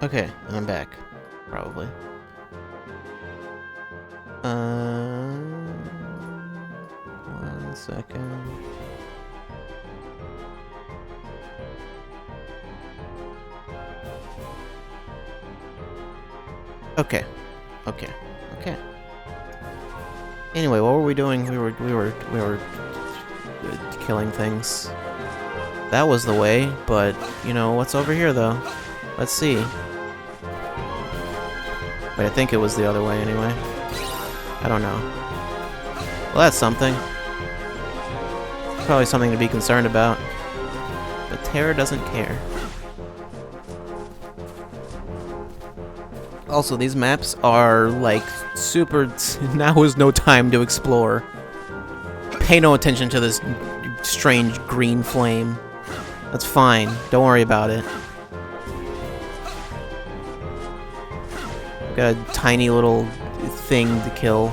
Okay, and I'm back. Probably. One second. Okay. Okay. Okay. Anyway, what were we doing? We were killing things. That was the way, but you know what's over here though? Let's see. But I think it was the other way anyway. I don't know. Well, that's something. Probably something to be concerned about. But Terra doesn't care. Also, these maps are like super. Now is no time to explore. Pay no attention to this strange green flame. That's fine. Don't worry about it. Got a tiny little thing to kill.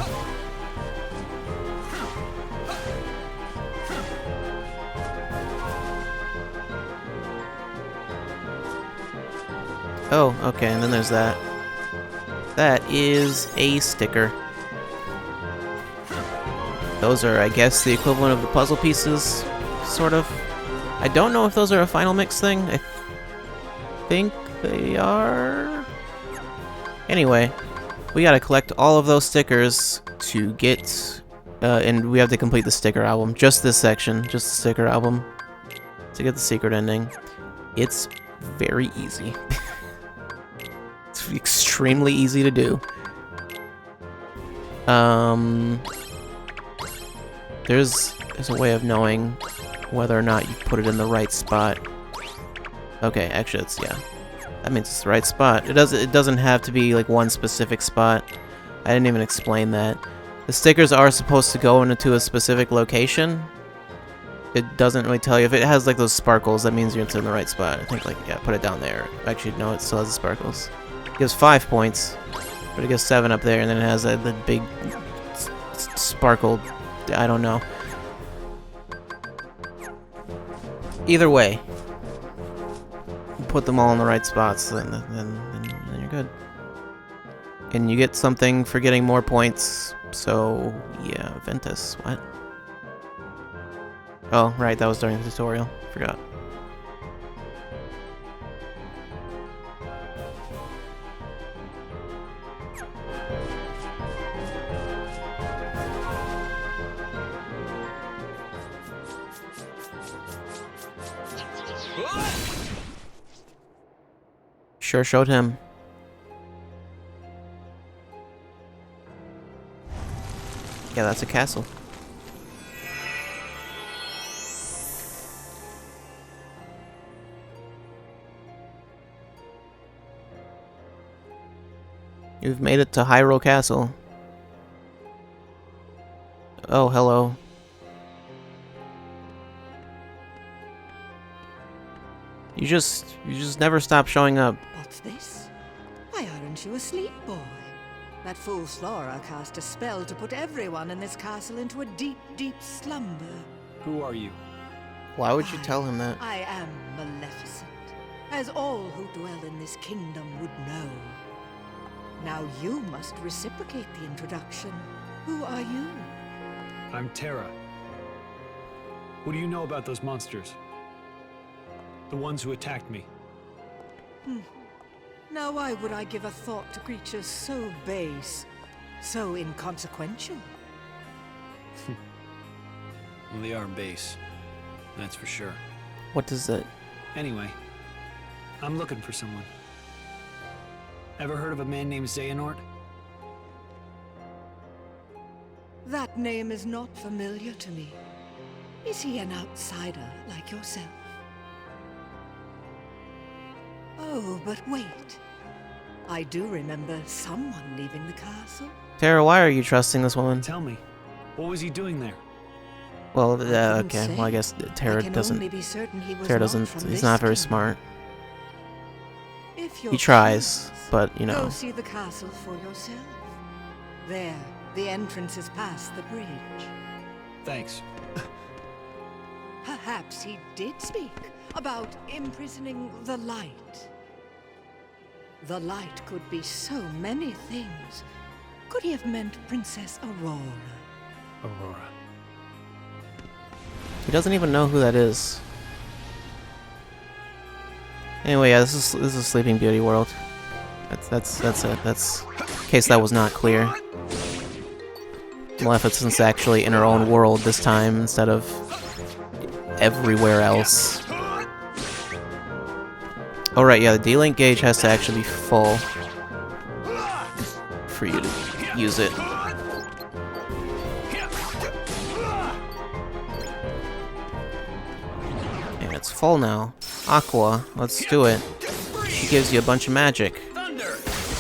Oh, okay, and then there's that. That is a sticker. Those are, I guess, the equivalent of the puzzle pieces, sort of. I don't know if those are a final mix thing. I think they are. Anyway, we gotta collect all of those stickers to get, and we have to complete the sticker album. Just this section, just the sticker album, to get the secret ending. It's very easy. It's extremely easy to do. There's a way of knowing whether or not you put it in the right spot. Okay, actually, it's yeah. That means it's the right spot. It doesn't have to be like one specific spot. I didn't even explain that. The stickers are supposed to go into a specific location. It doesn't really tell you if it has like those sparkles. That means you're in the right spot. I think like yeah, put it down there. Actually, no, it still has the sparkles. It gives 5 points, but it gives 7 up there, and then it has the big sparkled. I don't know. Either way, you put them all in the right spots, then you're good. And you get something for getting more points. So yeah, Ventus. What? Oh, right, that was during the tutorial. Forgot. Sure showed him. Yeah, that's a castle. You've made it to Hyrule Castle. Oh, hello. You just never stop showing up. What's this? Why aren't you asleep, boy? That fool Flora cast a spell to put everyone in this castle into a deep, deep slumber. Who are you? Why would you tell him that? I am Maleficent, as all who dwell in this kingdom would know. Now you must reciprocate the introduction. Who are you? I'm Terra. What do you know about those monsters? The ones who attacked me. Now why would I give a thought to creatures so base, so inconsequential? Well, they are base. That's for sure. What does that? Anyway, I'm looking for someone. Ever heard of a man named Xehanort? That name is not familiar to me. Is he an outsider like yourself? Oh, but wait. I do remember someone leaving the castle. Terra, why are you trusting this woman? Tell me, what was he doing there? Well, couldn't okay. say. Well, I guess I Terra can doesn't. only be certain he was Terra not doesn't. from He's this not very kingdom. smart. If you're He tries, curious, but you know. go see the castle for yourself. There, the entrance is past the bridge. Thanks. Perhaps he did speak about imprisoning the light. The light could be so many things. Could he have meant Princess Aurora? Aurora. He doesn't even know who that is. Anyway, yeah, this is Sleeping Beauty world. That's it. That's in case that was not clear. Maleficent's actually in her own world this time instead of everywhere else. Oh right, yeah, the D-Link gauge has to actually be full for you to use it. And it's full now. Aqua, let's do it. She gives you a bunch of magic.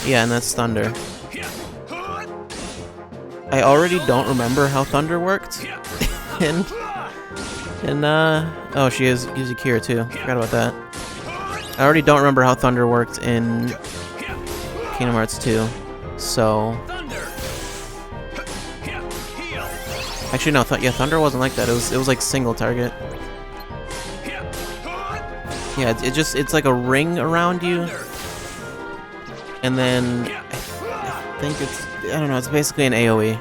Yeah, and that's Thunder. I already don't remember how Thunder worked. Oh, she gives you Cure too. Forgot about that. I already don't remember how Thunder worked in Kingdom Hearts 2. So actually no, yeah, Thunder wasn't like that. It was like single target. Yeah, it's like a ring around you. And then I think I don't know, it's basically an AoE.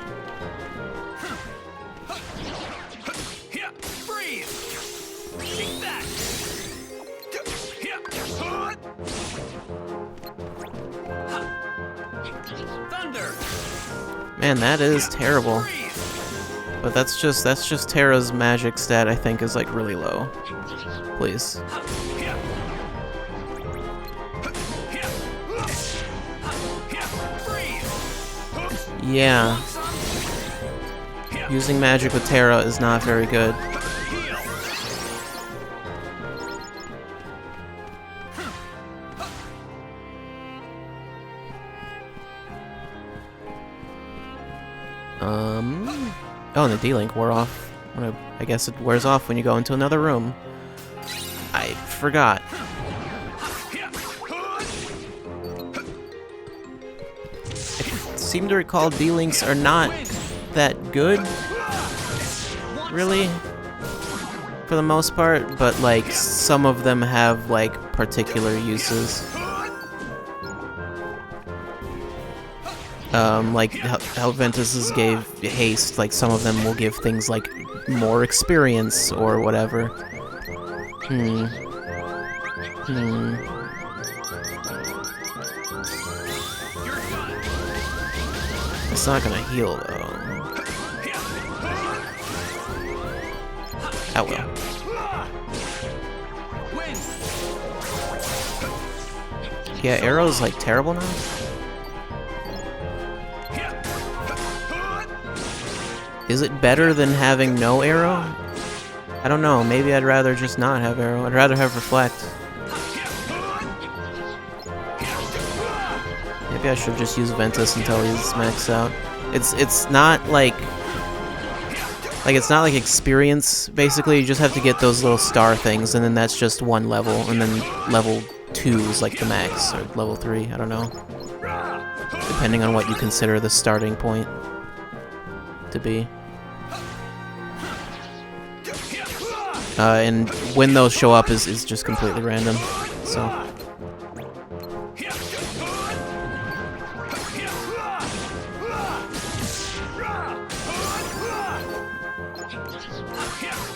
Man, that is terrible. But that's just Terra's magic stat, I think, is like really low. Please. Yeah. Using magic with Terra is not very good. Oh, and the D-Link wore off. I guess it wears off when you go into another room. I forgot. I seem to recall D-Links are not that good, really, for the most part, but like some of them have like particular uses. Like how Ventus's gave haste, like some of them will give things like more experience or whatever. It's not gonna heal though. Oh well. Yeah, Arrow's like terrible now. Is it better than having no Arrow? I don't know, maybe I'd rather just not have Arrow. I'd rather have Reflect. Maybe I should just use Ventus until he's maxed out. It's not like it's not like experience, basically. You just have to get those little star things, and then that's just one level, and then level 2 is like the max, or level 3, I don't know. Depending on what you consider the starting point to be. And when those show up is just completely random, so.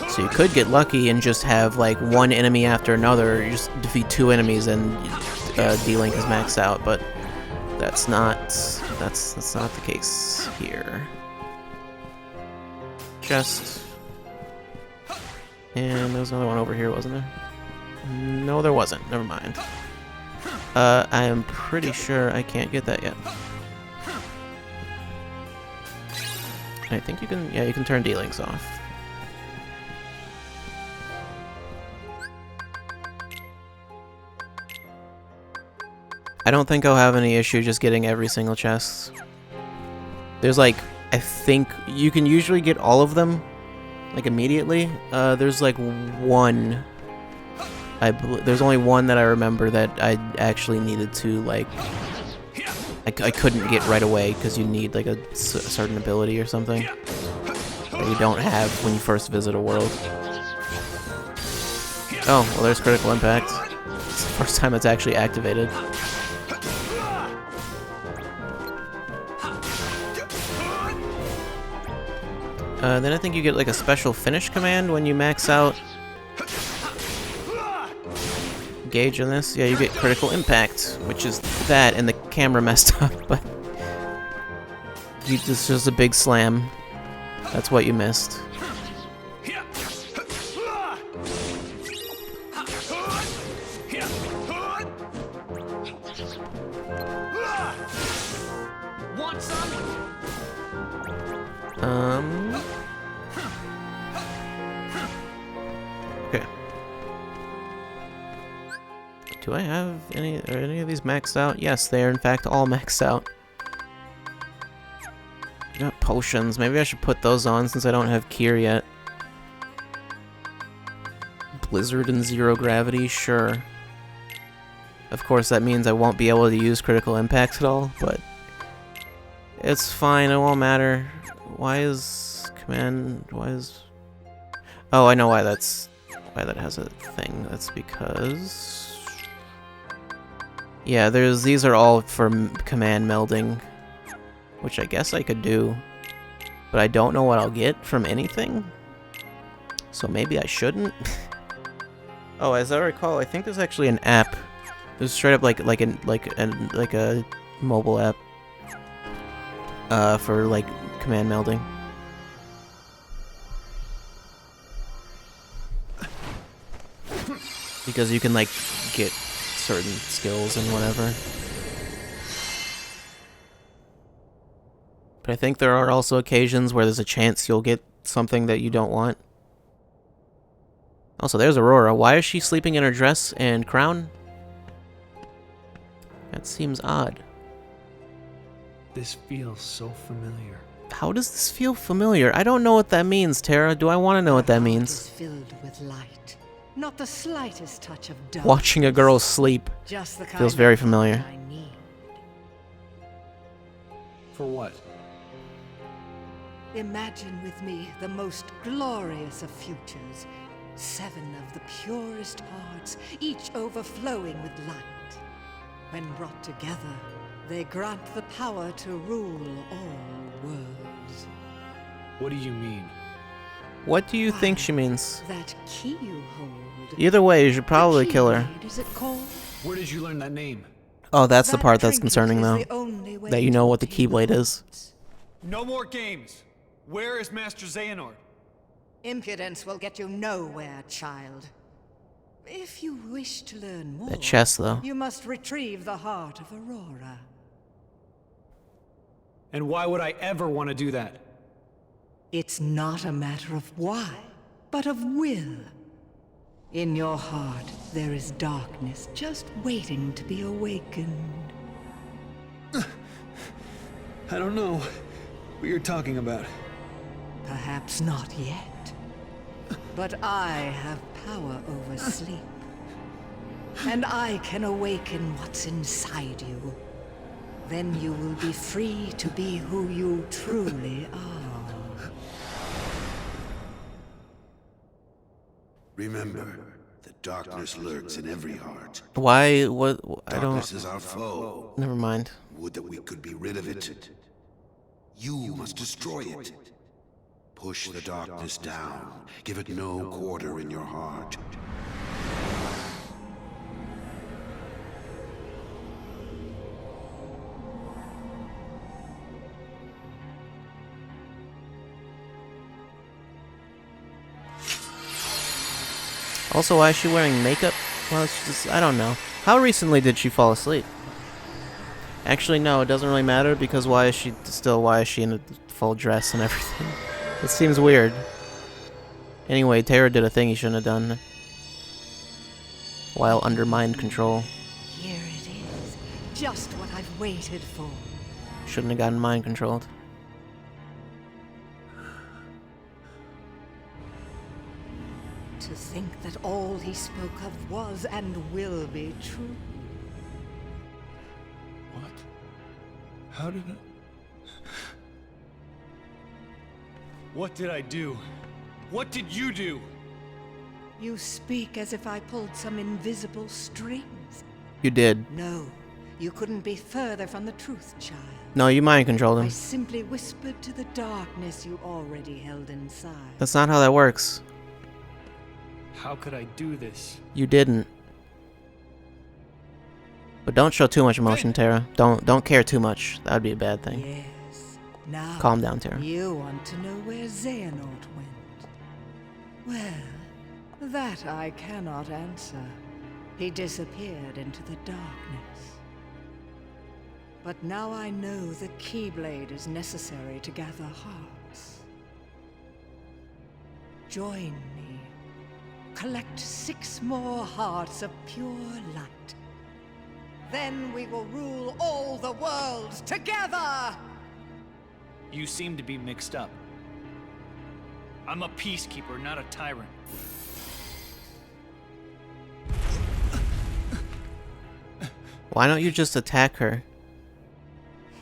So you could get lucky and just have like one enemy after another, you just defeat 2 enemies and D-Link is maxed out, but that's not the case here. Just. And there was another one over here, wasn't there? No, there wasn't. Never mind. I am pretty sure I can't get that yet. I think you can, yeah, you can turn D-Links off. I don't think I'll have any issue just getting every single chest. There's like, I think you can usually get all of them like immediately. There's like one. There's only one that I remember that I actually needed to like. I couldn't get right away because you need like a certain ability or something that you don't have when you first visit a world. Oh, well, there's Critical Impact. It's the first time it's actually activated. Then I think you get like a special finish command when you max out gauge on this. Yeah, you get critical impact, which is that, and the camera messed up, but this is just a big slam. That's what you missed. Want some? Okay. Do I have are any of these maxed out? Yes, they are in fact all maxed out. I got potions. Maybe I should put those on since I don't have Kier yet. Blizzard and Zero Gravity, sure. Of course, that means I won't be able to use critical impacts at all, but it's fine, it won't matter. Why is command... why is... Oh, I know why that has a thing. That's because... yeah, these are all for command melding, which I guess I could do, but I don't know what I'll get from anything, so maybe I shouldn't. Oh, as I recall, I think there's actually an app. There's straight up like a mobile app for like command melding. Because you can like get certain skills and whatever. But I think there are also occasions where there's a chance you'll get something that you don't want. Also, there's Aurora. Why is she sleeping in her dress and crown? That seems odd. This feels so familiar. How does this feel familiar? I don't know what that means, Terra. Do I want to know what that Heart means? is filled with light. Not the slightest touch of dark. Watching a girl sleep Just the kind feels very of familiar. I need. For what? Imagine with me the most glorious of futures. 7 of the purest hearts, each overflowing with light. When brought together, they grant the power to rule all worlds. What do you mean? What do you think she means? That key you hold. Either way, you should probably The kill her. Keyblade, is it called? Where did you learn that name? Oh, that's the That part that's trinket concerning, is though. the only way That you know to what the obtain Keyblade is. hearts. No more games. Where is Master Xehanort? Impudence will get you nowhere, child. If you wish to learn more, That chest, though. you must retrieve the heart of Aurora. And why would I ever want to do that? It's not a matter of why, but of will. In your heart, there is darkness just waiting to be awakened. I don't know what you're talking about. Perhaps not yet. But I have power over sleep. And I can awaken what's inside you. Then you will be free to be who you truly are. Remember, the darkness lurks in every heart. Why? What? I Darkness don't... is our foe. Never mind. Would that we could be rid of it. You must destroy it. Push the darkness down. Give it no quarter in your heart. Also, why is she wearing makeup? Well, it's just... I don't know. How recently did she fall asleep? Actually, no, it doesn't really matter, because why is she in a full dress and everything? It seems weird. Anyway, Terra did a thing he shouldn't have done. While under mind control. Here it is. Just what I've waited for. Shouldn't have gotten mind controlled. To think that all he spoke of was and will be true. What? How did I... What did I do? What did you do? You speak as if I pulled some invisible strings. You did. No, You couldn't be further from the truth, child. No, you mind controlled I him. simply whispered to the darkness you already held inside. That's not how that works. How could I do this? You didn't. But don't show too much emotion, Terra. Don't care too much. That would be a bad thing. Yes. Now, Calm down, Terra. you want to know where Xehanort went. Well, that I cannot answer. He disappeared into the darkness. But now I know the Keyblade is necessary to gather hearts. Join me. Collect 6 more hearts of pure light. Then we will rule all the worlds together! You seem to be mixed up. I'm a peacekeeper, not a tyrant. Why don't you just attack her?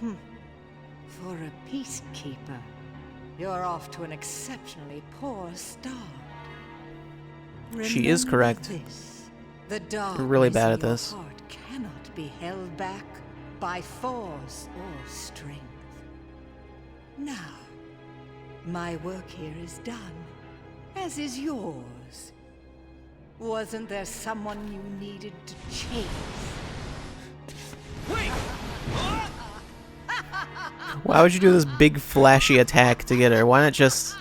For a peacekeeper, you're off to an exceptionally poor start. She is Remember correct. this. The darkness You're really bad in at your this. heart cannot be held back by force or strength. Now, my work here is done, as is yours. Wasn't there someone you needed to chase? Wait! Why would you do this big flashy attack to get her? Why not just...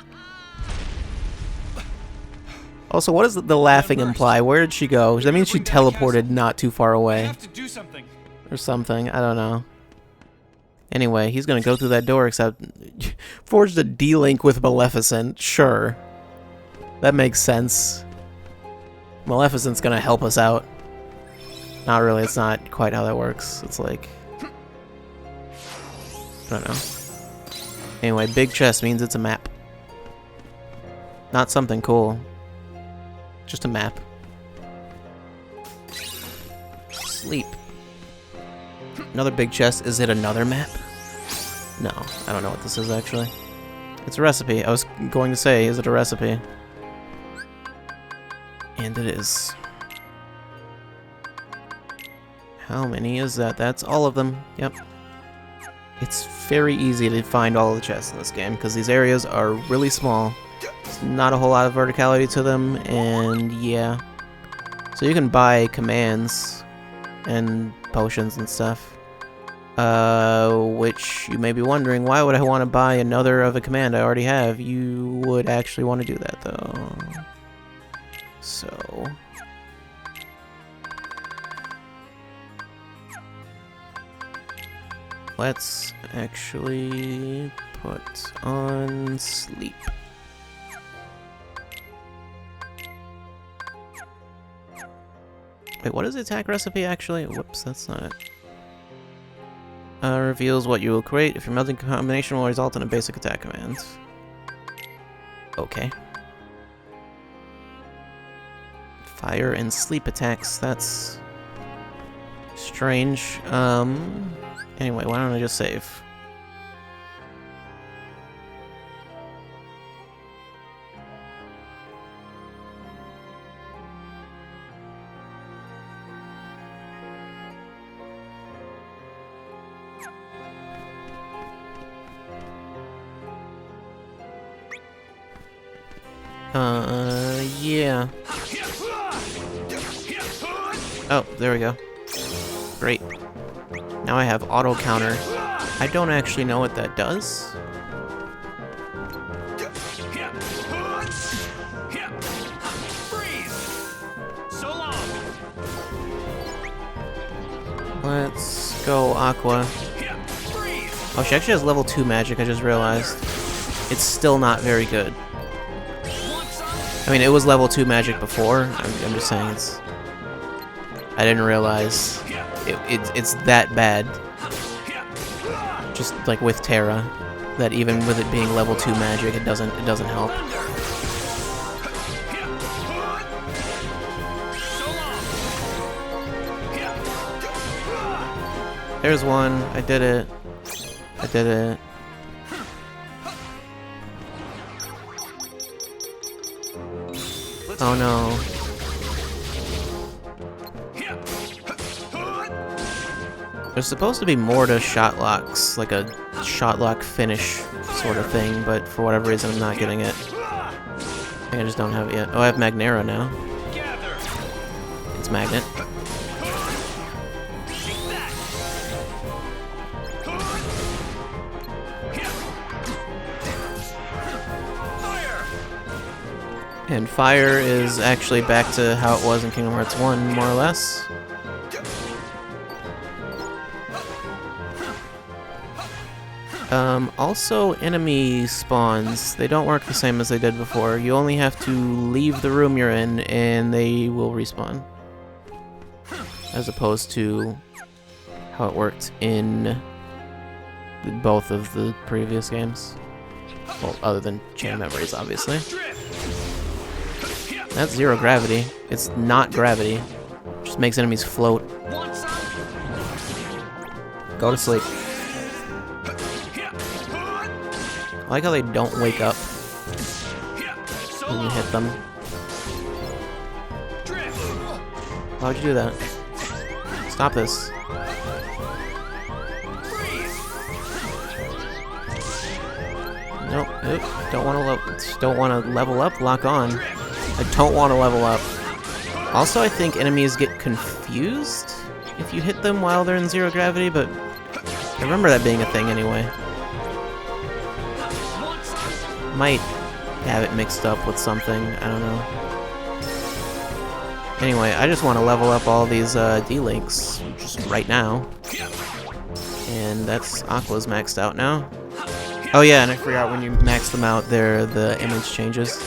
Also, what does the laughing imply? Where did she go? That means she teleported not too far I away. have to do something. Or something. I don't know. Anyway, he's gonna go through that door, except... Forged a D-Link with Maleficent. Sure. That makes sense. Maleficent's gonna help us out. Not really, it's not quite how that works. It's like... I don't know. Anyway, big chest means it's a map. Not something cool. Just a map. Sleep. Another big chest. Is it another map? No, I don't know what this is actually. It's a recipe. I was going to say, is it a recipe? And it is. How many is that? That's all of them. Yep. It's very easy to find all the chests in this game because these areas are really small. There's not a whole lot of verticality to them, and yeah. So you can buy commands and potions and stuff. Which you may be wondering, why would I want to buy another of a command I already have? You would actually want to do that though. So... let's actually put on sleep. Wait, what is the attack recipe actually? Whoops, that's not it. Reveals what you will create if your melting combination will result in a basic attack command. Okay. Fire and sleep attacks, that's strange. Anyway, why don't I just save? Yeah. Oh, there we go. Great. Now I have auto counter. I don't actually know what that does. Let's go Aqua. Oh, she actually has level 2 magic, I just realized. It's still not very good. I mean, it was level 2 magic before. I'm just saying it's... I didn't realize it's that bad. Just like with Terra, that even with it being level 2 magic, it doesn't help. There's one. I did it. I did it. Oh no. There's supposed to be more to shot locks, like a shot lock finish sort of thing, but for whatever reason I'm not getting it. I think I just don't have it yet. Oh, I have Magnera now. It's Magnet. And fire is actually back to how it was in Kingdom Hearts 1, more or less. Also, enemy spawns, they don't work the same as they did before. You only have to leave the room you're in and they will respawn. As opposed to how it worked in both of the previous games. Well, other than Chain of Memories, obviously. That's zero gravity. It's not gravity. Just makes enemies float. Go to sleep. I like how they don't wake up when you hit them. Why would you do that? Stop this. Nope. Don't want to level up. Lock on. I don't want to level up. Also, I think enemies get confused if you hit them while they're in zero gravity, but I remember that being a thing anyway. Might have it mixed up with something, I don't know. Anyway, I just want to level up all these D-Links just right now. And that's Aqua's maxed out now. Oh yeah, and I forgot when you max them out, the image changes.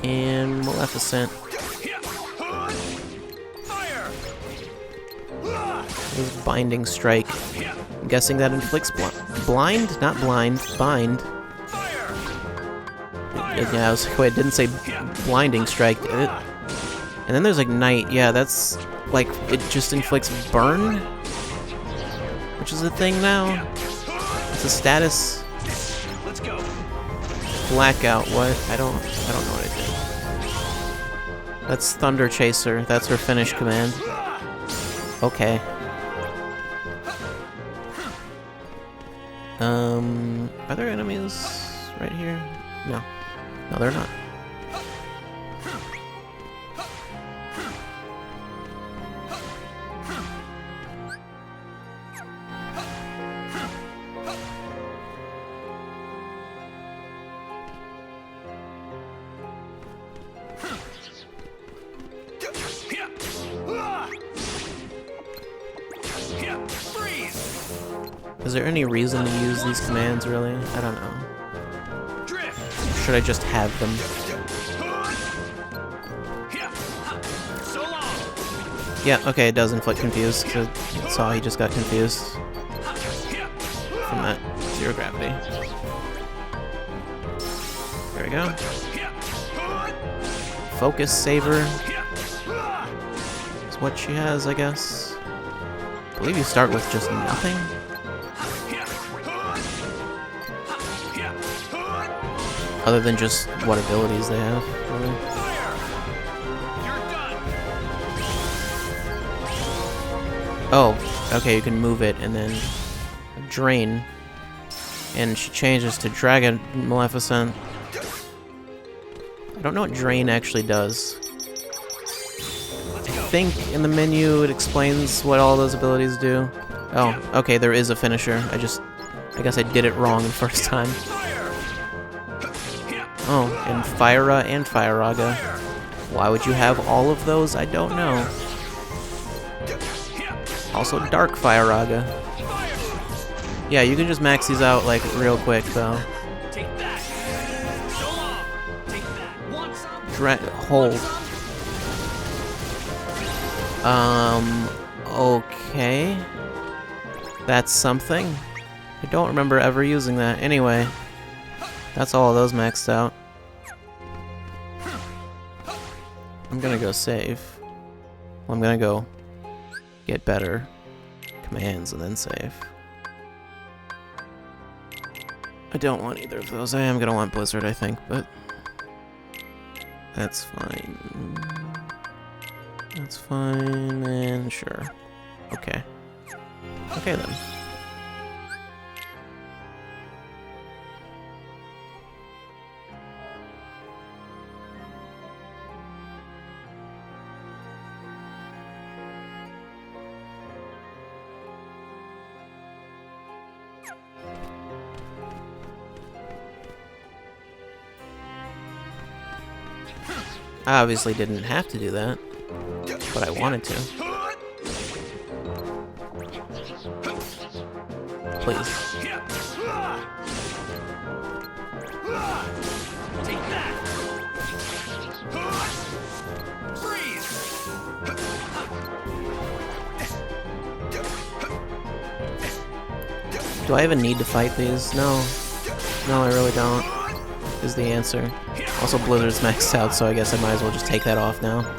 And Maleficent. Is Binding Strike. I'm guessing that inflicts blind? Not blind, bind. Yeah, I was like, wait, it didn't say Blinding Strike, did it? And then there's Ignite. Yeah, that's like, it just inflicts burn? Which is a thing now? It's a status. Blackout, what? I don't know what I did. That's Thunder Chaser. That's her finish command. Okay. Are there enemies right here? No. No, they're not. Is there any reason to use these commands, really? I don't know. Should I just have them? Yeah, okay, it does inflict confuse, because I saw he just got confused from that zero gravity. There we go. Focus Saver is what she has, I guess. I believe you start with just nothing. Other than just what abilities they have, really. Oh, okay, you can move it and then drain. And she changes to Dragon Maleficent. I don't know what drain actually does. I think in the menu it explains what all those abilities do. Oh, okay, there is a finisher. I guess I did it wrong the first time. Oh, and Fire-Ra and Fire-Raga. Why would you have all of those? I don't know. Also, Dark Fire-Raga. Yeah, you can just max these out, like, real quick, though. Hold. Okay. That's something. I don't remember ever using that. Anyway, that's all of those maxed out. I'm gonna go save. Well, I'm gonna go get better commands and then save. I don't want either of those. I am gonna want Blizzard, I think, but That's fine. That's fine, and sure. Okay. Okay then. I obviously didn't have to do that, but I wanted to. Please. Take that! Freeze! Do I even need to fight these? No. No, I really don't, is the answer. Also, Blizzard's maxed out, so I guess I might as well just take that off now.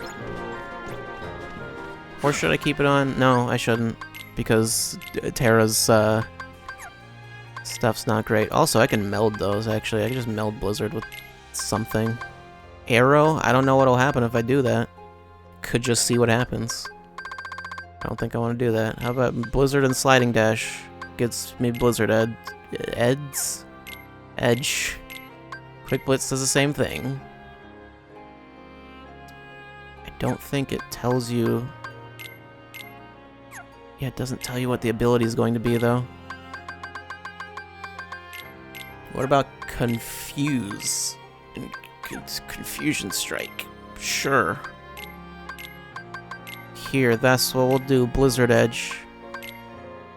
Or should I keep it on? No, I shouldn't, because Terra's stuff's not great. Also, I can meld those, actually. I can just meld Blizzard with something. Arrow? I don't know what'll happen if I do that. Could just see what happens. I don't think I want to do that. How about Blizzard and Sliding Dash? Gets me Blizzard Edge. Quick Blitz does the same thing. I don't think it tells you... Yeah, it doesn't tell you what the ability is going to be, though. What about Confuse? And Confusion Strike. Sure. Here, that's what we'll do. Blizzard Edge.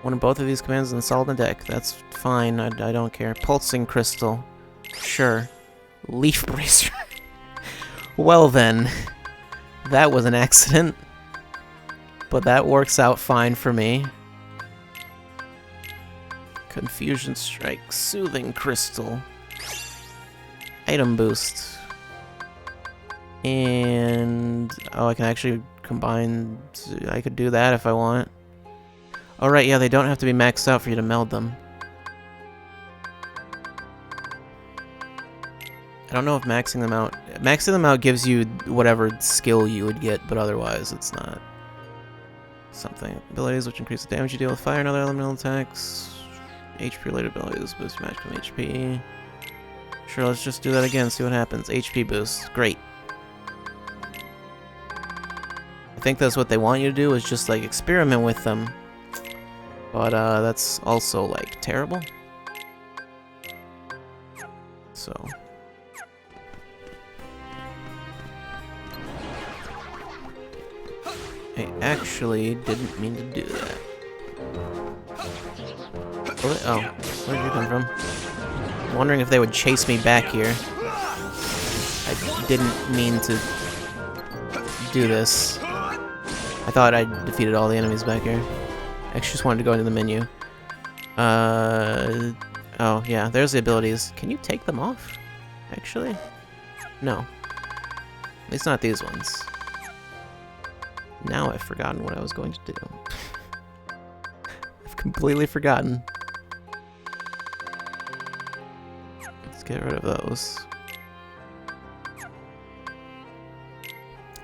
One of both of these commands is installed in the deck. That's fine. I don't care. Pulsing Crystal. Sure. Leaf Bracer. Well then. That was an accident. But that works out fine for me. Confusion Strike. Soothing Crystal. Item Boost. And... oh, I can actually combine... I could do that if I want. Oh right, yeah, they don't have to be maxed out for you to meld them. I don't know if maxing them out... maxing them out gives you whatever skill you would get, but otherwise it's not something. Abilities which increase the damage you deal with fire and other elemental attacks. HP-related abilities boost your maximum HP. Sure, let's just do that again, see what happens. HP boost. Great. I think that's what they want you to do, is just, like, experiment with them. But, that's also, like, terrible. So... I actually didn't mean to do that. Oh, where did you come from? I'm wondering if they would chase me back here. I didn't mean to do this. I thought I defeated all the enemies back here. I actually just wanted to go into the menu. Oh, yeah, there's the abilities. Can you take them off? Actually? No. At least not these ones. Now I've forgotten what I was going to do. I've completely forgotten. Let's get rid of those.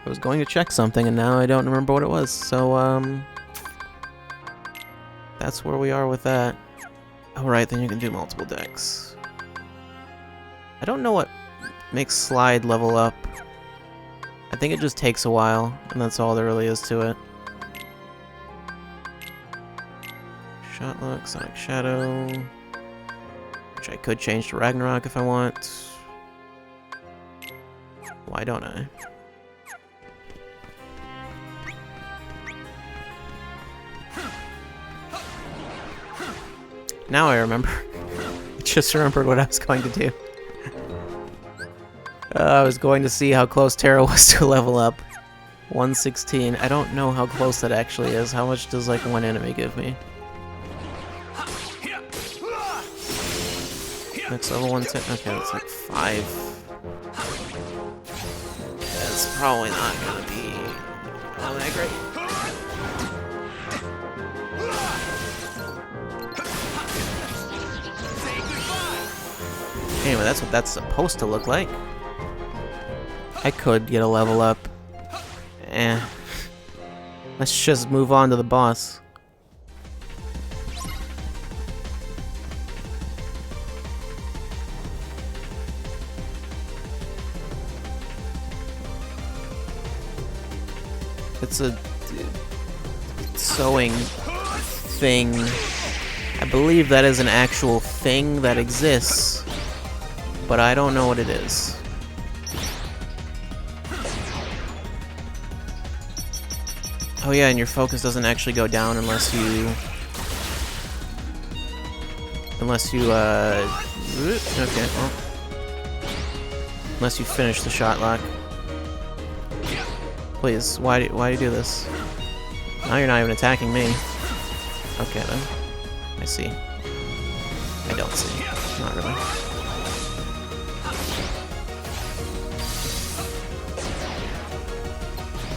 I was going to check something and now I don't remember what it was, so that's where we are with that. Alright, then you can do multiple decks. I don't know what makes Slide level up. I think it just takes a while, and that's all there really is to it. Shotlock, Sonic Shadow, which I could change to Ragnarok if I want. Why don't I? Now I remember. I just remembered what I was going to do. I was going to see how close Terra was to level up. 116. I don't know how close that actually is. How much does, like, one enemy give me? Next level 110. Okay, that's like 5. That's probably not gonna be all that great. Anyway, that's what that's supposed to look like. I could get a level up. Eh. Let's just move on to the boss. It's a sewing thing. I believe that is an actual thing that exists, but I don't know what it is. Oh yeah, and your focus doesn't actually go down unless you... okay, well... Unless you finish the shot lock. Please, why do you do this? Now you're not even attacking me. Okay then. I see. I don't see. Not really.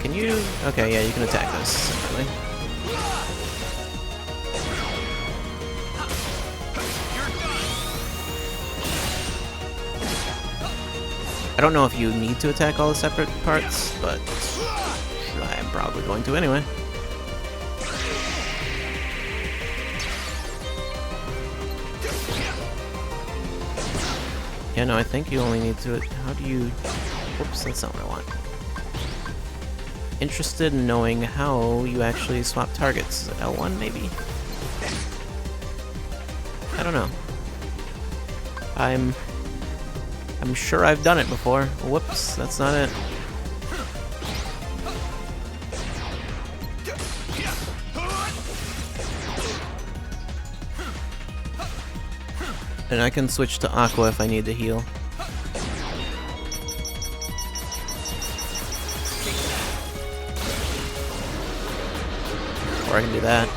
Can you... Okay, yeah, you can attack this separately. I don't know if you need to attack all the separate parts, but I'm probably going to anyway. Yeah, no, I think you only need to... How do you... Whoops, that's not what I want. Interested in knowing how you actually swap targets. Is it L1, maybe? I don't know. I'm sure I've done it before. Whoops, that's not it. And I can switch to Aqua if I need to heal. Or I can do that.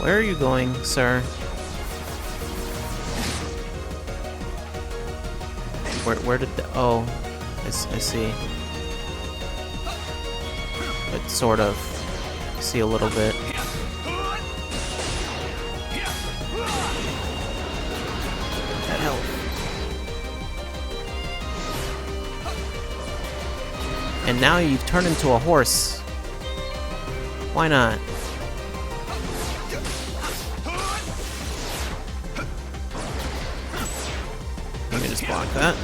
Where are you going, sir? Where did the... Oh, I see. But sort of. See a little bit. That helped. And now you've turned into a horse. Why not? Let me just block that.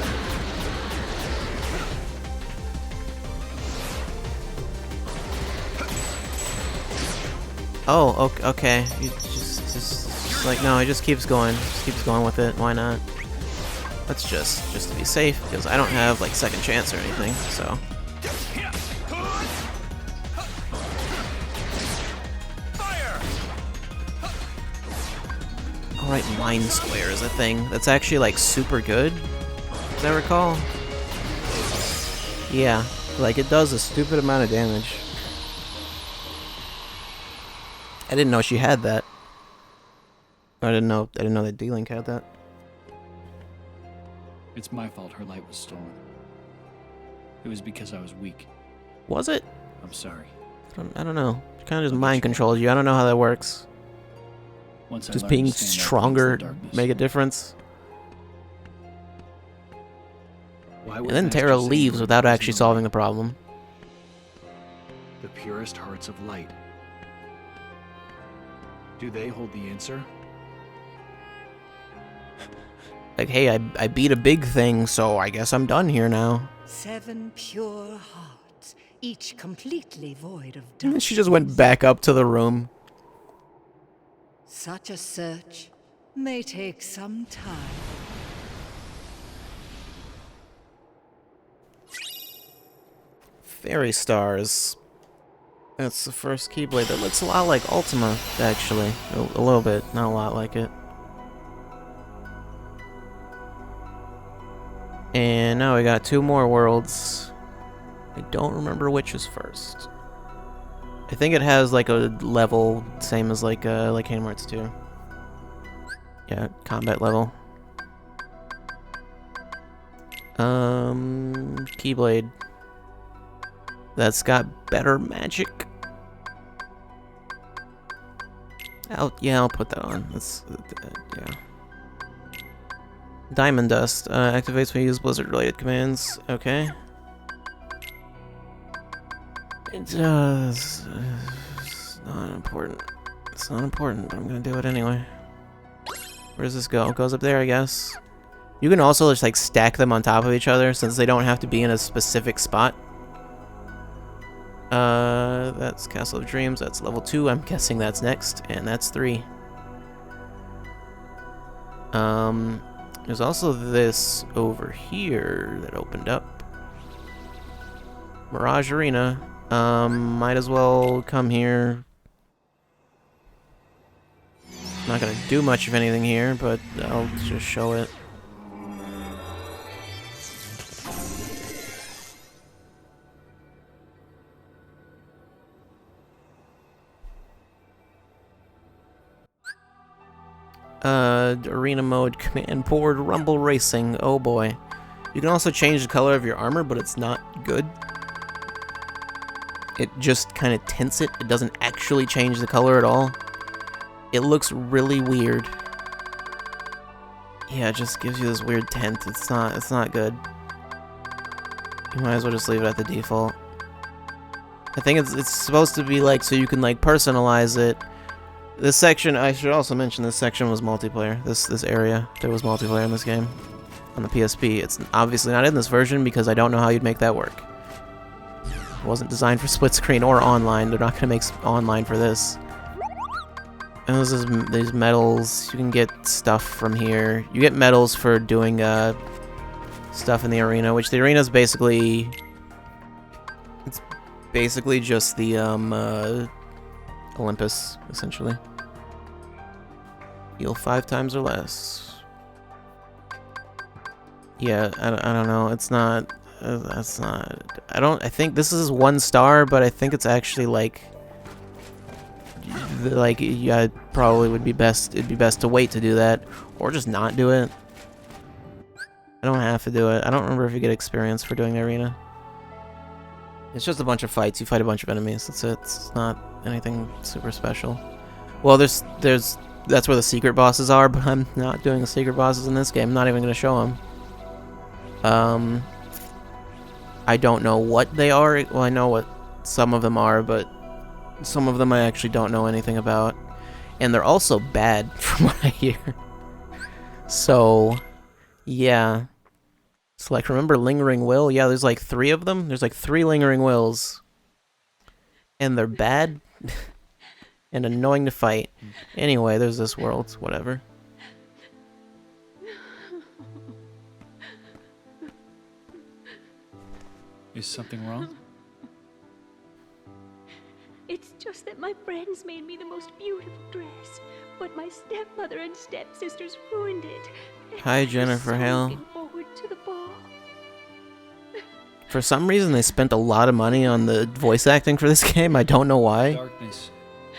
Oh, okay. You just like, no, it just keeps going. Just keeps going with it. Why not? Let's just to be safe, because I don't have like second chance or anything, so. Alright, Mind Square is a thing. That's actually like super good, as I recall. Yeah, like it does a stupid amount of damage. I didn't know she had that. I didn't know that D-Link had that. It's my fault her light was stolen. It was because I was weak. Was it? I'm sorry. I don't know. She kind of just mind controls you. I don't know how that works. Once Just I being learned to stand up stronger against the darkness. make a difference. Why would And then Master Terra Zane leaves bring without those actually in solving the problem. The purest hearts of light. Do they hold the answer? Like, hey, I beat a big thing, so I guess I'm done here now. 7 pure hearts, each completely void of And then darkness. she just went back up to the room. Such a search may take some time. Fairy Stars. That's the first Keyblade that looks a lot like Ultima, actually. A little bit, not a lot like it. And now we got 2 more worlds. I don't remember which is first. I think it has like a level same as like Kingdom Hearts 2. Yeah, combat level. Keyblade. That's got better magic. I'll put that on. That's yeah. Diamond Dust activates when you use Blizzard-related commands. Okay. It does. It's not important. It's not important, but I'm gonna do it anyway. Where does this go? It goes up there, I guess. You can also just like stack them on top of each other since they don't have to be in a specific spot. That's Castle of Dreams. That's level 2. I'm guessing that's next, and that's 3. There's also this over here that opened up. Mirage Arena. Might as well come here. Not gonna do much of anything here, but I'll just show it. Arena mode, command board, rumble racing. Oh boy. You can also change the color of your armor, but it's not good. It just kind of tints it. It doesn't actually change the color at all. It looks really weird. Yeah, it just gives you this weird tint. It's not good. You might as well just leave it at the default. I think it's supposed to be like so you can like personalize it. This section, I should also mention, this section was multiplayer. This area, there was multiplayer in this game on the PSP. It's obviously not in this version because I don't know how you'd make that work. It wasn't designed for split screen or online. They're not going to make online for this. And these medals. You can get stuff from here. You get medals for doing stuff in the arena, which the arena is basically... It's basically just the Olympus, essentially. Heal 5 times or less. Yeah, I don't know. It's not... that's not... I think this is 1 star, but I think it's actually like... yeah, it probably would be best... It'd be best to wait to do that. Or just not do it. I don't have to do it. I don't remember if you get experience for doing the arena. It's just a bunch of fights. You fight a bunch of enemies. That's it. It's not anything super special. Well, that's where the secret bosses are, but I'm not doing the secret bosses in this game. I'm not even going to show them. I don't know what they are. Well, I know what some of them are, but some of them I actually don't know anything about. And they're also bad, from what I hear. So, yeah. So, like, remember Lingering Will? Yeah, there's like 3 of them. There's like 3 Lingering Wills. And they're bad and annoying to fight. Anyway, there's this world. Whatever. Is something wrong? It's just that my friends made me the most beautiful dress, but my stepmother and stepsisters ruined it. Hi, Jennifer Hale. Looking forward to the ball. For some reason, they spent a lot of money on the voice acting for this game. I don't know why. Darkness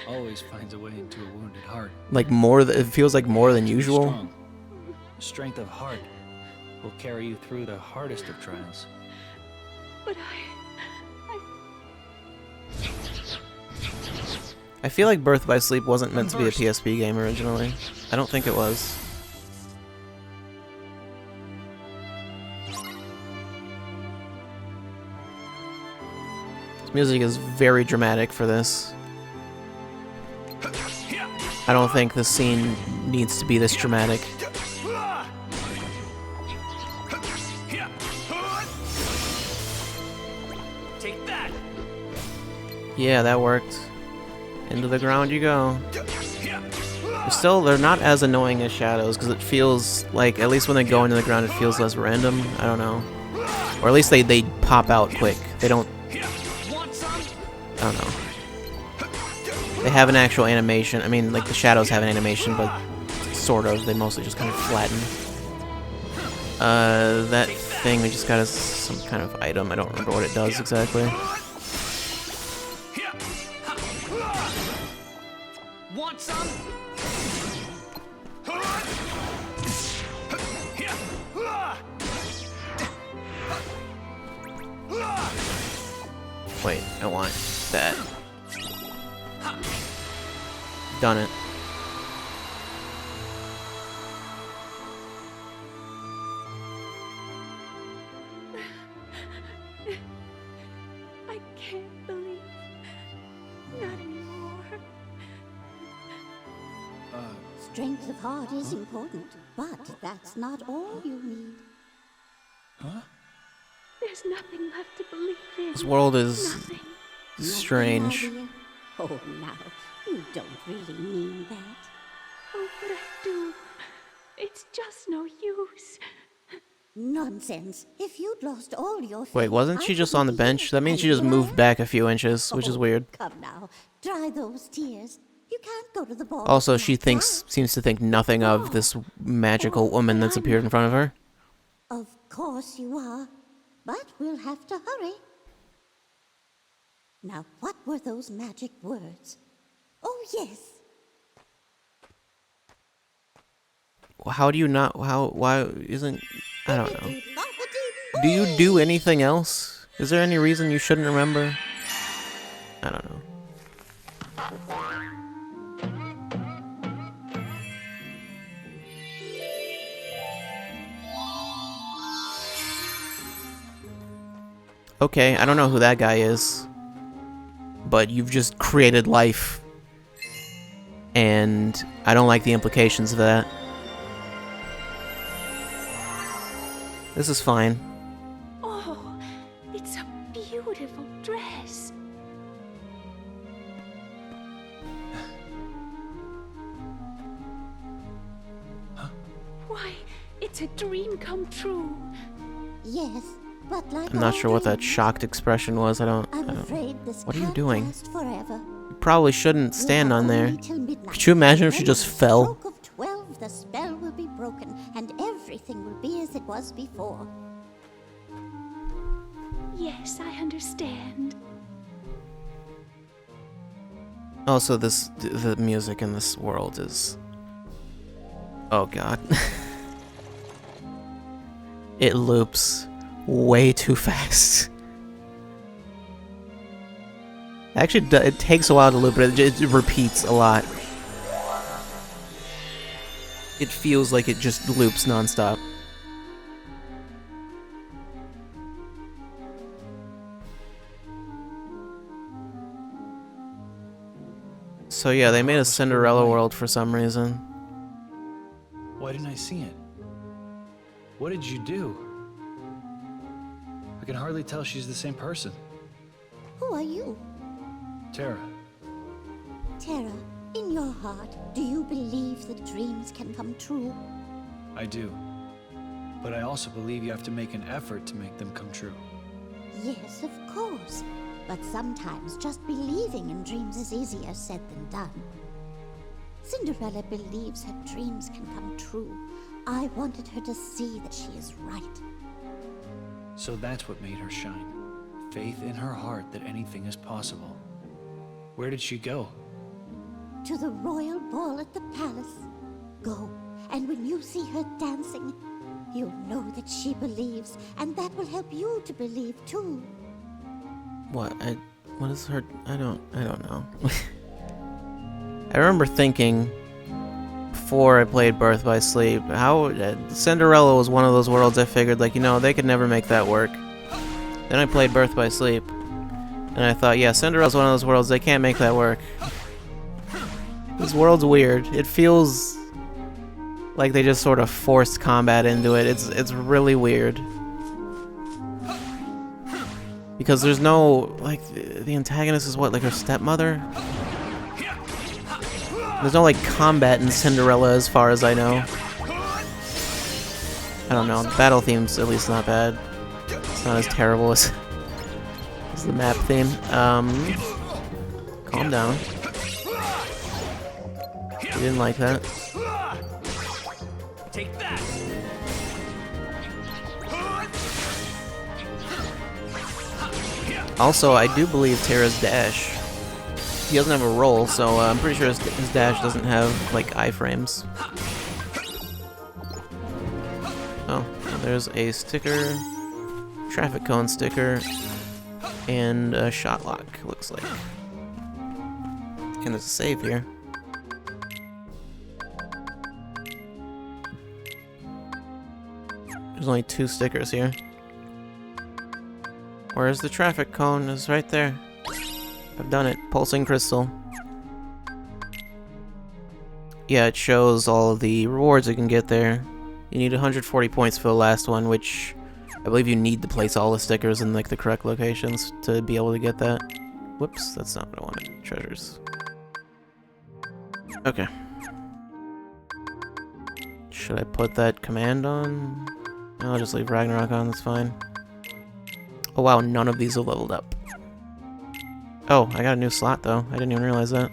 always finds a way into a wounded heart. Like more, it feels like more than usual. Strong. The strength of heart will carry you through the hardest of trials. But I feel like Birth by Sleep wasn't meant to be a PSP game originally. I don't think it was. This music is very dramatic for this. I don't think the scene needs to be this dramatic. Take that. Yeah, that worked. Into the ground you go. They're not as annoying as shadows, because it feels like, at least when they go into the ground, it feels less random. I don't know. Or at least they pop out quick. They don't... I don't know. They have an actual animation. I mean, like, the shadows have an animation, but sort of. They mostly just kind of flatten. That thing we just got is some kind of item. I don't remember what it does exactly. Want some? Wait, I want that. Done it. I can't believe. Not anymore. Strength of heart is important, but that's not all you need. There's nothing left to believe in. This world is Nothing. strange. Nothing, my dear. Oh, now, you don't really mean that. Oh, but I do. It's just no use. Nonsense. If you'd lost all your faith, Wait, wasn't she I just wouldn't on the be bench? here. That means she And just moved there- back a few inches, which is Oh, weird. Come now, dry those tears. You can't go to the ball. Also, with she that seems to think nothing of this magical woman that's appeared in front of her. guy. Of course you are, but we'll have to hurry. Now, what were those magic words? Oh, yes. How do you not? Why isn't? I don't know. Do you do anything else? Is there any reason you shouldn't remember? I don't know. Okay, I don't know who that guy is, but you've just created life, and I don't like the implications of that. This is fine. Oh, it's a beautiful dress. Why, it's a dream come true. Yes, but like I'm not all sure what that dreams, shocked expression was. I I'm don't. afraid this What are you can't doing? last forever. You probably shouldn't We'll stand have on there. only till midnight. Could you imagine if she Then just on the fell? stroke of 12, the spell will be broken, and everything will be as it was before. Yes, I understand. Also, the music in this world is. Oh god. It loops way too fast. Actually, it takes a while to loop, but it repeats a lot. It feels like it just loops nonstop. So yeah, they made a Cinderella world for some reason. Why didn't I see it? What did you do? I can hardly tell she's the same person. Who are you? Terra, Terra, in your heart, do you believe that dreams can come true? I do. But I also believe you have to make an effort to make them come true. Yes, of course. But sometimes just believing in dreams is easier said than done. Cinderella believes her dreams can come true. I wanted her to see that she is right. So that's what made her shine. Faith in her heart that anything is possible. Where did she go? To the royal ball at the palace. Go, and when you see her dancing, you'll know that she believes, and that will help you to believe too. What is her? I don't know. I remember thinking before I played Birth by Sleep, how Cinderella was one of those worlds I figured, like, you know, they could never make that work. Then I played Birth by Sleep, and I thought, yeah, Cinderella's one of those worlds, they can't make that work. This world's weird. It feels like they just sort of forced combat into it. It's really weird. Because there's no, like, the antagonist is what, like her stepmother? There's no, like, combat in Cinderella as far as I know. I don't know, the battle theme's at least not bad. It's not as terrible as the map theme. Calm down. You didn't like that. Take that! Also, I do believe Terra's dash. He doesn't have a roll, so I'm pretty sure his dash doesn't have, like, iframes. Oh, well, there's a sticker, traffic cone sticker, and a shot lock, looks like. And there's a save here. There's only 2 stickers here. Where's the traffic cone? It's right there. I've done it. Pulsing crystal. Yeah, it shows all of the rewards you can get there. You need 140 points for the last one, which I believe you need to place all the stickers in like the correct locations to be able to get that. Whoops, that's not what I wanted. Treasures. Okay. Should I put that command on? No, I'll just leave Ragnarok on, that's fine. Oh wow, none of these are leveled up. Oh, I got a new slot though. I didn't even realize that.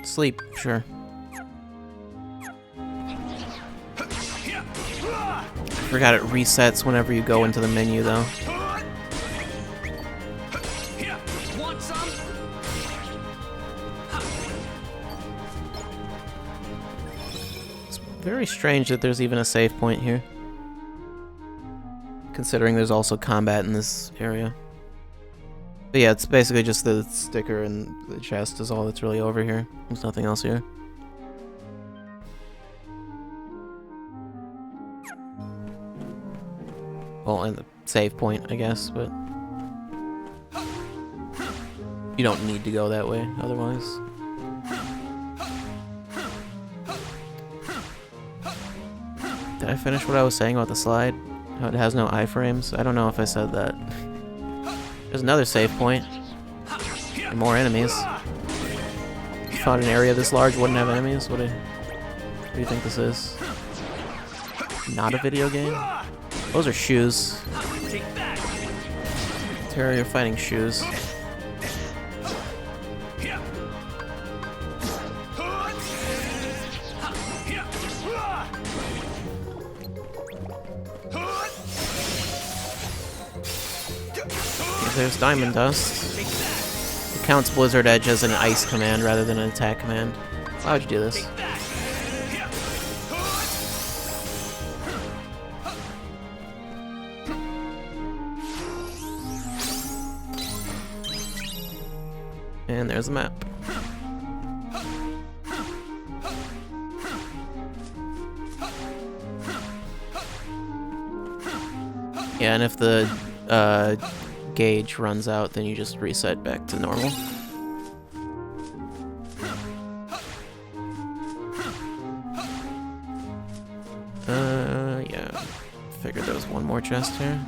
Sleep, sure. Forgot it resets whenever you go into the menu though. It's very strange that there's even a save point here, considering there's also combat in this area. But yeah, it's basically just the sticker and the chest is all that's really over here. There's nothing else here. Well, and the save point, I guess, but you don't need to go that way otherwise. Did I finish what I was saying about the slide? How it has no iframes? I don't know if I said that. There's another save point. And more enemies. If you found an area this large wouldn't have enemies? What do you think this is? Not a video game? Those are shoes. Terra, you're fighting shoes. There's Diamond Dust. It counts Blizzard Edge as an ice command rather than an attack command. Why would you do this? And there's the map. Yeah, and if the gauge runs out, then you just reset back to normal. Yeah. Figured there was one more chest here.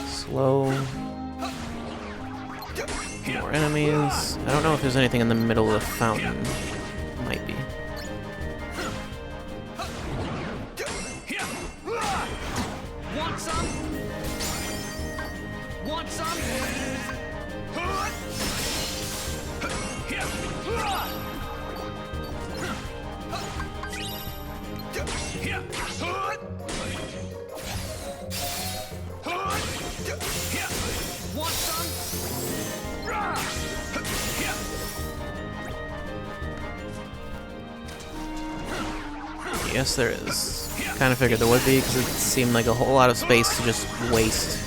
Slow. More enemies. I don't know if there's anything in the middle of the fountain. Might be. Want some? Want some? Want some? Yes, there is. Kind of figured there would be, because it seemed like a whole lot of space to just waste.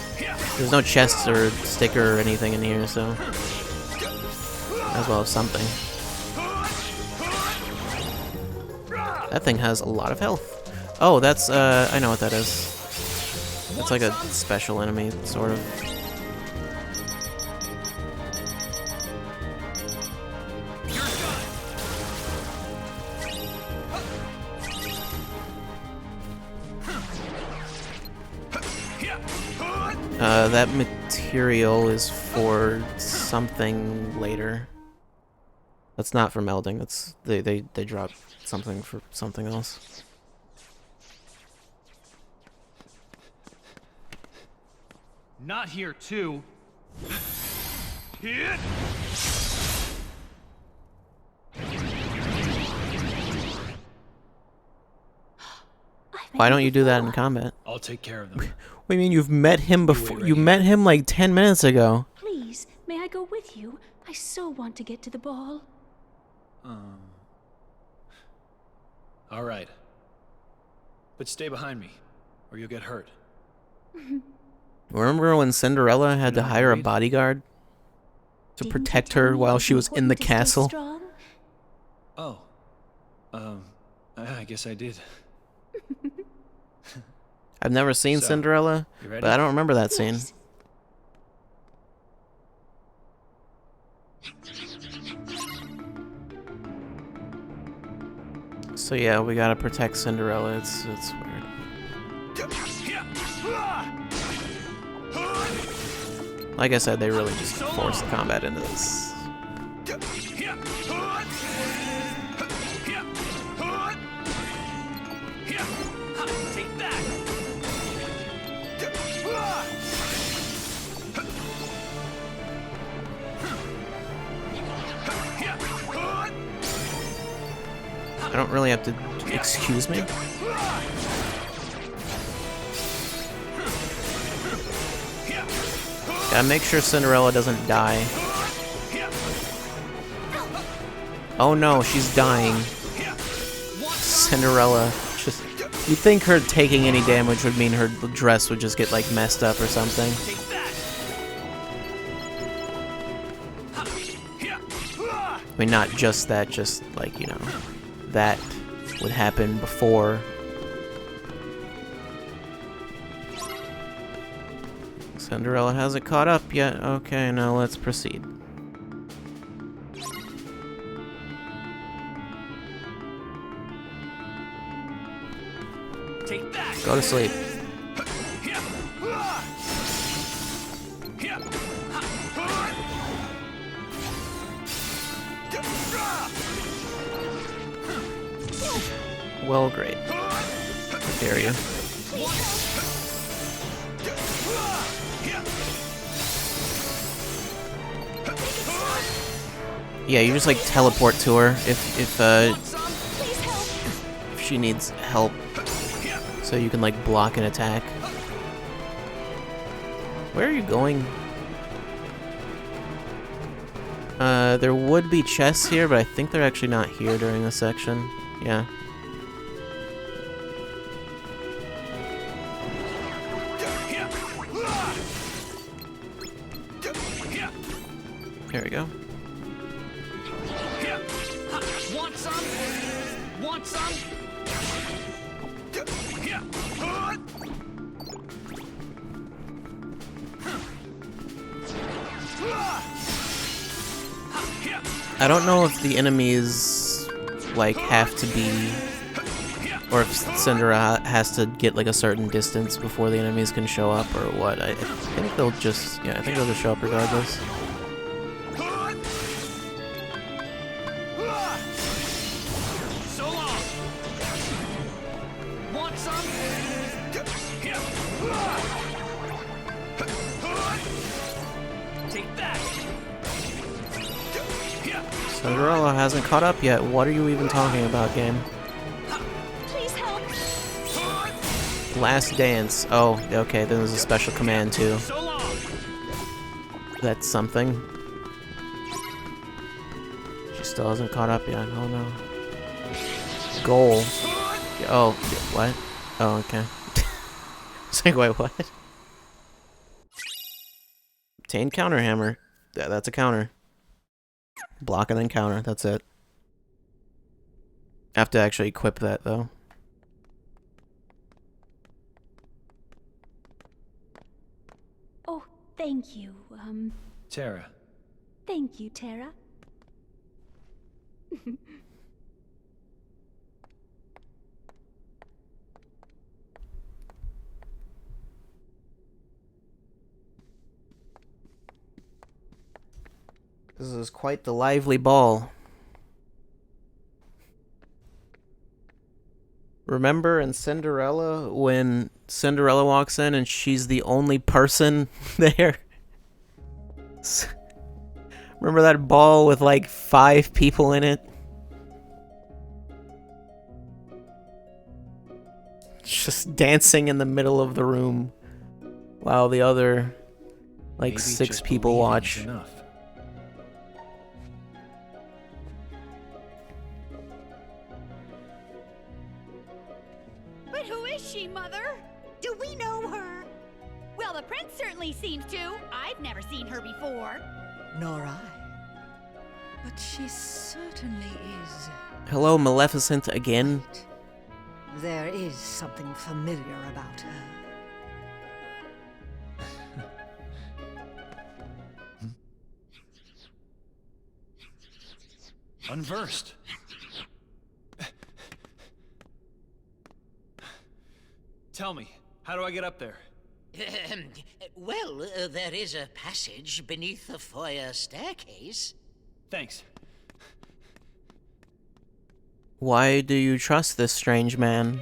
There's no chests or sticker or anything in here, so might as well have something. That thing has a lot of health. Oh, that's, I know what that is. It's like a special enemy, sort of. That material is for something later. That's not for melding. That's they drop something for something else. Not here, too. Why don't you do that in combat? I'll take care of them. What do you mean you've met him before? You met him like 10 minutes ago. Please, may I go with you? I so want to get to the ball. All right. But stay behind me, or you'll get hurt. Remember when Cinderella had to hire a bodyguard to Didn't protect you tell her me while it was she was in the important to stay castle? strong? Oh. I guess I did. I've never seen So, Cinderella, you ready? but I don't remember that scene. Yes. So yeah, we gotta protect Cinderella. It's weird. Like I said, they really just forced combat into this. Take that! I don't really have to. Excuse me? Gotta make sure Cinderella doesn't die. Oh no, she's dying. Cinderella. Just. You'd think her taking any damage would mean her dress would just get, like, messed up or something. Take that! I mean, not just that, just, like, you know, that would happen before. Cinderella hasn't caught up yet. Okay, now let's proceed. Take that! Go to sleep. Well, great. How dare you? Yeah, you just like teleport to her if she needs help, so you can like block an attack. Where are you going? There would be chests here, but I think they're actually not here during this section. Yeah. There we go. Want some? Want some? I don't know if the enemies like have to be, or if Cinderella has to get like a certain distance before the enemies can show up, or what. I think they'll just, yeah, I think they'll just show up regardless. So long! Want some? Take that! Cinderella hasn't caught up yet. What are you even talking about, game? Please help. Last dance. Oh, okay, then there's a special command too. So long! That's something. She still hasn't caught up yet. Oh no. Goal. Oh, what? Oh, okay. It's like, wait, what? Obtain counter hammer. That's a counter. Block and then counter. That's it. I have to actually equip that though. Oh, thank you. Terra, Thank you, Terra. This is quite the lively ball. Remember in Cinderella when Cinderella walks in and she's the only person there? Remember that ball with like 5 people in it? Just dancing in the middle of the room while the other like maybe 6 just people believing watch. is enough. But who is she, Mother? Do we know her? Well, the prince certainly seems to. I've never seen her before. Nor I. But she certainly is. Hello, Maleficent again. There is something familiar about her. Unversed. Tell me, how do I get up there? Well, there is a passage beneath the foyer staircase. Thanks. Why do you trust this strange man?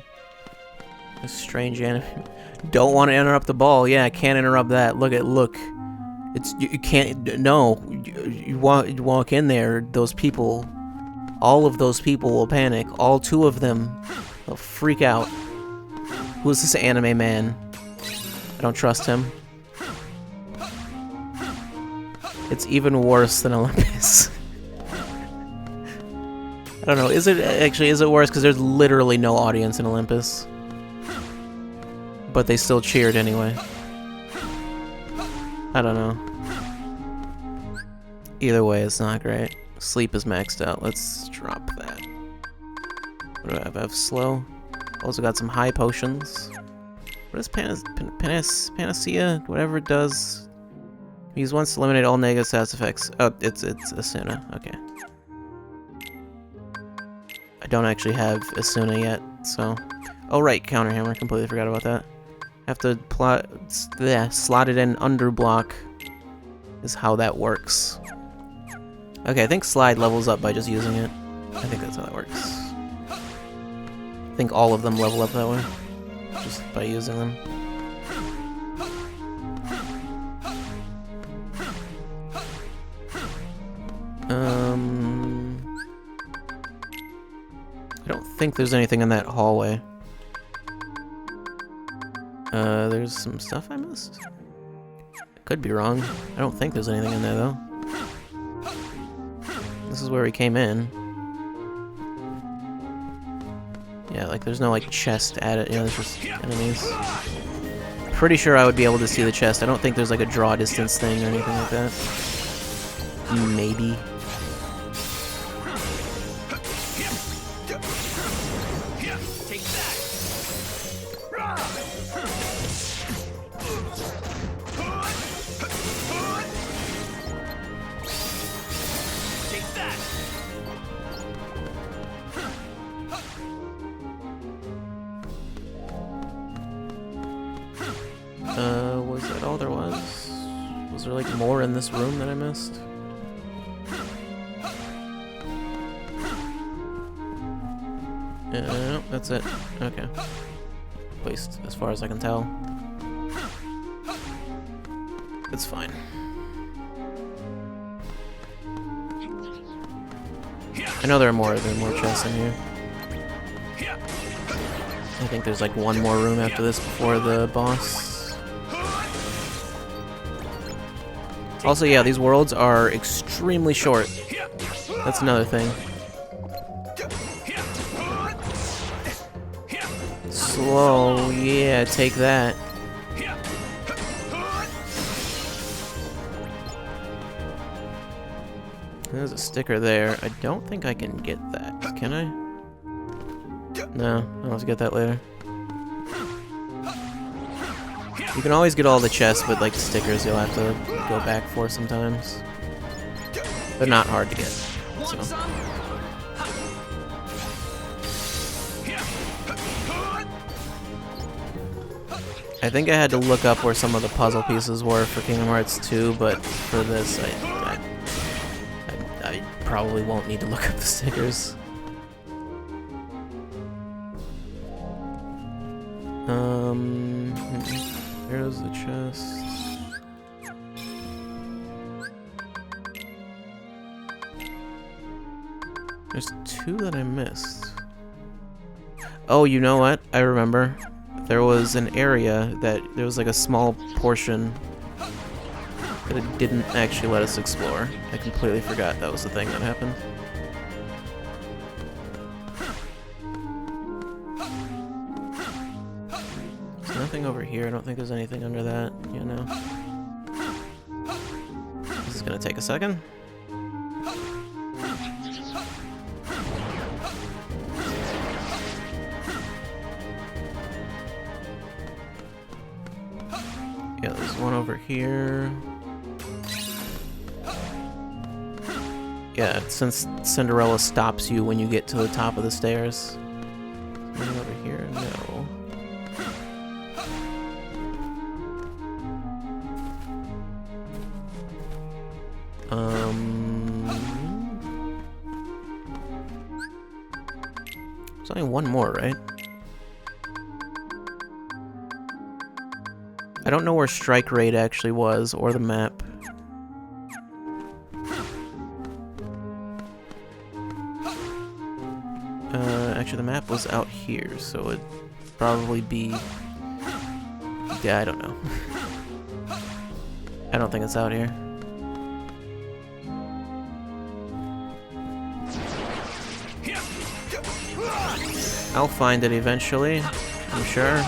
This strange enemy. Don't want to interrupt the ball. Yeah, I can't interrupt that. Look. It's you can't. No, you walk in there. Those people, all of those people will panic. All 2 of them will freak out. Who is this anime man? I don't trust him. It's even worse than Olympus. I don't know. Is it worse? Because there's literally no audience in Olympus. But they still cheered anyway. I don't know. Either way, it's not great. Sleep is maxed out. Let's drop that. What do I have? I have slow. Also got some high potions. What is Panacea? Whatever it does. Use once to eliminate all negative status effects. Oh, it's Asuna. Okay. I don't actually have Asuna yet, so... Oh right, counter hammer. Completely forgot about that. Have to slot it in under block is how that works. Okay, I think slide levels up by just using it. I think that's how that works. I think all of them level up that way, just by using them. I don't think there's anything in that hallway. There's some stuff I missed. I could be wrong. I don't think there's anything in there though. This is where we came in. Yeah, like there's no like chest at it. Yeah, there's just enemies. Pretty sure I would be able to see the chest. I don't think there's like a draw distance thing or anything like that. Maybe. Take that! Take that! Was that all there was? Was there like more in this room that I missed? No, that's it. Okay. At least as far as I can tell. It's fine. I know there are more chests in here. I think there's like one more room after this before the boss. Also, yeah, these worlds are extremely short. That's another thing. Slow, yeah, take that. There's a sticker there. I don't think I can get that. Can I? No, I'll have to get that later. You can always get all the chests, but like the stickers you'll have to go back for sometimes. They're not hard to get, so. I think I had to look up where some of the puzzle pieces were for Kingdom Hearts 2, but for this, I probably won't need to look up the stickers. There's the chest. There's 2 that I missed. Oh, you know what? I remember. There was an area that there was like a small portion that it didn't actually let us explore. I completely forgot that was the thing that happened. There's nothing over here. I don't think there's anything under that, you know. This is gonna take a second. Yeah, there's one over here. Yeah, since Cinderella stops you when you get to the top of the stairs. Anything over here? No. There's only one more, right? I don't know where Strike Raid actually was, or the map. Actually, the map was out here, so it'd probably be... Yeah, I don't know. I don't think it's out here. I'll find it eventually, I'm sure.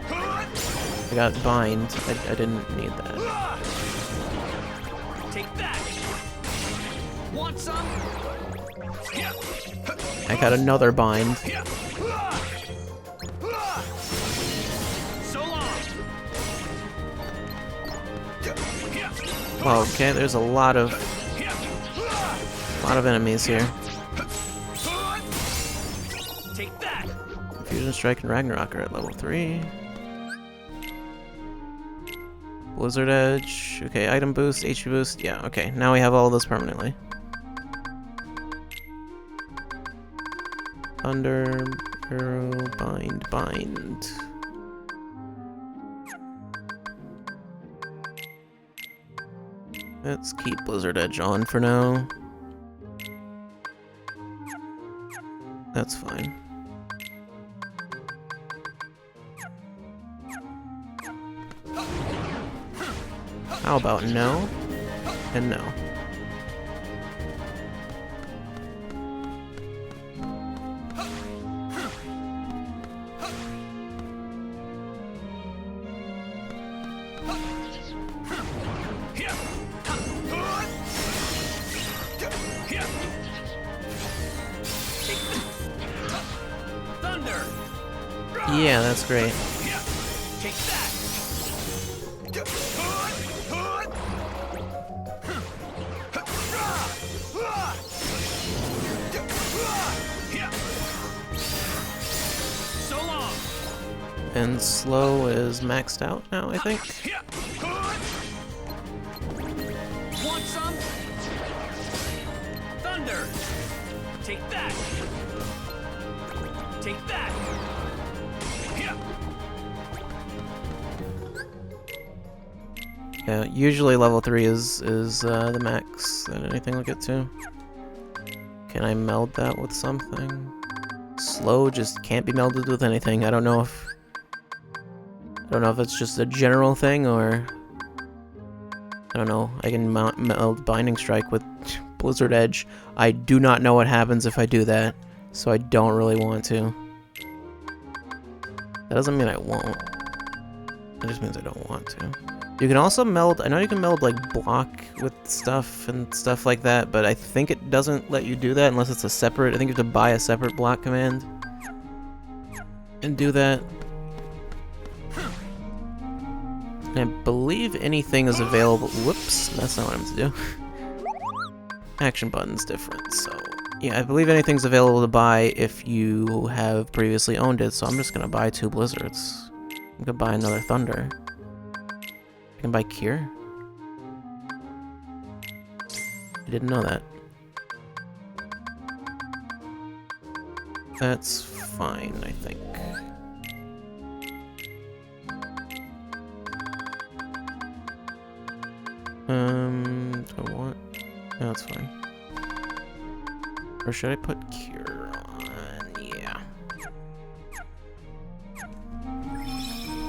I got bind. I didn't need that. Take that. Want some? I got another bind. So long. Well, okay, there's a lot of enemies here. Take that. Fusion Strike and Ragnarok are at level 3. Blizzard Edge. Okay, item boost, HP boost. Yeah, okay. Now we have all of this permanently. Thunder, Arrow, Bind. Let's keep Blizzard Edge on for now. That's fine. How about no? And no. Thunder. Yeah, that's great. Take that. So long. And slow is maxed out now, I think. Want some? Thunder. Take that. Take that. Yeah, usually level 3 is the max that anything will get to. Can I meld that with something? Slow just can't be melded with anything. I don't know if it's just a general thing or I don't know. I can meld Binding Strike with Blizzard Edge. I do not know what happens if I do that, so I don't really want to. That doesn't mean I won't. It just means I don't want to. You can also meld, I know you can meld like block with stuff and stuff like that, but I think it doesn't let you do that unless it's a separate, I think you have to buy a separate block command and do that. And I believe anything is available, whoops, that's not what I meant to do. Action button's different, so yeah, I believe anything's available to buy if you have previously owned it, so I'm just gonna buy 2 Blizzards. I'm gonna buy another Thunder. I can buy Cure? I didn't know that. That's fine, I think. Do I want? No, that's fine. Or should I put Cure on? Yeah.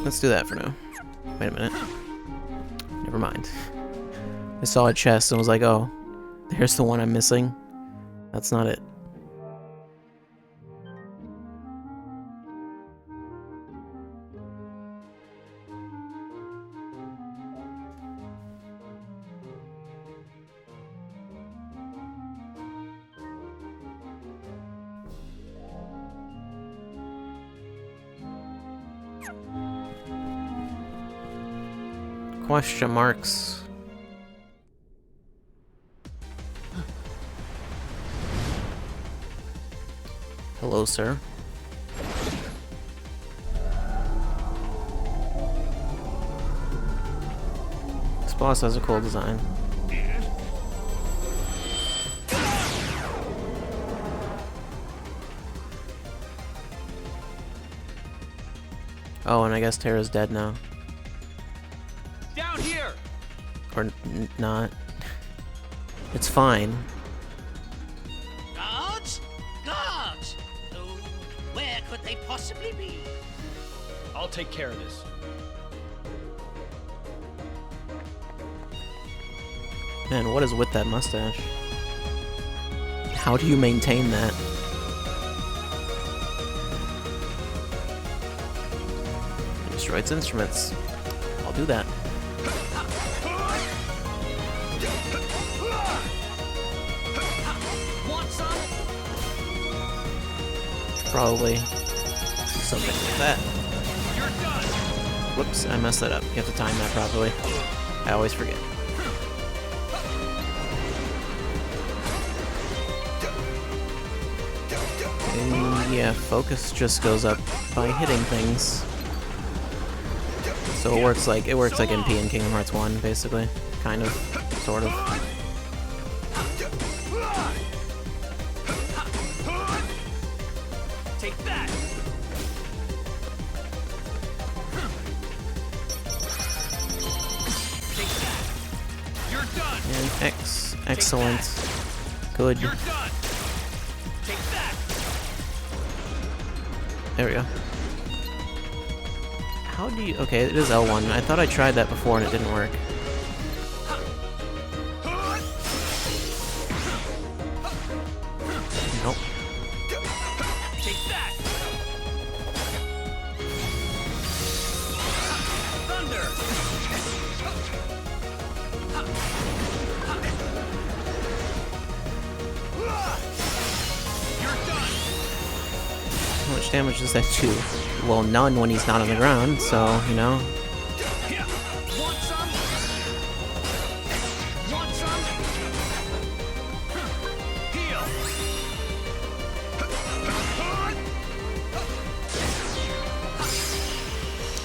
Let's do that for now. Wait a minute. Never mind. I saw a chest and was like, oh, there's the one I'm missing. That's not it. Question marks. Hello, sir. This boss has a cool design. Oh, and I guess Terra's dead now. Down here! Or not. It's fine. Guards? Guards! Oh, where could they possibly be? I'll take care of this. Man, what is with that mustache? How do you maintain that? Destroy its instruments. I'll do that. Want some? Probably something like that. You're done! Whoops, I messed that up. You have to time that properly. I always forget. And yeah, focus just goes up by hitting things. So it works like MP in Kingdom Hearts 1, basically. Kind of. Sort of. Take that! Take that! You're done! And excellent. Good. You're done! Take that! There we go. How do you... Okay, it is L1. I thought I tried that before and it didn't work. Nope. Take that! Thunder! You're done! How much damage does that do? Well, none when he's not on the ground, so, you know. Yeah. Want some? Want some? Heal!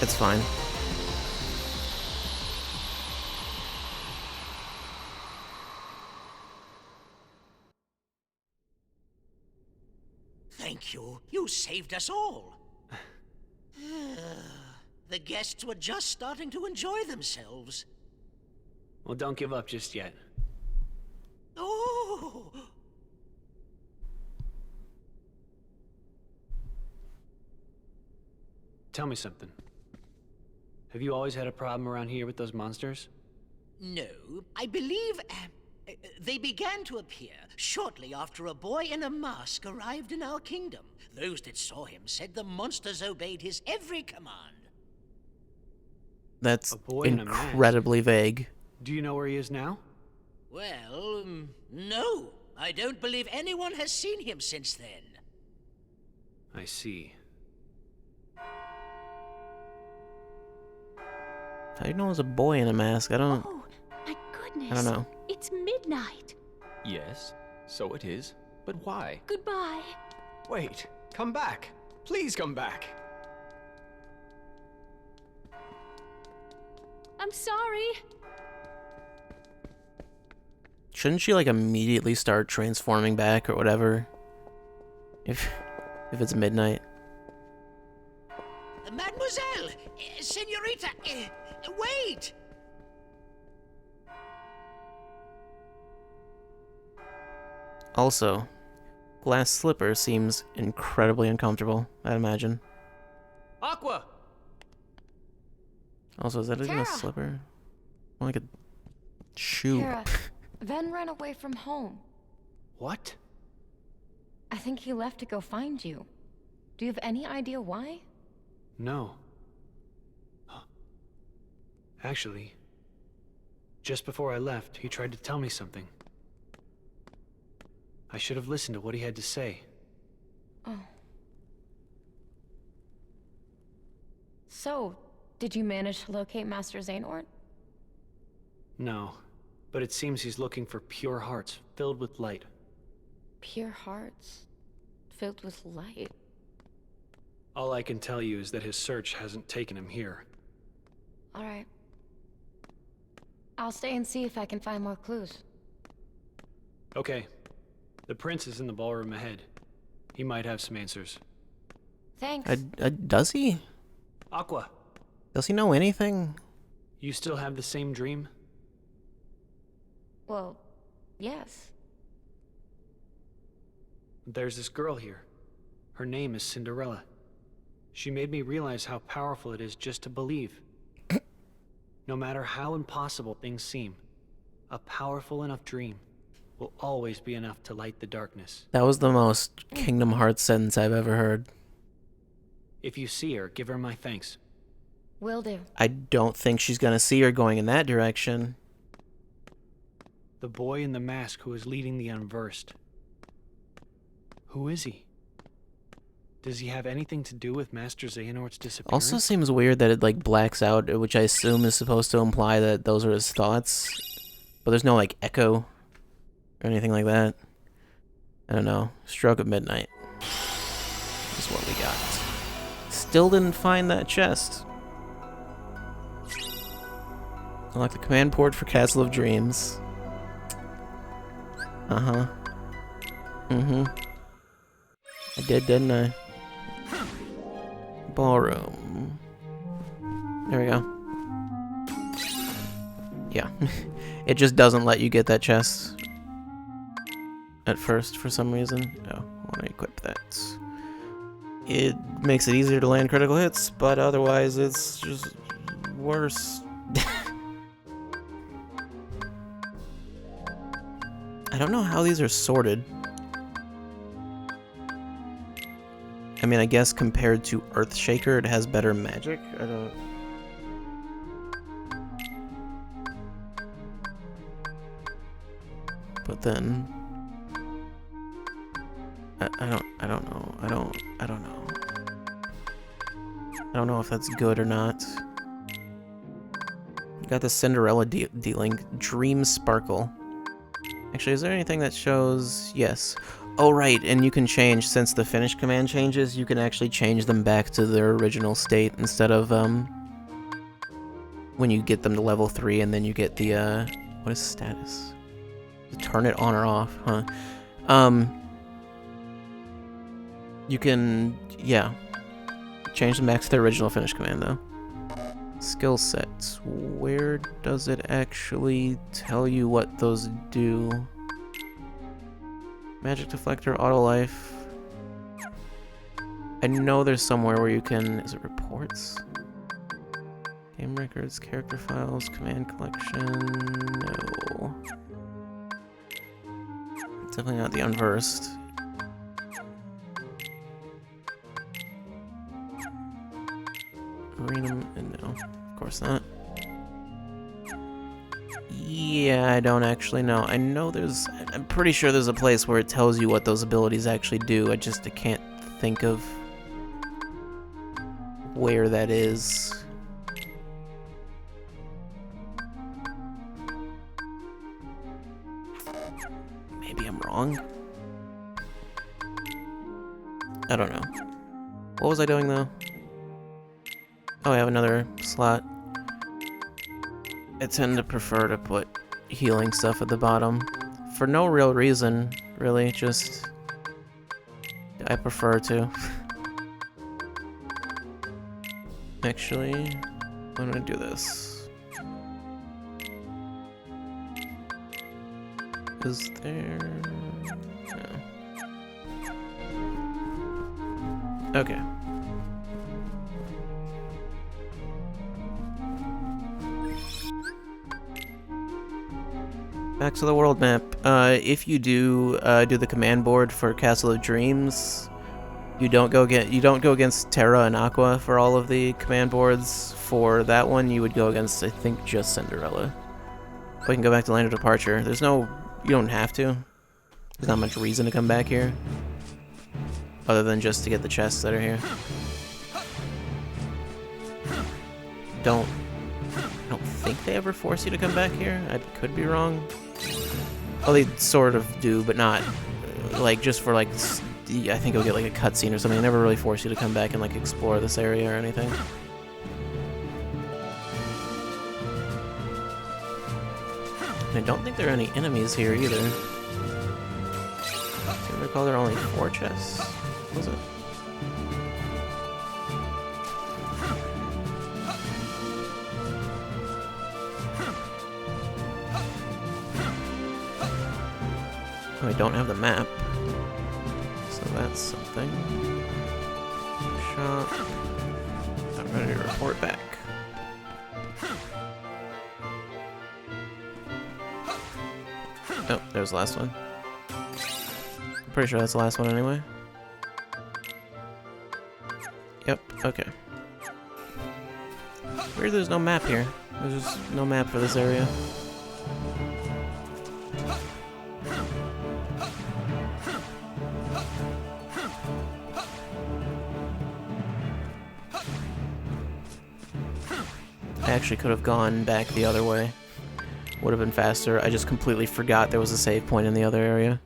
It's fine. Thank you. You saved us all. The guests were just starting to enjoy themselves. Well, don't give up just yet. Oh! Tell me something. Have you always had a problem around here with those monsters? No, I believe they began to appear shortly after a boy in a mask arrived in our kingdom. Those that saw him said the monsters obeyed his every command. That's A boy in a mask. incredibly vague. Do you know where he is now? Well, no. I don't believe anyone has seen him since then. I see. How do you know there's a boy in a mask? I don't... Oh, my goodness. I don't know. It's midnight. Yes, so it is. But why? Goodbye. Wait, come back. Please come back. I'm sorry. Shouldn't she, like, immediately start transforming back or whatever? If it's midnight. Mademoiselle! Senorita! Wait! Also, glass slipper seems incredibly uncomfortable, I'd imagine. Aqua! Also, is that even a Terra! slipper? More like a shoe. Terra, Ven ran away from home. What? I think he left to go find you. Do you have any idea why? No. Actually, just before I left, he tried to tell me something. I should have listened to what he had to say. Oh. So, did you manage to locate Master Xehanort? No, but it seems he's looking for pure hearts filled with light. Pure hearts, filled with light. All I can tell you is that his search hasn't taken him here. Alright. I'll stay and see if I can find more clues. Okay. The prince is in the ballroom ahead. He might have some answers. Thanks. Does he? Aqua, Does he know anything? you still have the same dream? Well, yes. There's this girl here. Her name is Cinderella. She made me realize how powerful it is just to believe. No matter how impossible things seem, a powerful enough dream will always be enough to light the darkness. That was the most Kingdom Hearts sentence I've ever heard. If you see her, give her my thanks. Will do. I don't think she's gonna see her going in that direction. The boy in the mask who is leading the Unversed. Who is he? Does he have anything to do with Master Xehanort's disappearance? Also seems weird that it like blacks out, which I assume is supposed to imply that those are his thoughts. But there's no like echo or anything like that. I don't know. Stroke of midnight is what we got. Still didn't find that chest. Unlock the command port for Castle of Dreams. Uh-huh. Mm-hmm. I did, didn't I? Ballroom. There we go. Yeah. It just doesn't let you get that chest at first for some reason. Oh, I want to equip that. It makes it easier to land critical hits, but otherwise it's just worse. I don't know how these are sorted. I mean, I guess compared to Earthshaker, it has better magic. I don't... But then... I don't know. I don't know. I don't know if that's good or not. Got the Cinderella dealing Dream Sparkle. Actually, is there anything that shows... Yes. Oh, right, and you can change, since the finish command changes, you can actually change them back to their original state instead of, when you get them to level 3 and then you get the, what is status? Turn it on or off, huh? You can, yeah, change them back to their original finish command, though. Skill sets. Where does it actually tell you what those do? Magic Deflector, Auto Life. I know there's somewhere where you can... Is it reports? Game records, character files, command collection... No. Definitely not the Unversed. Arena... No, of course not. Yeah, I don't actually know. I know there's... I'm pretty sure there's a place where it tells you what those abilities actually do. I can't think of where that is. Maybe I'm wrong? I don't know. What was I doing, though? Oh, I have another slot. I tend to prefer to put healing stuff at the bottom. For no real reason, really, just... I prefer to. Actually, I'm gonna do this. Is there... No. Okay. Back to the world map. If you do the command board for Castle of Dreams, you don't go against Terra and Aqua for all of the command boards. For that one, you would go against, I think, just Cinderella. We can go back to Land of Departure. There's no... You don't have to. There's not much reason to come back here. Other than just to get the chests that are here. I don't think they ever force you to come back here. I could be wrong. Oh, they sort of do, but not like just for like I think you'll get like a cutscene or something. They never really force you to come back and like explore this area or anything. And I don't think there are any enemies here either. Do you recall there are only 4 chests? Was it? Oh, I don't have the map. So that's something. Shop. I'm ready to report back. Oh, there's the last one. I'm pretty sure that's the last one anyway. Yep, okay. Weird there's no map here. There's just no map for this area. I actually could have gone back the other way. Would have been faster. I just completely forgot there was a save point in the other area.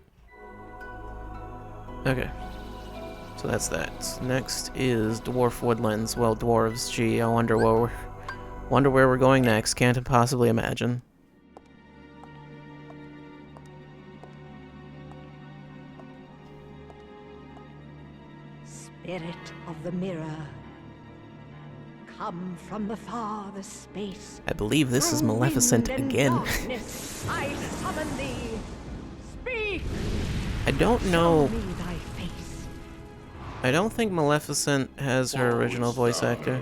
Okay. So that's that. Next is Dwarf Woodlands. Well, dwarves, gee, I wonder where we're going next. Can't possibly imagine. Spirit of the mirror, come from the farthest space. I believe this is Maleficent again. Darkness, I summon thee. Speak. I don't know. Show me thy face. I don't think Maleficent has her original voice actor.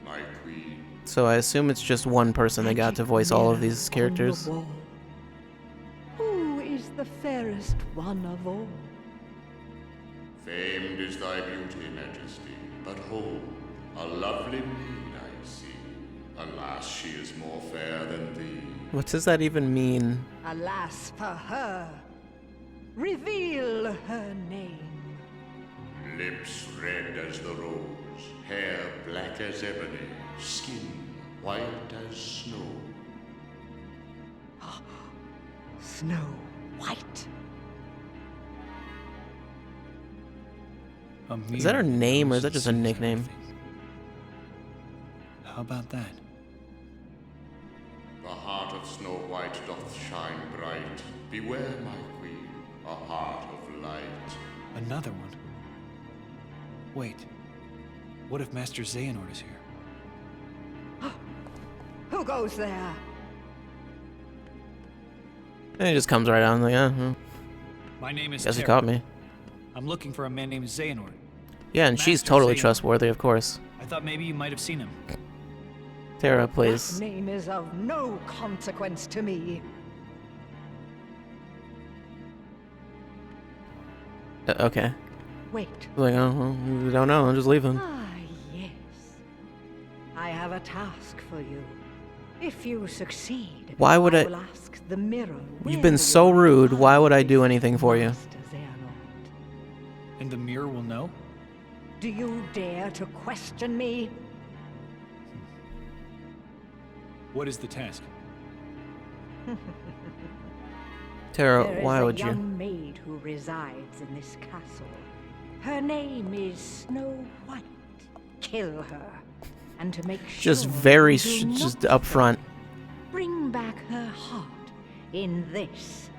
My queen. So I assume it's just one person that got to voice all of these characters. On the wall. Who is the fairest one of all? Famed is thy beauty, Majesty, but hold, a lovely maid I see. Alas, she is more fair than thee. What does that even mean? Alas for her. Reveal her name. Lips red as the rose, hair black as ebony, skin white as snow. Snow White. Is that her name or is that just a nickname? How about that? The heart of Snow White doth shine bright. Beware, my queen, a heart of light. Another one? Wait. What if Master Xehanort is here? Who goes there? And he just comes right out and like, My name is guess he Terra. caught me. I'm looking for a man named Xehanort. Yeah, and she's Master totally Xehanort. trustworthy, of course. I thought maybe you might have seen him. Terra, please. That name is of no consequence to me. Okay. Wait. Like, oh, well, we don't know. I'll just leave him. Ah, yes. I have a task for you. If you succeed, Why would I- will ask the mirror. You've been so rude. Why would I do anything for you? Master Xehanort. And the mirror will know? Do you dare to question me? What is the task? Terra, There is why a would young you? maid who resides in this castle. Her name is Snow White. Kill her, and to make sure Just very, you do just not up front. bring back her heart in this.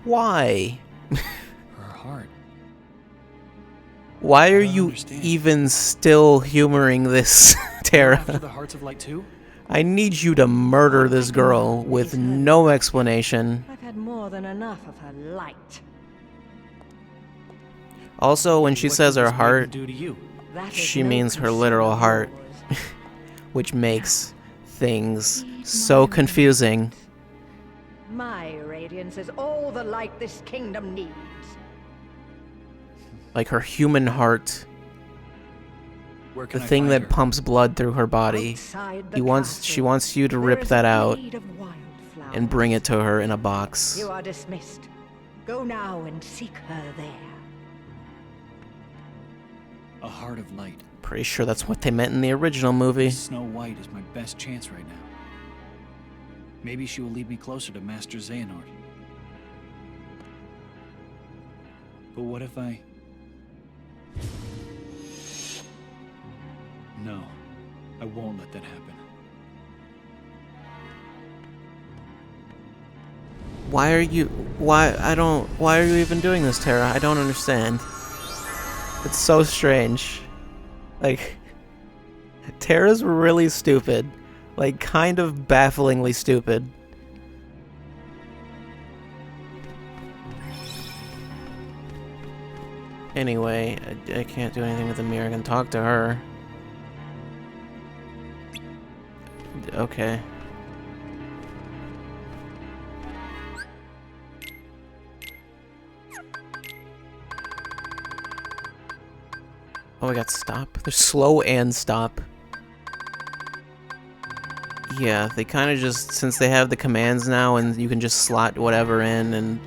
Why? Her heart. Why are don't you understand. even still humoring this, Terra? After the Hearts of Light too? I need you to murder this girl with no explanation. I've had more than enough of her light. Also, when she What says did her this maiden heart, do to you? That is she no means her concern literal of heart, yours. which makes things so confusing. My radiance is all the light this kingdom needs. Like her human heart, Where the can I thing find that her? pumps blood through her body. Outside the She castle, wants you to there rip is that a out glade of wildflowers. and bring it to her in a box. You are dismissed. Go now and seek her there. A Heart of Light. Pretty sure that's what they meant in the original movie. Snow White is my best chance right now. Maybe she will lead me closer to Master Xehanort. But what if I... No, I won't let that happen. Why are you even doing this, Terra? I don't understand. It's so strange. Like, Terra's really stupid. Like, kind of bafflingly stupid. Anyway, I can't do anything with the mirror. I can talk to her. Okay. Oh, I got stop. There's slow and stop. Yeah, they kind of just, since they have the commands now and you can just slot whatever in and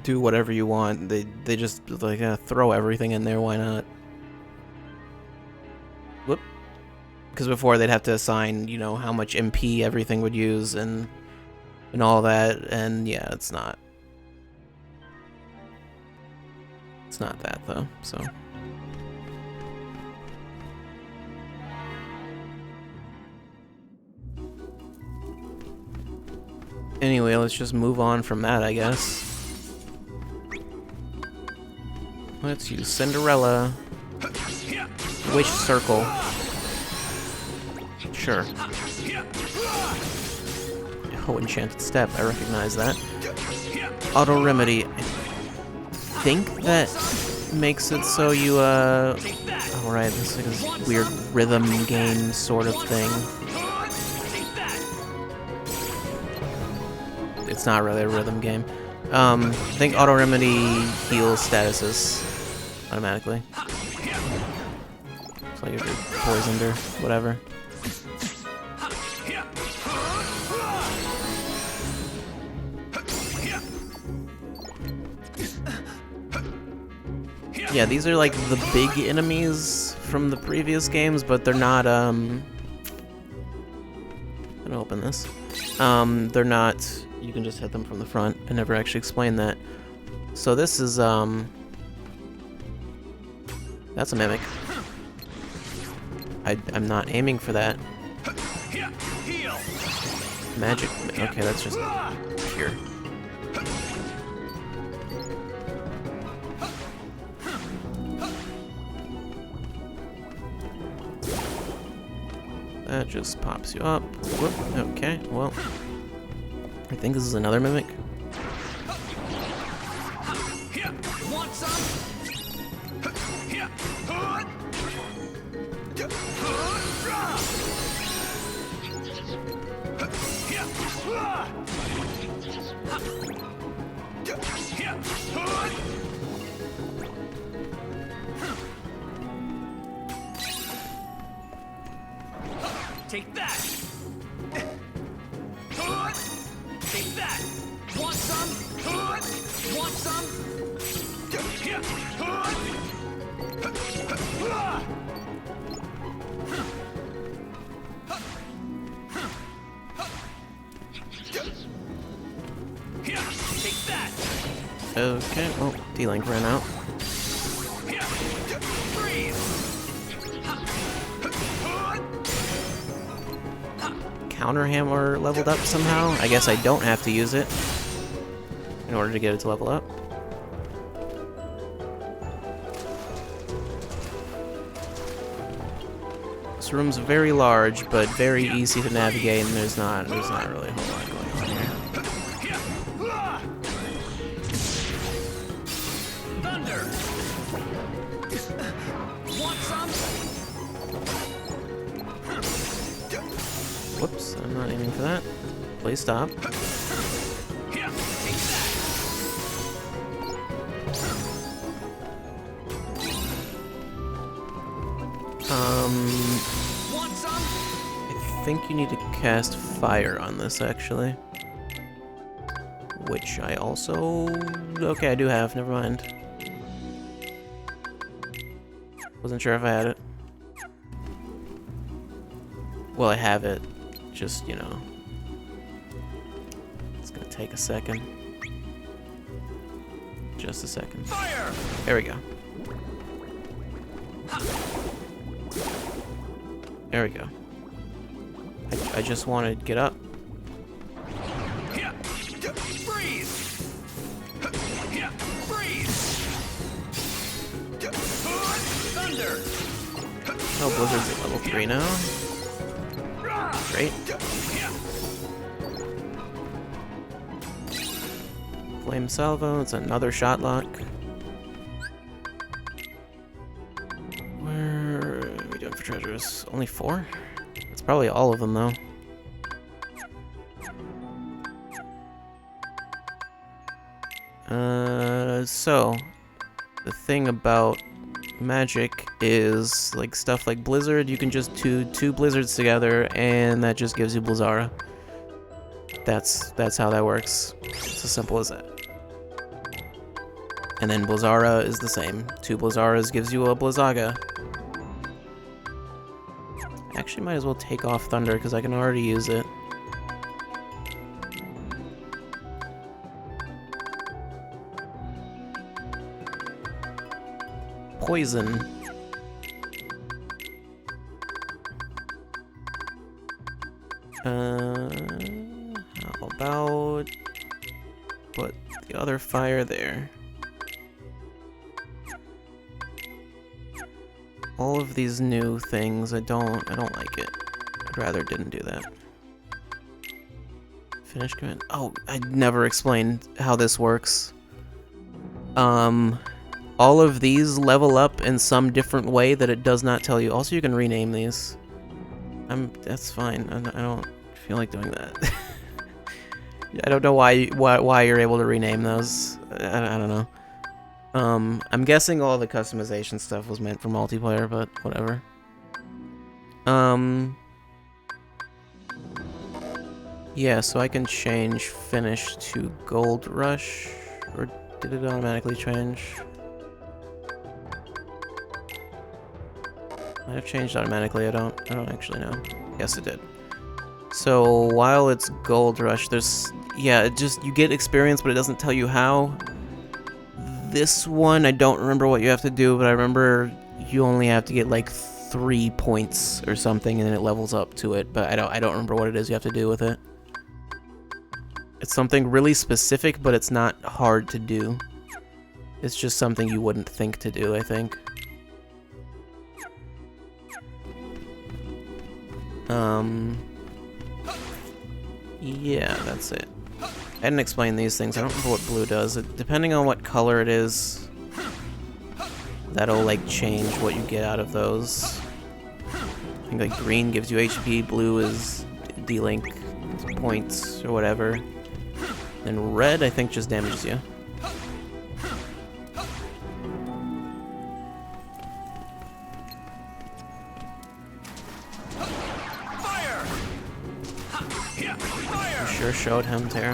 do whatever you want, they just like throw everything in there. Why not? Whoop. Because before they'd have to assign, you know, how much MP everything would use and all that, and yeah, it's not that though. So. Anyway, let's just move on from that, I guess. Let's use Cinderella. Wish Circle. Sure. Oh, Enchanted Step. I recognize that. Auto Remedy. I think that makes it so you, oh, right, this is like a weird rhythm game sort of thing. It's not really a rhythm game. I think Auto Remedy heals statuses automatically. It's like if you're poisoned or whatever. Yeah, these are like the big enemies from the previous games, but they're not, I'm gonna open this. They're not, you can just hit them from the front. I never actually explained that. So this is, that's a mimic. I'm not aiming for that. Magic, okay, that's just here. That just pops you up. Whoop. Okay, well, I think this is another mimic. Want some? Take that! Take that! Want some? Want some? Take that! Okay, well, D-Link ran out. Counter Hammer leveled up somehow. I guess I don't have to use it in order to get it to level up. This room's very large, but very easy to navigate, and there's not really a whole lot going on here. Thunder! Want some? Whoops, I'm not aiming for that. Please stop. I think you need to cast fire on this, actually. Which I also... Okay, I do have, never mind. Wasn't sure if I had it. Well, I have it. Just, you know, it's gonna take a second. Just a second. Fire! There we go. There we go. I just want to get up. Yeah. Freeze! Yeah. Freeze! Thunder! Oh, Blizzard's at level 3 now. Great. Flame Salvo, it's another shot lock. Where are we doing for treasures? Only 4? It's probably all of them, though. So, the thing about magic is, like, stuff like Blizzard, you can just do 2 Blizzards together, and that just gives you Blizzara. That's how that works. It's as simple as that. And then Blizzara is the same. 2 Blizzaras gives you a Blizzaga. Actually, might as well take off Thunder, because I can already use it. Poison. How about put the other fire there? All of these new things, I don't like it. I'd rather didn't do that. Finish command. Oh, I never explained how this works. All of these level up in some different way that it does not tell you. Also, you can rename these. That's fine. I don't feel like doing that. I don't know why you're able to rename those. I don't know. I'm guessing all the customization stuff was meant for multiplayer, but whatever. Yeah, so I can change finish to Gold Rush, or did it automatically change? Might have changed automatically. I don't actually know. Yes, it did. So while it's Gold Rush, you get experience, but it doesn't tell you how. This one, I don't remember what you have to do, but I remember you only have to get like 3 points or something, and then it levels up to it. But I don't remember what it is you have to do with it. It's something really specific, but it's not hard to do. It's just something you wouldn't think to do, I think. Yeah, that's it. I didn't explain these things. I don't remember what blue does. Depending on what color it is, that'll like change what you get out of those. I think like green gives you HP, blue is dealing points or whatever. And red, I think, just damages you. Sure showed him, Terra.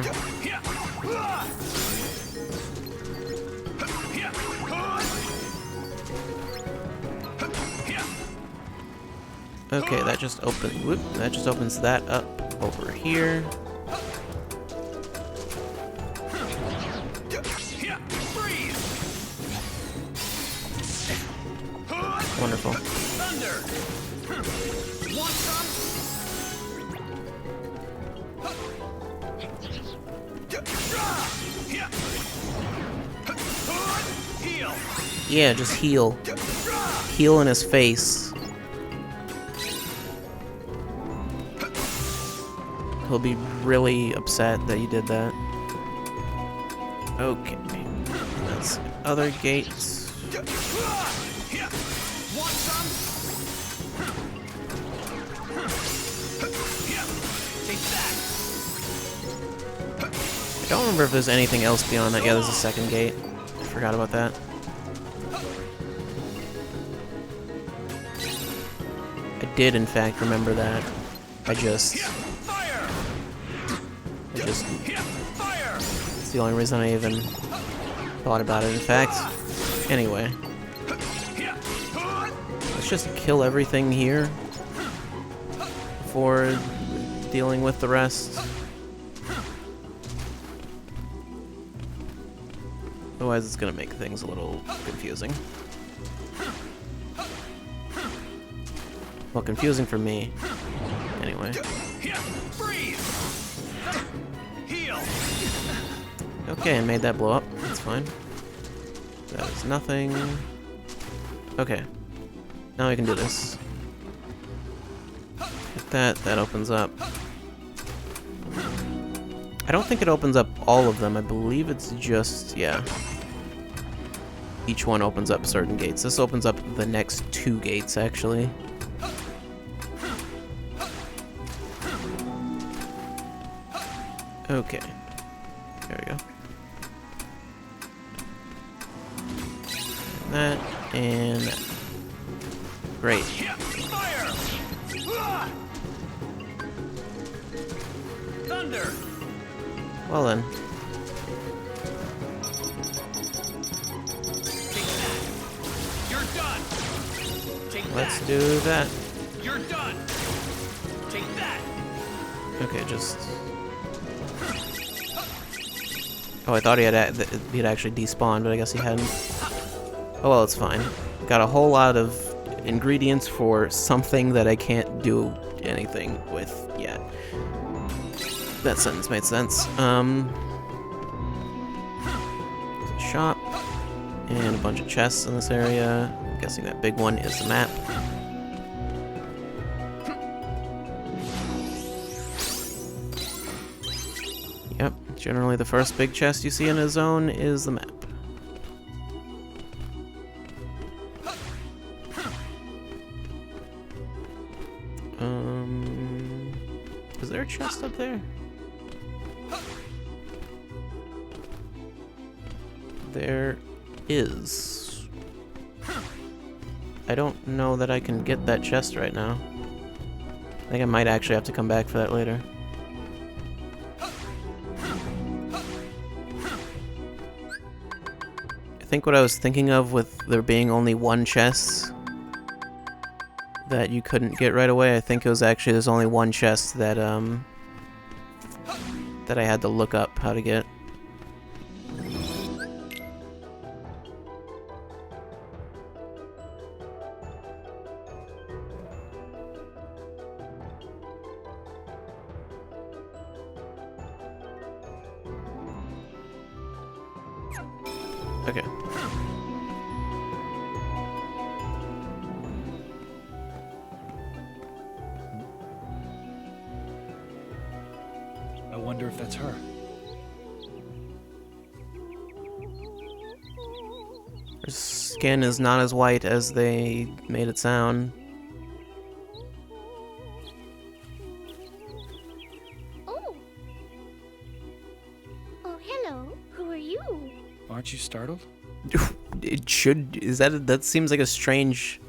Okay, that just opens that up over here. Wonderful. Yeah, just heal. Heal in his face. He'll be really upset that you did that. Okay. That's other gates. I don't remember if there's anything else beyond that. Yeah, there's a second gate. I forgot about that. I did, in fact, remember that. It's the only reason I even thought about it, in fact. Anyway. Let's just kill everything here before dealing with the rest. Otherwise, it's gonna make things a little confusing. Well, confusing for me. Anyway. Okay, I made that blow up. That's fine. That is nothing. Okay. Now we can do this. Hit that. That opens up. I don't think it opens up all of them. I believe it's just, yeah. Each one opens up certain gates. This opens up the next 2 gates, actually. Okay. There we go. That, and that. Great. Thunder. Well then. You're done. Take Let's that. do that. You're done. Take that. Okay, just... Oh, I thought he'd actually despawned, but I guess he hadn't. Oh well, it's fine. Got a whole lot of ingredients for something that I can't do anything with yet. That sentence made sense. Shop. And a bunch of chests in this area. I'm guessing that big one is the map. Yep, generally the first big chest you see in a zone is the map. Is there a chest up there? There is. I don't know that I can get that chest right now. I think I might actually have to come back for that later. I think what I was thinking of with there being only one chest that you couldn't get right away, I think it was actually there's only one chest that that I had to look up how to get. Okay. I wonder if that's her. Her skin is not as white as they made it sound. Oh. Oh, hello. Who are you? Aren't you startled? It should. That seems like a strange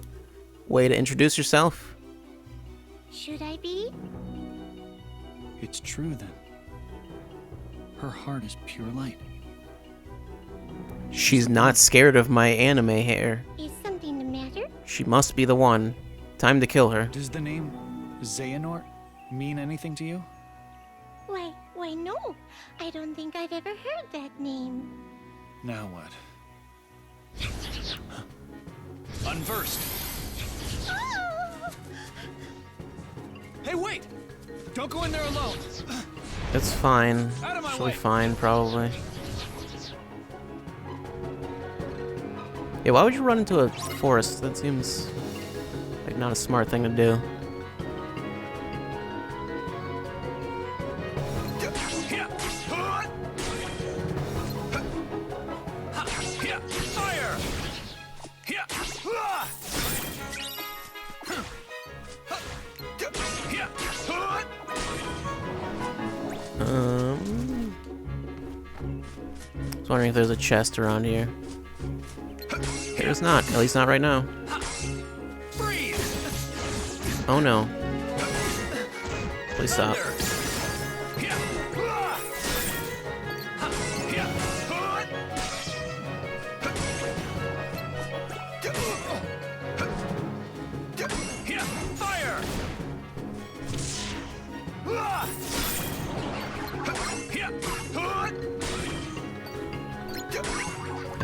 way to introduce yourself. Should I be? It's true then. Her heart is pure light. She's not scared of my anime hair. Is something the matter? She must be the one. Time to kill her. Does the name Xehanort mean anything to you? Why no. I don't think I've ever heard that name. Now what? Unversed. Oh! Hey, wait! Don't go in there alone. It's fine. Out of my She'll way. be fine, probably. Yeah, why would you run into a forest? That seems like not a smart thing to do. Fire! I was wondering if there's a chest around here. There's not, at least not right now. Oh no. Please stop.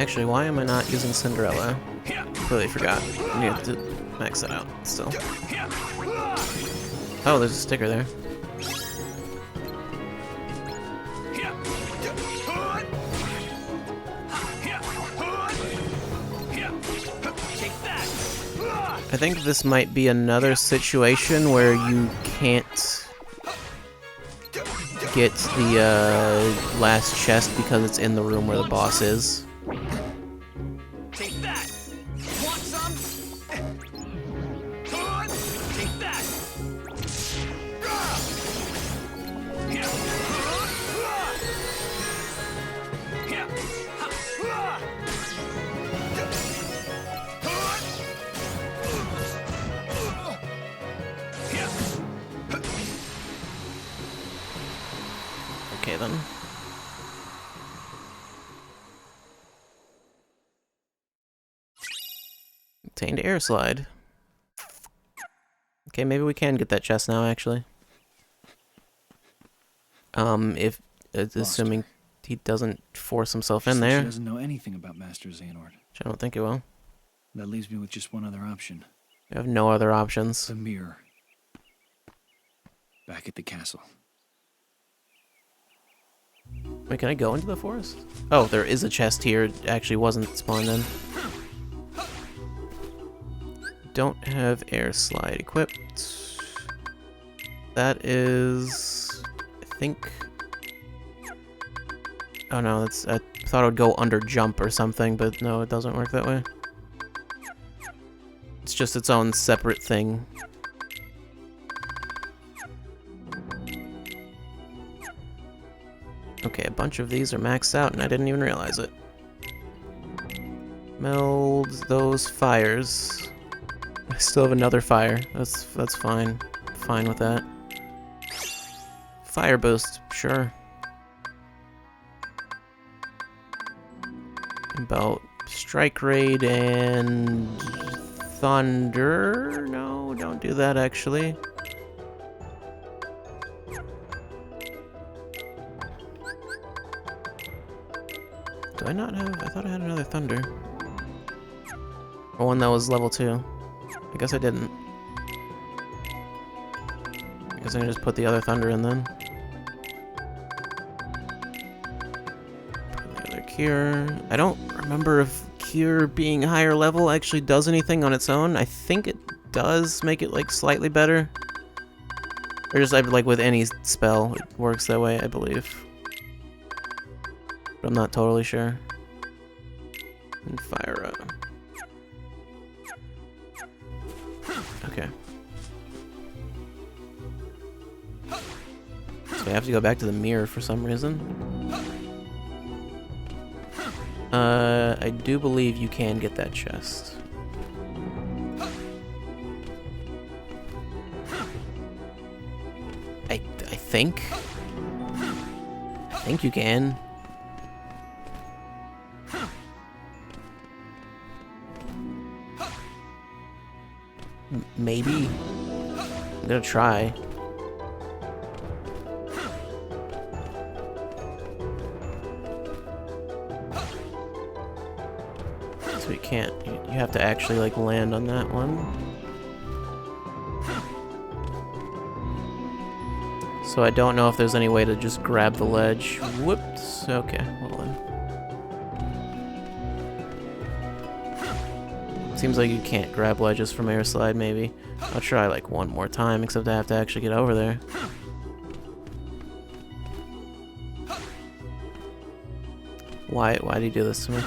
Actually, why am I not using Cinderella? Completely forgot. I need to max that out still. Oh, there's a sticker there. I think this might be another situation where you can't get the last chest because it's in the room where the boss is. Take that. Want some? Take that. Okay then. Obtained air slide. Okay, maybe we can get that chest now, actually. If assuming he doesn't force himself in there. She doesn't know anything about Master Xehanort. Which I don't think he will. That leaves me with just one other option. You have no other options. The mirror. Back at the castle. Wait, can I go into the forest? Oh, there is a chest here. It actually wasn't spawned in. Don't have air slide equipped. That is... I think... Oh no, that's... I thought it would go under jump or something, but no, it doesn't work that way. It's just its own separate thing. Okay, a bunch of these are maxed out and I didn't even realize it. Meld those fires. I still have another fire. That's fine. Fine with that. Fire boost, sure. About strike raid and thunder. No, don't do that actually. Do I not have? I thought I had another thunder. Or one that was level 2. I guess I didn't. I guess I can just put the other thunder in then. Put the other cure. I don't remember if cure being higher level actually does anything on its own. I think it does make it like slightly better. Or just like with any spell, it works that way, I believe. But I'm not totally sure. And fire up. Okay. So I have to go back to the mirror for some reason. I do believe you can get that chest. I think. I think you can. Maybe. I'm gonna try. So you can't. You have to actually like land on that one. So I don't know if there's any way to just grab the ledge. Whoops. Okay. Well then. Seems like you can't grab ledges from air slide, maybe. I'll try like one more time, except I have to actually get over there. Why do you do this to me?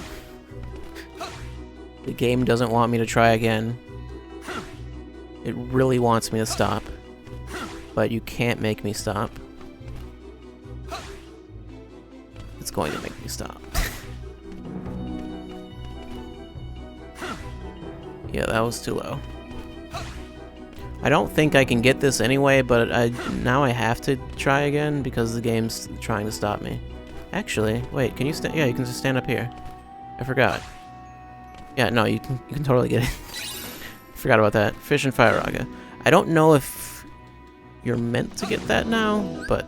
The game doesn't want me to try again. It really wants me to stop. But you can't make me stop. It's going to make me stop. Yeah, that was too low. I don't think I can get this anyway, but now I have to try again because the game's trying to stop me. Actually, wait, can you stand? Yeah, you can just stand up here. I forgot. Yeah, no, you can totally get it. Forgot about that. Fish and Fire Raga. I don't know if you're meant to get that now, but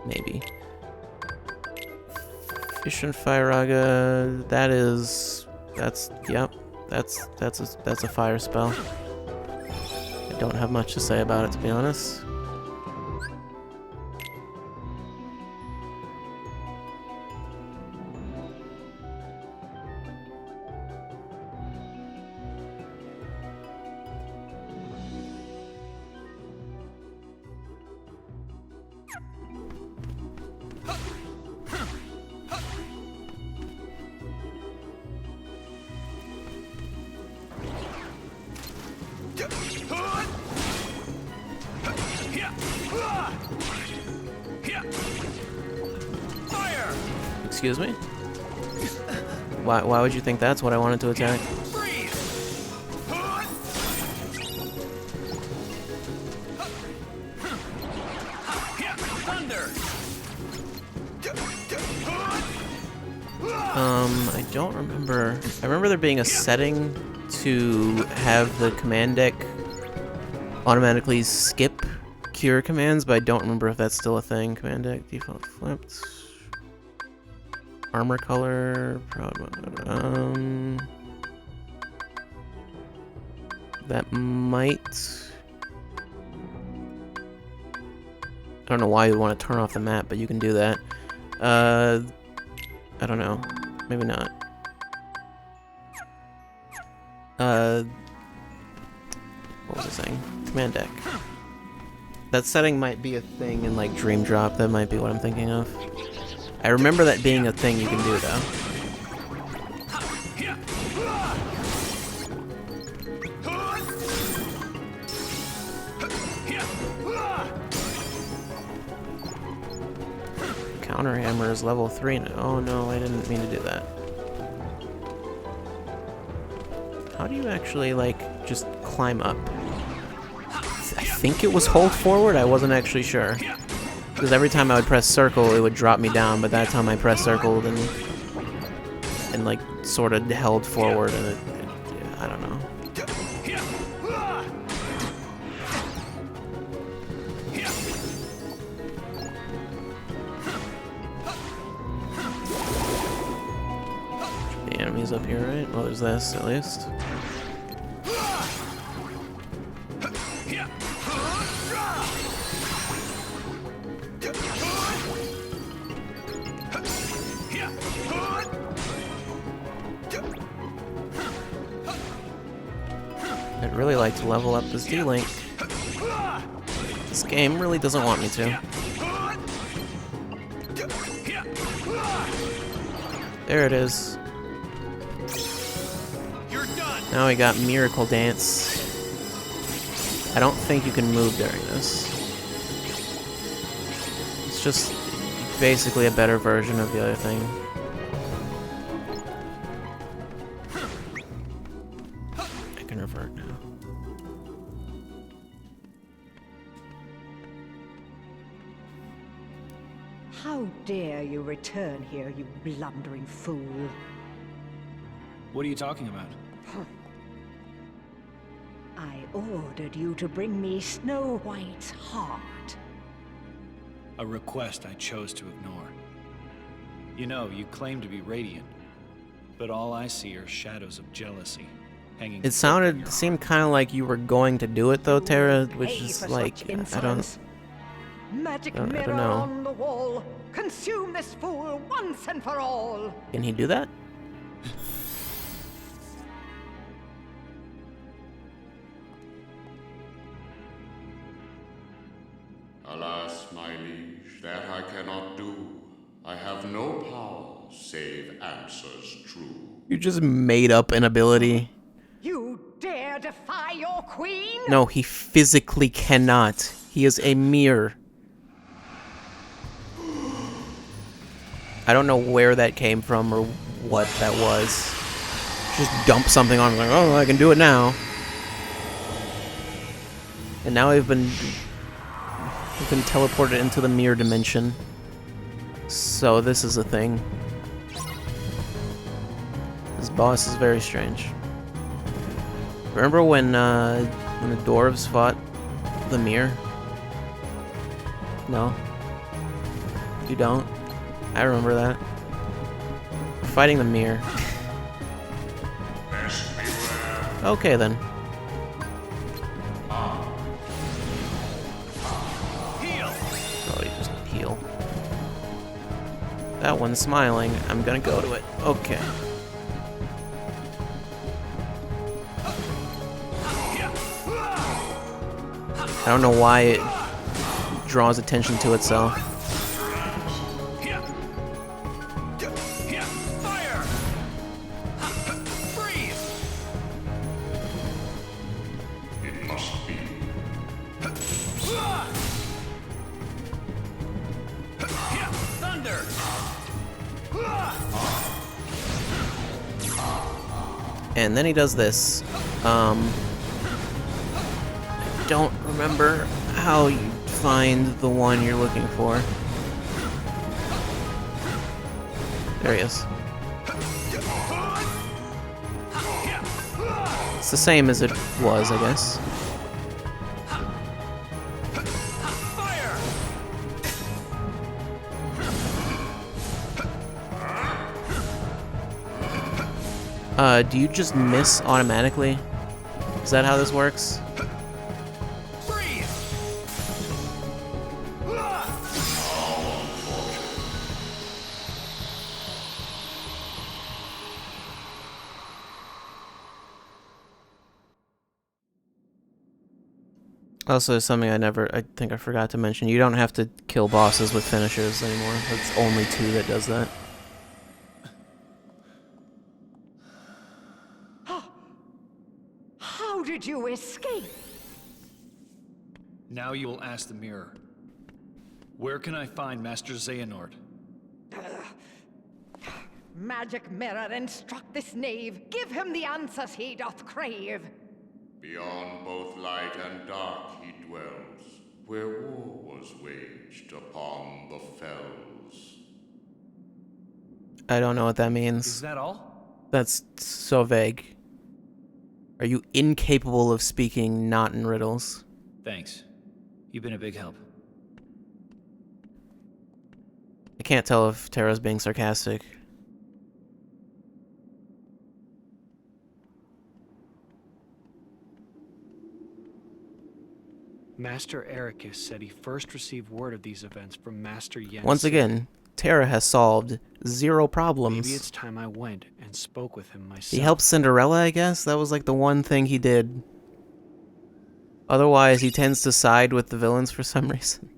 maybe. Efficient Firaga, yep, that's a fire spell. I don't have much to say about it, to be honest. Excuse me? Why would you think that's what I wanted to attack? I don't remember. I remember there being a setting to have the command deck automatically skip cure commands, but I don't remember if that's still a thing. Command deck default flipped. Armor color, that might. I don't know why you want to turn off the map, but you can do that. I don't know, maybe not. What was I saying? Command deck. That setting might be a thing in like Dream Drop. That might be what I'm thinking of. I remember that being a thing you can do, though. Counter hammer is level 3 now. Oh no, I didn't mean to do that. How do you actually, like, just climb up? I think it was hold forward? I wasn't actually sure. Because every time I would press circle, it would drop me down, but that time I pressed circle and like, sort of held forward, and I don't know. The enemy's up here, right? Well, there's this, at least. I'd really like to level up this D-Link. This game really doesn't want me to. There it is. Now we got Miracle Dance. I don't think you can move during this. It's just basically a better version of the other thing. I can revert now. How dare you return here, you blundering fool? What are you talking about? I ordered you to bring me Snow White's heart. A request I chose to ignore. You know, you claim to be radiant, but all I see are shadows of jealousy hanging. It seemed kind of like you were going to do it though, Terra, which is like, I don't know. On the wall. Consume this fool once and for all. Can he do that? Alas, my liege, that I cannot do. I have no power save answers true. You just made up an ability. You dare defy your queen? No, he physically cannot. He is a mirror. I don't know where that came from or what that was. Just dump something on me like, oh, I can do it now. And now we've been teleported into the mirror dimension. So this is a thing. This boss is very strange. Remember when the dwarves fought the mirror? No? You don't? I remember that. fighting the mirror. Okay then. Oh, you just heal. That one's smiling. I'm gonna go to it. Okay. I don't know why it draws attention to itself. And then he does this. I don't remember how you find the one you're looking for. There he is. It's the same as it was, I guess. Do you just miss automatically? Is that how this works? Also, something I think I forgot to mention. You don't have to kill bosses with finishers anymore. It's only 2 that does that. How did you escape? Now you will ask the mirror. Where can I find Master Xehanort? Magic mirror, instruct this knave. Give him the answers he doth crave. Beyond both light and dark he dwells, where war was waged upon the fells. I don't know what that means. Is that all? That's so vague. Are you incapable of speaking not in riddles? Thanks. You've been a big help. I can't tell if Terra's being sarcastic. Master Ericus said he first received word of these events from Master Yen. Once again, Terra has solved 0 problems. Maybe it's time I went and spoke with him myself. He helped Cinderella, I guess? That was like the one thing he did. Otherwise, he tends to side with the villains for some reason.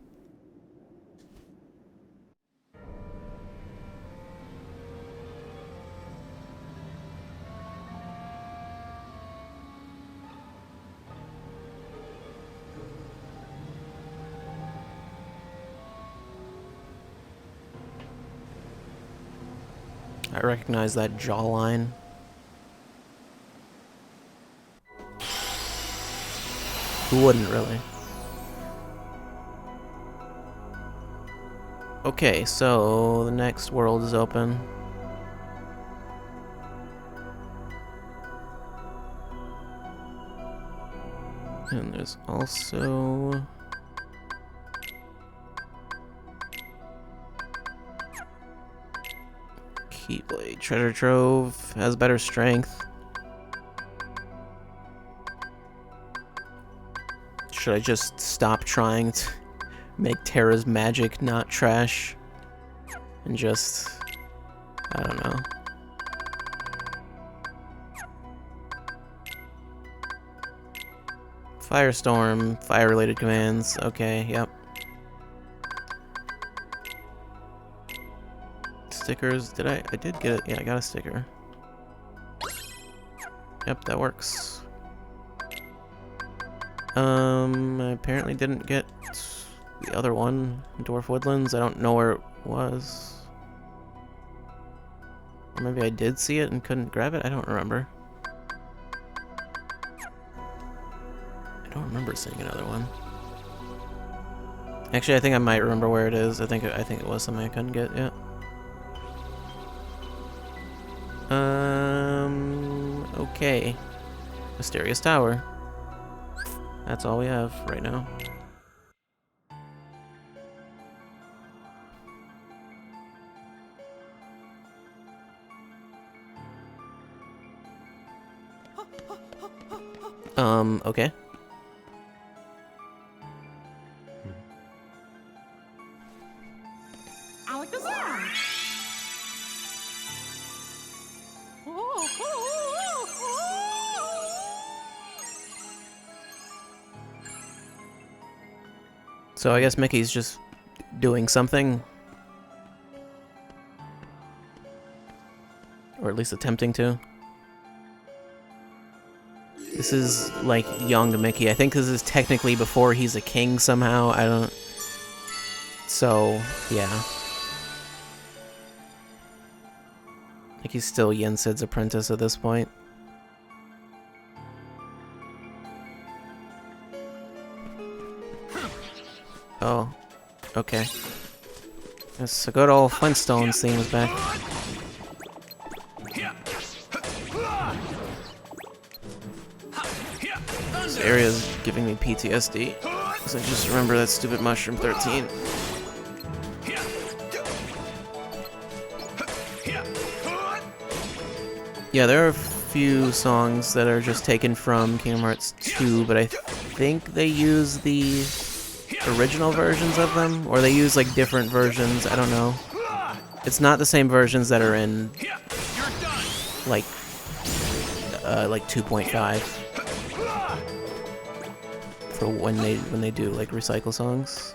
I recognize that jawline. Who wouldn't, really? Okay, so the next world is open. And there's also... Keyblade. Treasure Trove has better strength. Should I just stop trying to make Terra's magic not trash? And just... I don't know. Firestorm, fire-related commands. Okay, yep. Stickers, did I did get it. Yeah, I got a sticker. Yep, that works. I apparently didn't get the other one, Dwarf Woodlands. I don't know where it was. Or maybe I did see it and couldn't grab it. I don't remember. I don't remember seeing another one. Actually, I think I might remember where it is. I think it was something I couldn't get yet. Okay. Mysterious Tower. That's all we have right now. Okay. Alakazam! So I guess Mickey's just doing something. Or at least attempting to. This is like young Mickey. I think this is technically before he's a king somehow. I don't... So, yeah. I think he's still Yen Sid's apprentice at this point. Oh, okay. This good old Flintstones theme is back. This area is giving me PTSD, because I just remember that stupid Mushroom 13. Yeah, there are a few songs that are just taken from Kingdom Hearts 2, but I think they use the original versions of them, or they use like different versions. I don't know. It's not the same versions that are in like 2.5 for when they do like recycle songs.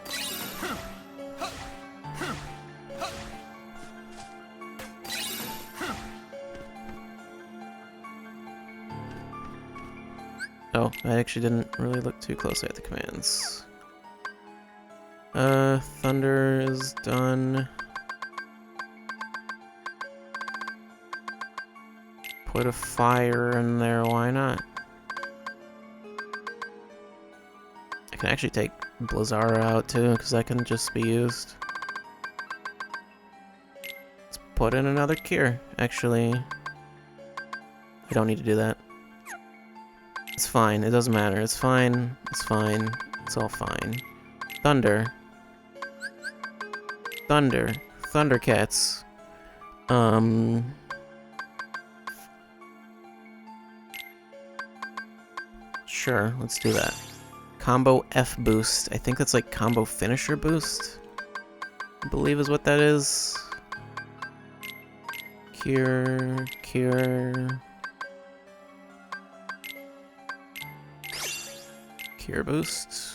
Oh, I actually didn't really look too closely at the commands. Thunder is done. Put a fire in there, why not? I can actually take Blizzara out too, because that can just be used. Let's put in another cure. Actually, I don't need to do that. It's fine, it doesn't matter. It's fine, it's fine, it's all fine. Thunder. Thunder. Thundercats. Sure, let's do that. Combo F boost. I think that's like combo finisher boost, I believe is what that is. Cure, cure. Cure boost.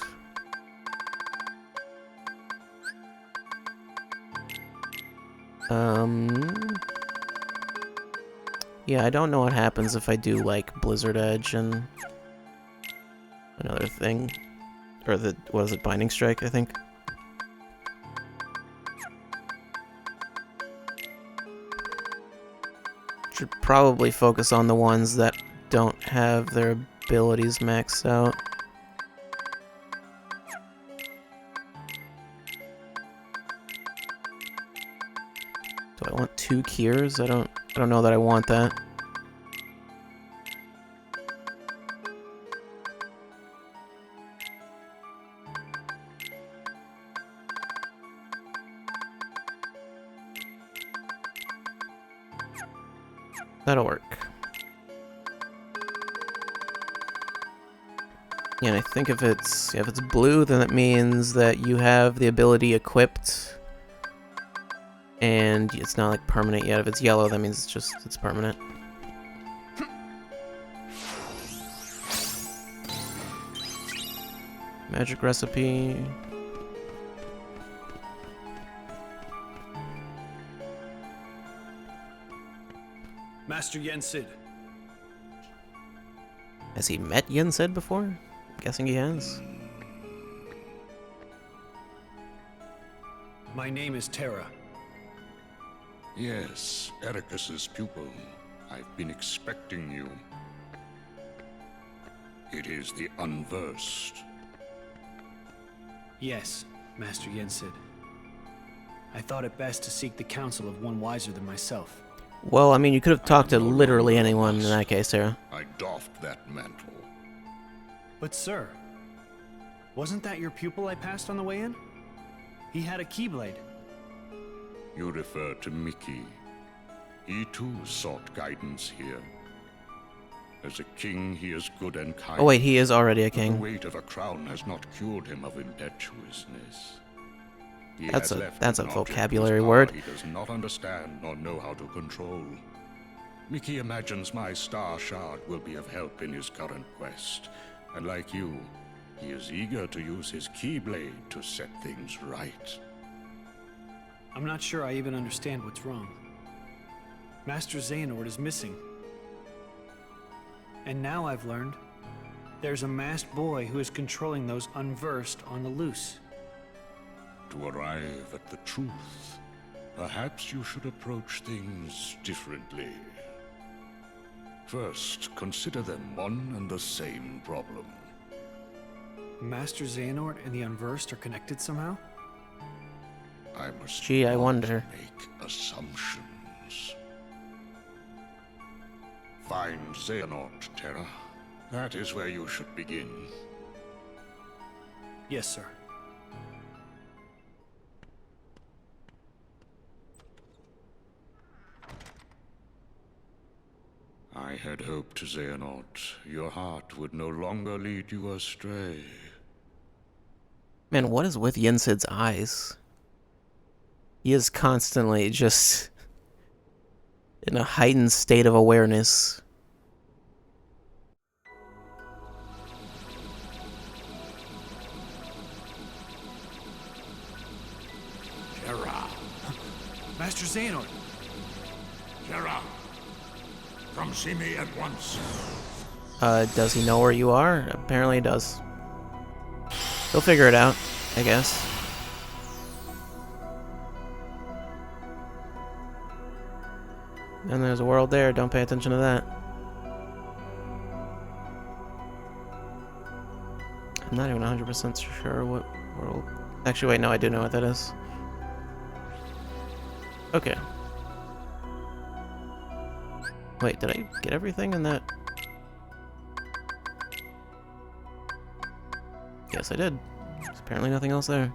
Yeah, I don't know what happens if I do like Blizzard Edge and another thing. Or the, what is it, Binding Strike, I think? Should probably focus on the ones that don't have their abilities maxed out. Do I want 2 cures? I don't know that I want that. That'll work. Yeah, and I think if it's blue, then that means that you have the ability equipped, and it's not like permanent yet. If it's yellow, that means it's permanent. Magic recipe. Master Yen Sid. Has he met Yen Sid before? I'm guessing he has. My name is Terra. Yes, Ericus's pupil. I've been expecting you. It is the Unversed. Yes, Master Yen Sid. I thought it best to seek the counsel of one wiser than myself. Well, I mean, you could have talked to literally anyone in that case, Sarah. I doffed that mantle. But sir, wasn't that your pupil I passed on the way in? He had a Keyblade. You refer to Mickey. He too sought guidance here. As a king, he is good and kind. Oh wait, he is already a But king. the weight of a crown has not cured him of impetuousness. He That's has a left that's a an object whose vocabulary power word. He does not understand nor know how to control. Mickey imagines my star shard will be of help in his current quest, and like you, he is eager to use his Keyblade to set things right. I'm not sure I even understand what's wrong. Master Xehanort is missing. And now I've learned there's a masked boy who is controlling those unversed on the loose. To arrive at the truth, perhaps you should approach things differently. First, consider them one and the same problem. Master Xehanort and the unversed are connected somehow? I must Gee, I not wonder. make assumptions. Find Xehanort, Terra. That is where you should begin. Yes, sir. I had hoped, Xehanort, your heart would no longer lead you astray. Man, what is with Yensid's eyes? He is constantly just in a heightened state of awareness. Terra! Master Xehanort! Terra! Come see me at once. Does he know where you are? Apparently he does. He'll figure it out, I guess. And there's a world there, don't pay attention to that. I'm not even 100% sure what world... Actually, wait, no, I do know what that is. Okay. Wait, did I get everything in that? Yes, I did. There's apparently nothing else there.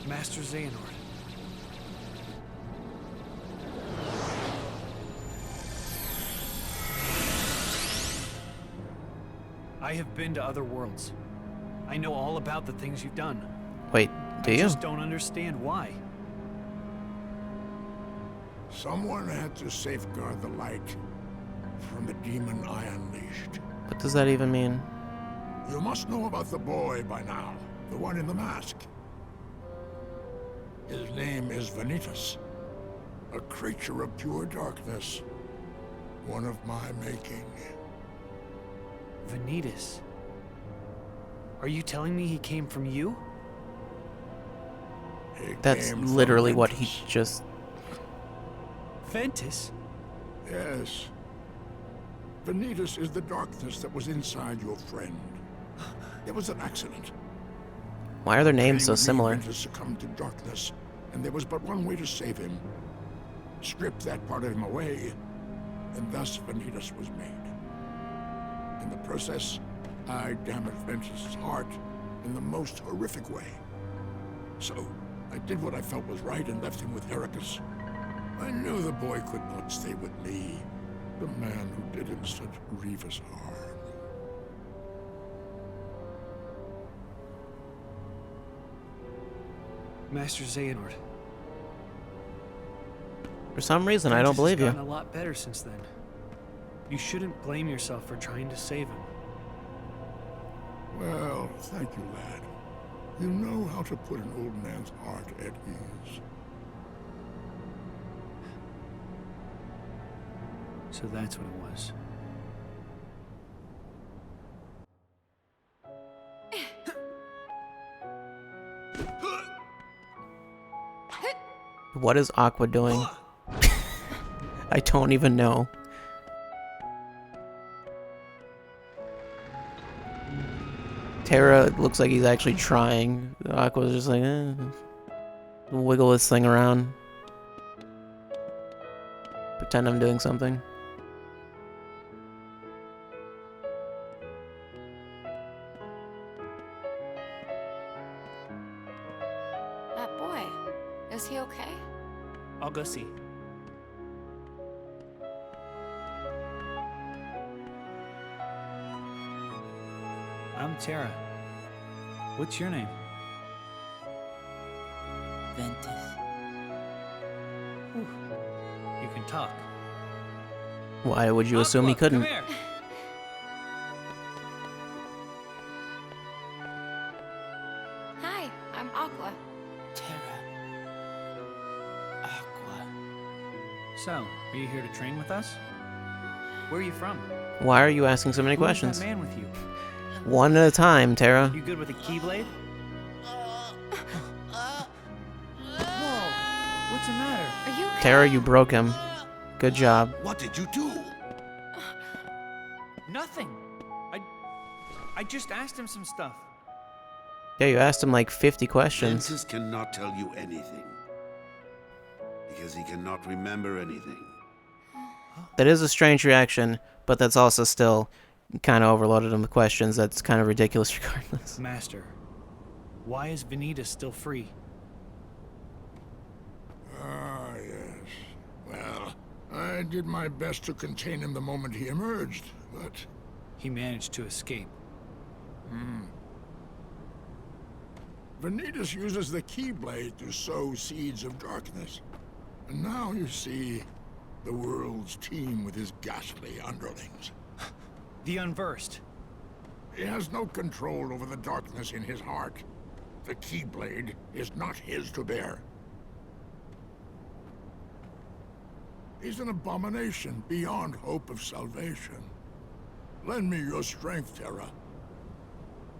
Master Xehanort. I have been to other worlds. I know all about the things you've done. Wait, do you? I just don't understand why. Someone had to safeguard the light from the demon I unleashed. What does that even mean? You must know about the boy by now, the one in the mask. His name is Vanitas, a creature of pure darkness, one of my making. Vanitas. Are you telling me he came from you? That's came from literally what he Ventus. just... Ventus? Yes. Vanitas is the darkness that was inside your friend. It was an accident. Why are their names so He similar? Ventus succumbed to darkness, and there was but one way to save him. Strip that part of him away, and thus Vanitas was made. In the process, I damaged Ventus' heart in the most horrific way. So, I did what I felt was right and left him with Heracus. I knew the boy could not stay with me, the man who did him such grievous harm. Master Xehanort. For some reason, I don't Ventus believe has you. gotten a lot better since then. You shouldn't blame yourself for trying to save him. Well, thank you, lad. You know how to put an old man's heart at ease. So that's what it was. What is Aqua doing? I don't even know. Terra looks like he's actually trying. Aqua's just like, wiggle this thing around. Pretend I'm doing something. Is he okay? I'll go see. I'm Terra. What's your name? Ventus. You can talk. Why would you assume he couldn't? Come here. Hi, I'm Aqua. Terra. Aqua. So, are you here to train with us? Where are you from? Why are you asking so many Who is questions? that man with you? One at a time, Terra. You good with a keyblade? Whoa, what's the matter? Are you okay? Terra, you broke him. Good job. What did you do? Nothing. I just asked him some stuff. Yeah, you asked him like 50 questions. Ventus cannot tell you anything. Because he cannot remember anything. That is a strange reaction, but that's also still kind of overloaded him with questions. That's kind of ridiculous regardless. Master, why is Vanitas still free? Ah, yes. Well, I did my best to contain him the moment he emerged, but... He managed to escape. Vanitas uses the Keyblade to sow seeds of darkness. And now you see the world's teem with his ghastly underlings. The Unversed. He has no control over the darkness in his heart. The Keyblade is not his to bear. He's an abomination beyond hope of salvation. Lend me your strength, Terra.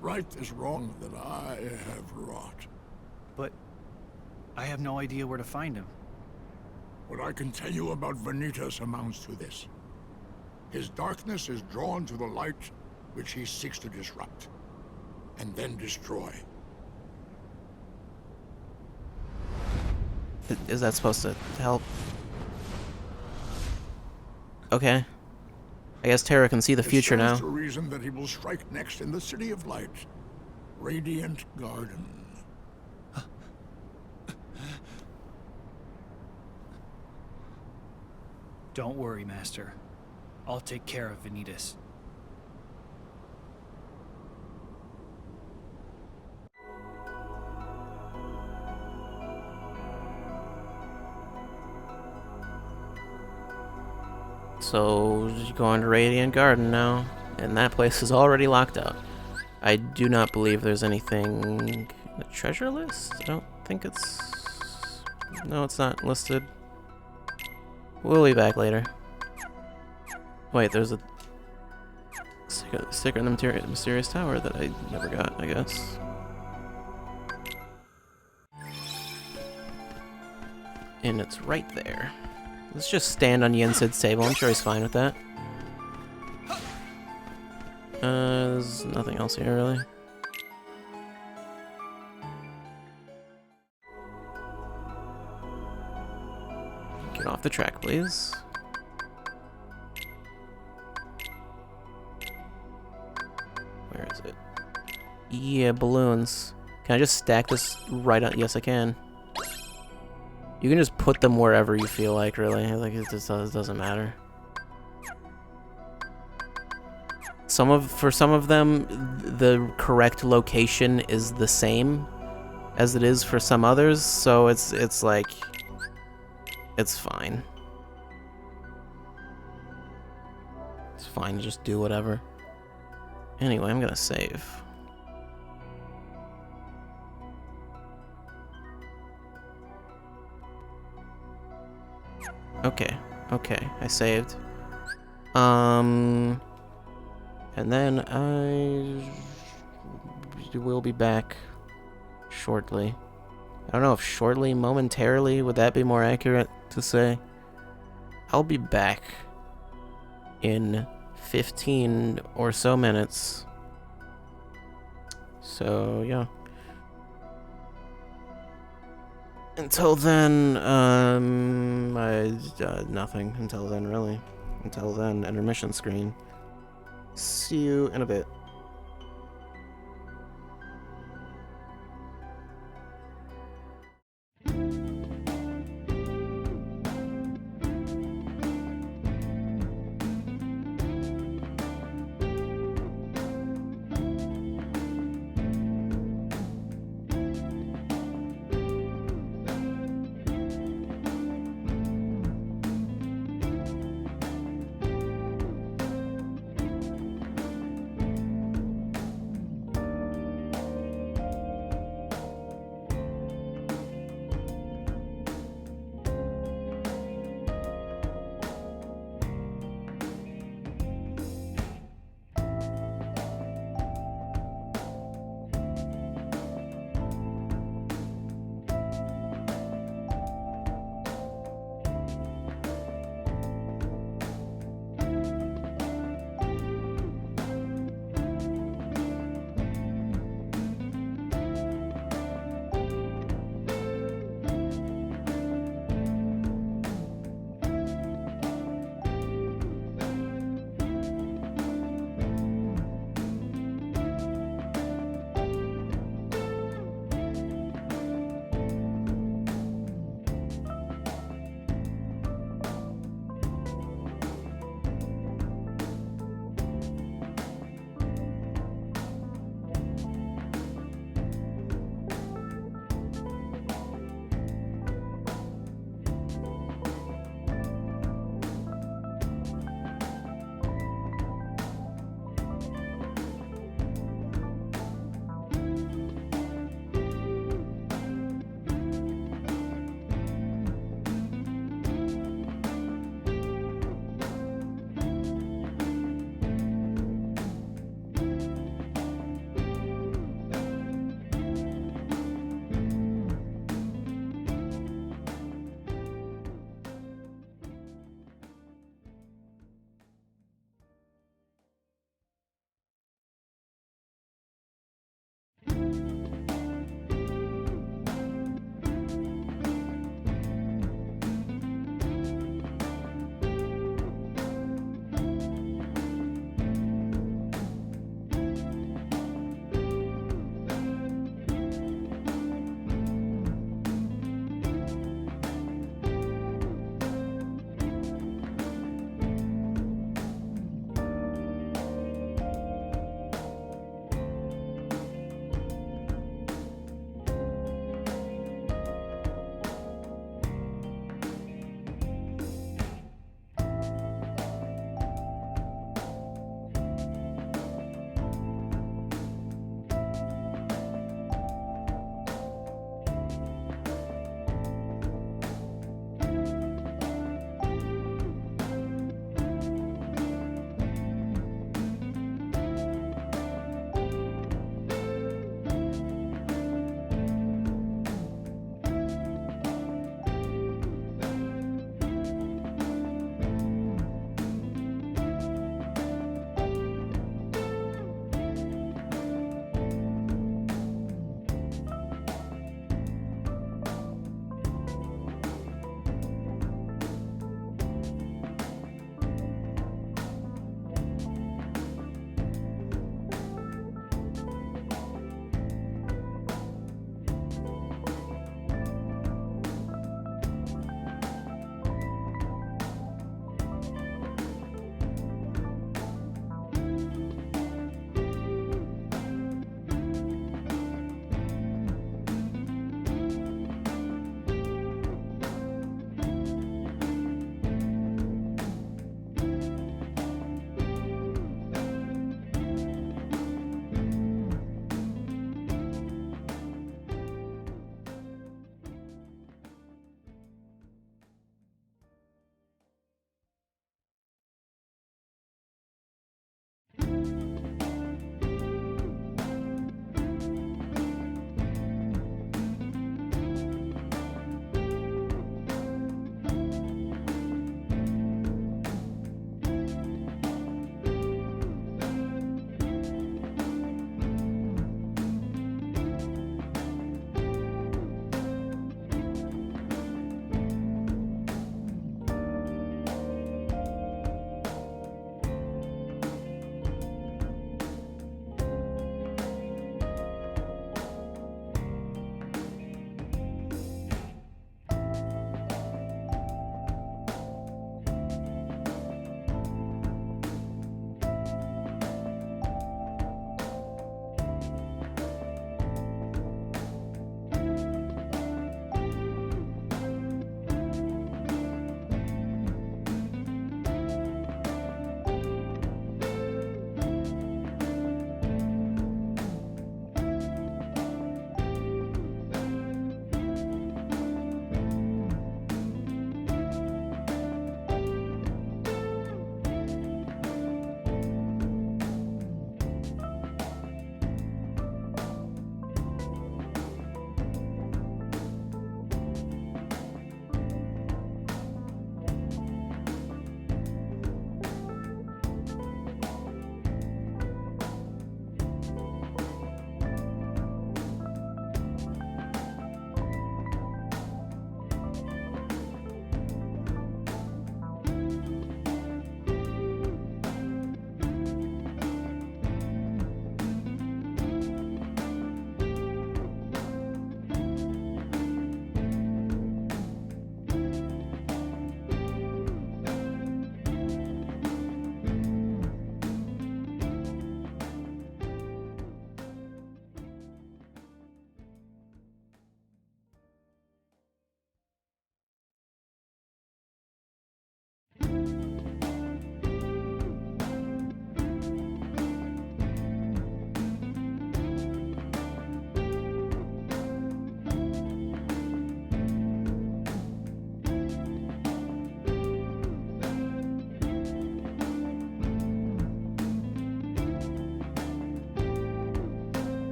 Right this wrong that I have wrought. But I have no idea where to find him. What I can tell you about Vanitas amounts to this. His darkness is drawn to the light which he seeks to disrupt, and then destroy. Is that supposed to help? Okay. I guess Terra can see the future now. It stands to reason that he will strike next in the City of Light, Radiant Garden. Don't worry, Master. I'll take care of Vanitas. So, you're going to Radiant Garden now, and that place is already locked up. I do not believe there's anything in the treasure list. I don't think it's... No, it's not listed. We'll be back later. Wait, there's a sticker in the mysterious tower that I never got, I guess. And it's right there. Let's just stand on Yensid's table. I'm sure he's fine with that. There's nothing else here, really. Get off the track, please. Where is it? Yeah, balloons. Can I just stack this right on? Yes, I can. You can just put them wherever you feel like, really. Like, it just doesn't matter. For some of them, the correct location is the same as it is for some others, so it's like, it's fine. It's fine to just do whatever. Anyway, I'm gonna save. Okay, I saved. And then I will be back shortly. I don't know if shortly, momentarily, would that be more accurate to say? I'll be back in 15 or so minutes. So, yeah. Until then, nothing until then, really. Until then, intermission screen. See you in a bit.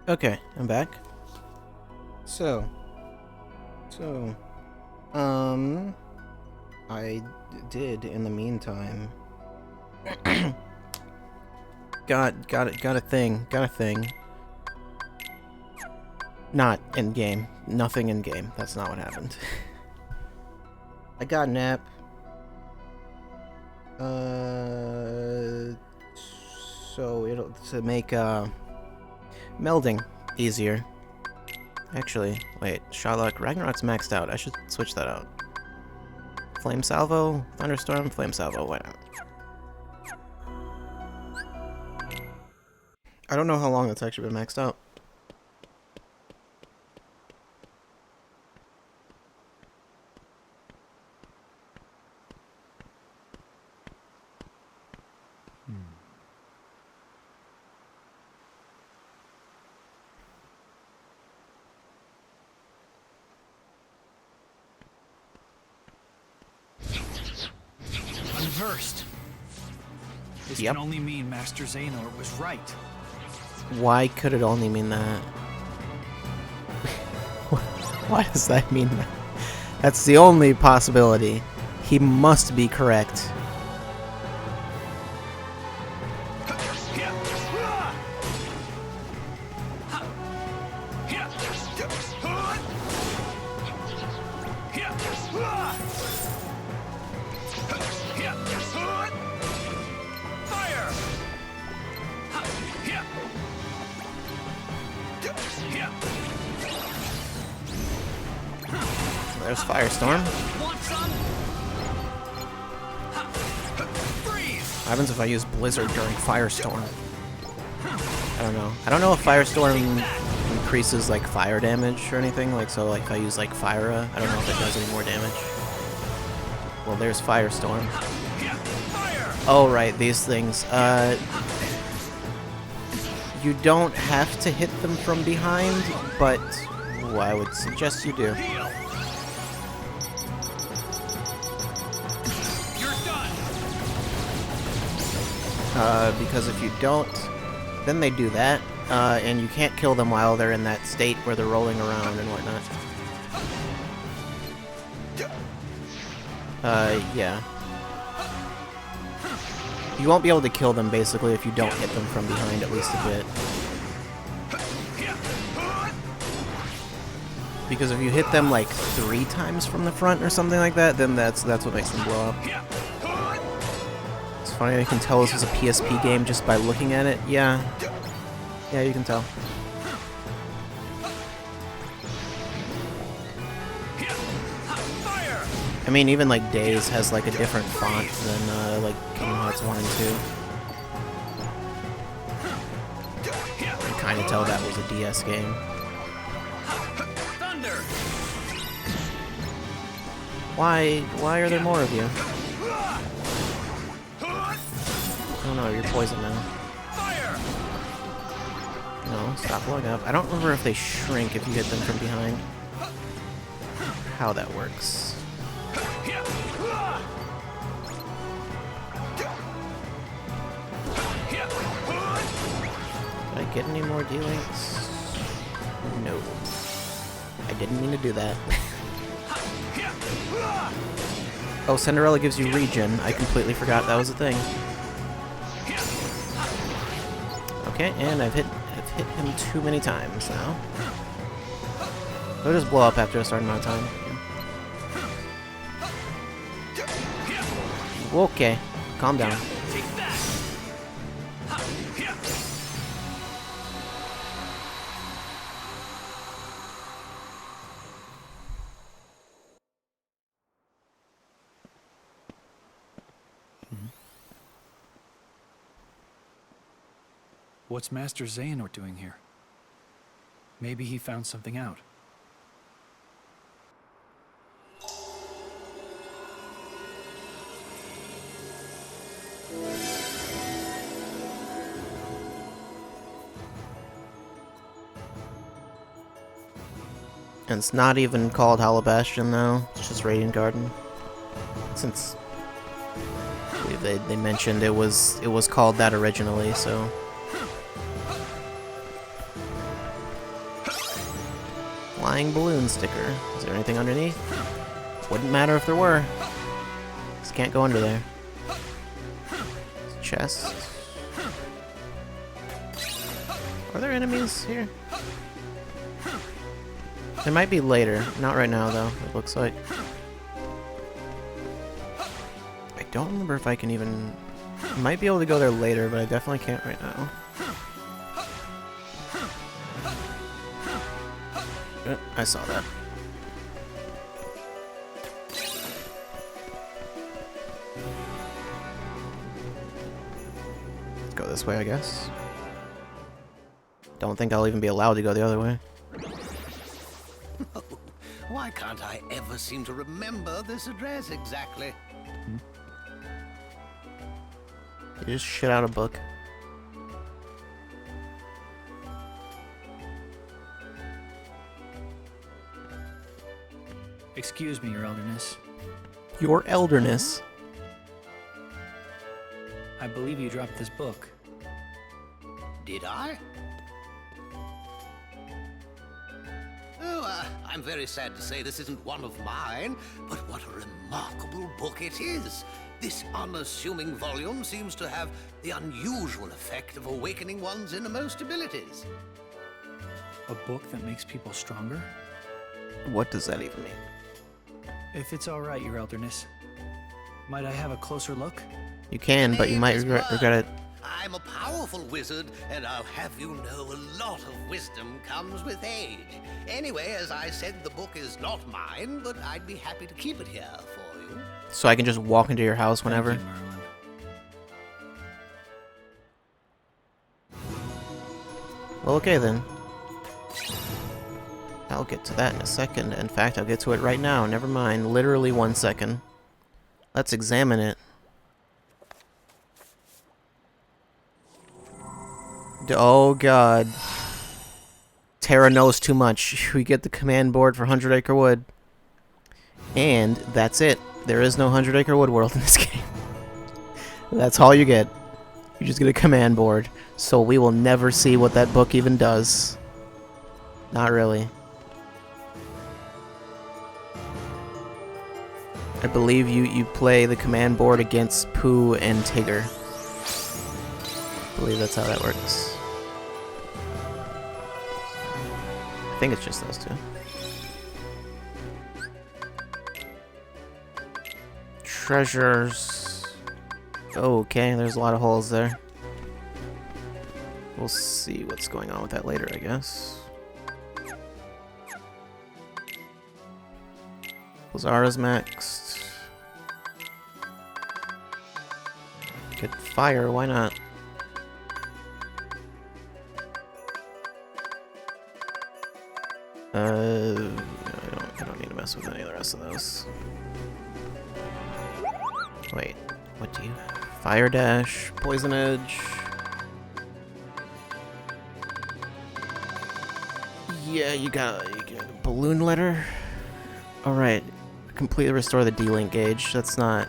Okay, I'm back. So, I did in the meantime. got a thing. Not in game. Nothing in game. That's not what happened. I got an app. So it'll to make melding easier. Actually, wait, Shylock, Ragnarok's maxed out. I should switch that out. Flame Salvo, Thunderstorm, Flame Salvo, why not? I don't know how long that's actually been maxed out. Unversed. This Yep. can only mean Master Xehanort was right. Why could it only mean that? Why does that mean that? That's the only possibility. He must be correct. There's Firestorm. What happens if I use Blizzard during Firestorm? I don't know. I don't know if Firestorm increases like fire damage or anything. Like so, like if I use like Fyra, I don't know if it does any more damage. Well, there's Firestorm. Oh right, these things. You don't have to hit them from behind, but I would suggest you do. Because if you don't, then they do that, and you can't kill them while they're in that state where they're rolling around and whatnot. Yeah. You won't be able to kill them, basically, if you don't hit them from behind at least a bit. Because if you hit them, like, 3 times from the front or something like that, then that's what makes them blow up. It's funny, you can tell this is a PSP game just by looking at it. Yeah. Yeah, you can tell. I mean, even, like, Days has, like, a different font than, like, Kingdom Hearts 1 and 2. You can kind of tell that was a DS game. Why are there more of you? Oh no, you're poisoned now. No, stop blowing up. I don't remember if they shrink if you hit them from behind. How that works. Did I get any more D-Links? No. I didn't mean to do that. Oh, Cinderella gives you regen. I completely forgot that was a thing. Okay, and I've hit him too many times now. He'll just blow up after a certain amount of time. Okay, calm down. What's Master Xehanort doing here? Maybe he found something out. And it's not even called Hollow Bastion though, it's just Radiant Garden. Since I believe they mentioned it was called that originally, so Flying balloon sticker. Is there anything underneath? Wouldn't matter if there were. Just can't go under there. Chest. Are there enemies here? There might be later. Not right now, though, it looks like. I don't remember if I can even... I might be able to go there later, but I definitely can't right now. I saw that. Let's go this way, I guess. Don't think I'll even be allowed to go the other way. Why can't I ever seem to remember this address exactly? You just shit out a book. Excuse me, Your Elderness. Your Elderness? I believe you dropped this book. Did I? Oh, I'm very sad to say this isn't one of mine, but what a remarkable book it is. This unassuming volume seems to have the unusual effect of awakening one's innermost abilities. A book that makes people stronger? What does that even mean? If it's all right, Your Elderness, might I have a closer look? You can, but you might regret it. I'm a powerful wizard, and I'll have you know a lot of wisdom comes with age. Anyway, as I said, the book is not mine, but I'd be happy to keep it here for you. So I can just walk into your house whenever? Thank you, Merlin. Well, okay then. I'll get to that in a second. In fact, I'll get to it right now. Never mind. Literally 1 second. Let's examine it. Oh god. Terra knows too much. We get the command board for 100 Acre Wood. And that's it. There is no 100 Acre Wood world in this game. That's all you get. You just get a command board. So we will never see what that book even does. Not really. I believe you play the command board against Pooh and Tigger. I believe that's how that works. I think it's just those two. Treasures. Okay, there's a lot of holes there. We'll see what's going on with that later, I guess. Lazara's maxed. Get fire, why not? I don't need to mess with any of the rest of those. Wait, what do you... Fire Dash, Poison Edge... Yeah, you got a Balloon Letter. Alright, completely restore the D-Link gauge, that's not...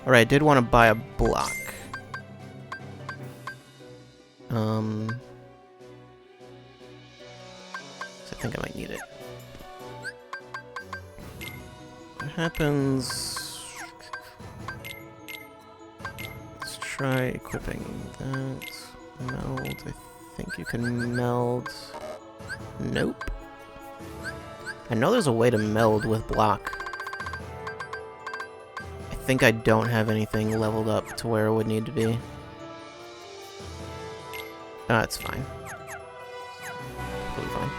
Alright, I did want to buy a block. I think I might need it. What happens... Let's try equipping that. Meld, I think you can meld... Nope. I know there's a way to meld with block. I think I don't have anything leveled up to where it would need to be. It's fine. Totally fine.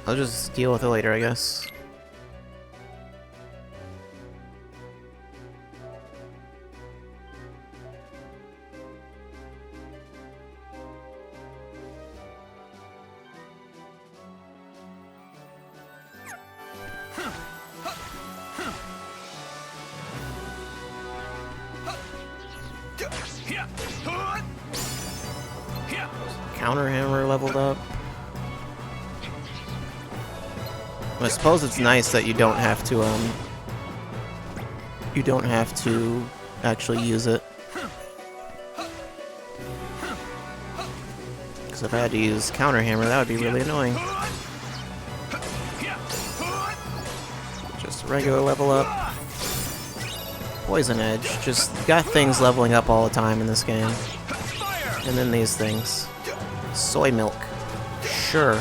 I'll just deal with it later, I guess. Counter hammer leveled up. I suppose it's nice that you don't have to actually use it. Because If I had to use Counter Hammer, that would be really annoying. Just regular level up. Poison Edge. Just got things leveling up all the time in this game. And then these things. Soy milk. Sure.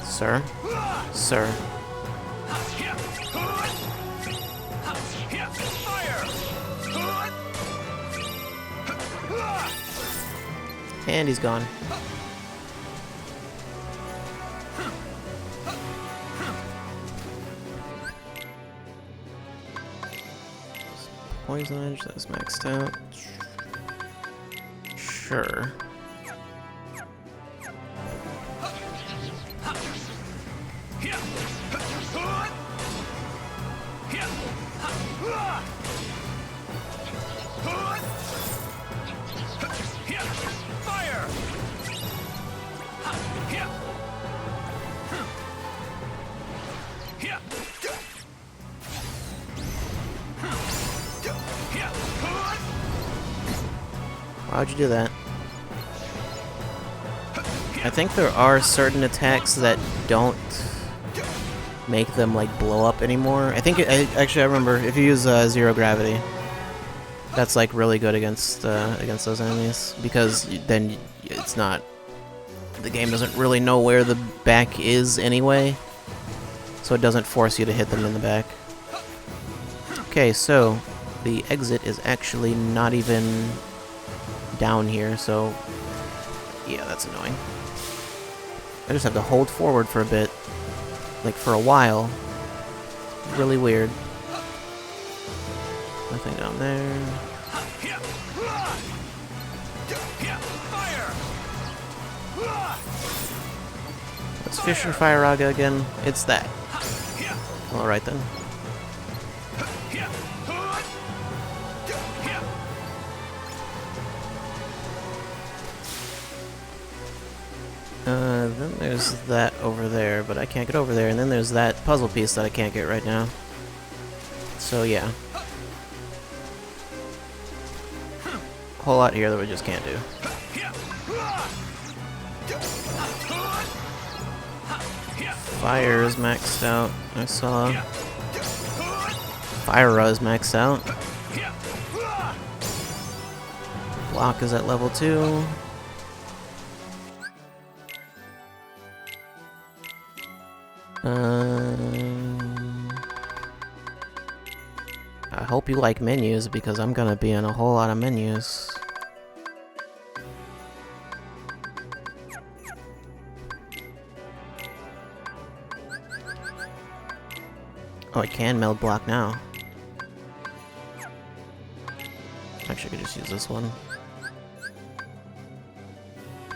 Sir? Sir. And he's gone. Poison Edge, that's maxed out. Sure. Why'd you do that? I think there are certain attacks that don't make them like blow up anymore. I think actually I remember if you use Zero Gravity, that's like really good against those enemies, because then it's not, the game doesn't really know where the back is anyway, so it doesn't force you to hit them in the back. Okay, so the exit is actually not even down here, so yeah, that's annoying. I just have to hold forward for a bit, like for a while. Really weird. Nothing down there. Let's Fish and Fire-Raga again. It's that. Alright then. Then there's that over there, but I can't get over there, and then there's that puzzle piece that I can't get right now. So yeah. A whole lot here that we just can't do. Fire is maxed out, I saw. Fire is maxed out. Block is at level 2. I hope you like menus, because I'm gonna be in a whole lot of menus. Oh, I can meld block now. Actually, I could just use this one.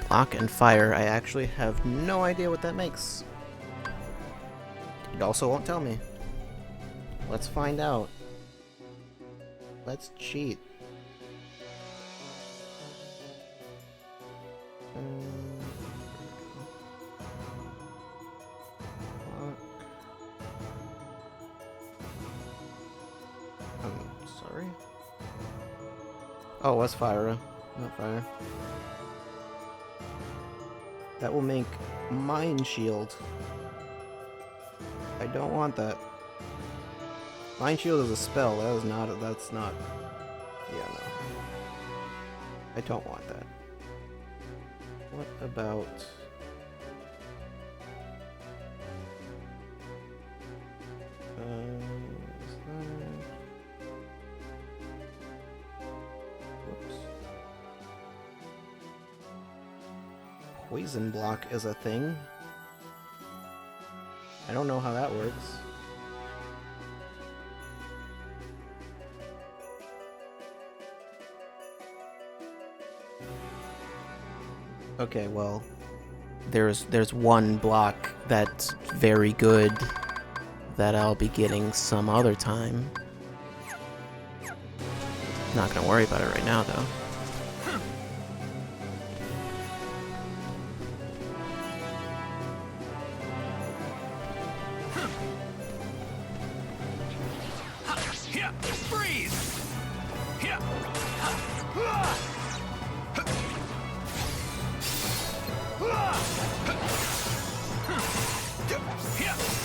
Block and fire, I actually have no idea what that makes. It also won't tell me. Let's find out. Let's cheat. I'm sorry. Oh, what's fire? Not fire. That will make Mind Shield. I don't want that. Mind Shield is a spell. That's not. Yeah, no. I don't want that. What about? Is that... Whoops. Poison block is a thing. I don't know how that works. Okay, well, there's one block that's very good that I'll be getting some other time. Not gonna worry about it right now, though.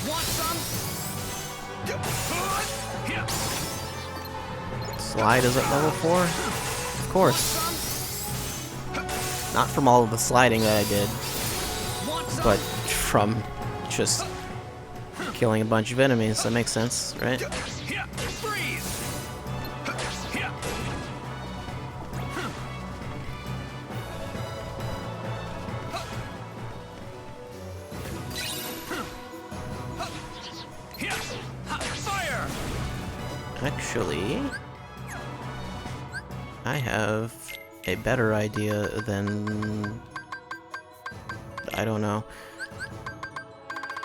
Want some? Slide is at level 4? Of course. Not from all of the sliding that I did, but from just killing a bunch of enemies. That makes sense, right? Actually, I have a better idea than... I don't know.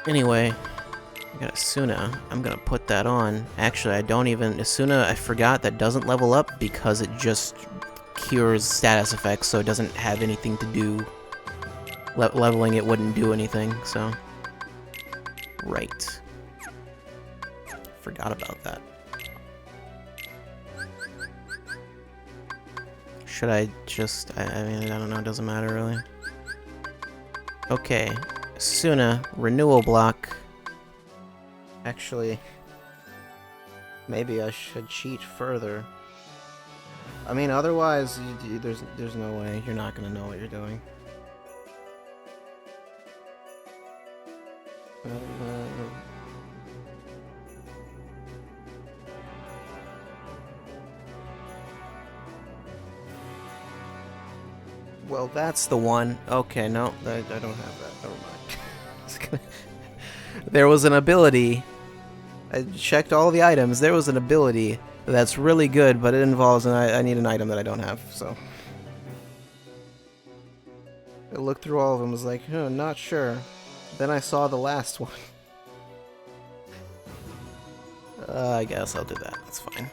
Anyway, I got Asuna. I'm gonna put that on. Actually, I don't even... Asuna, I forgot, that doesn't level up because it just cures status effects, so it doesn't have anything to do... leveling it wouldn't do anything, so... Right. Forgot about that. Should I just... I mean, I don't know, it doesn't matter really. Okay, Asuna, renewal block. Actually, maybe I should cheat further. I mean, otherwise, there's no way. You're not gonna know what you're doing. Well, that's the one. Okay, no, I don't have that. Never mind. There was an ability. I checked all the items. There was an ability that's really good, but it involves, and I need an item that I don't have, so. I looked through all of them, was like, not sure. Then I saw the last one. I guess I'll do that. That's fine.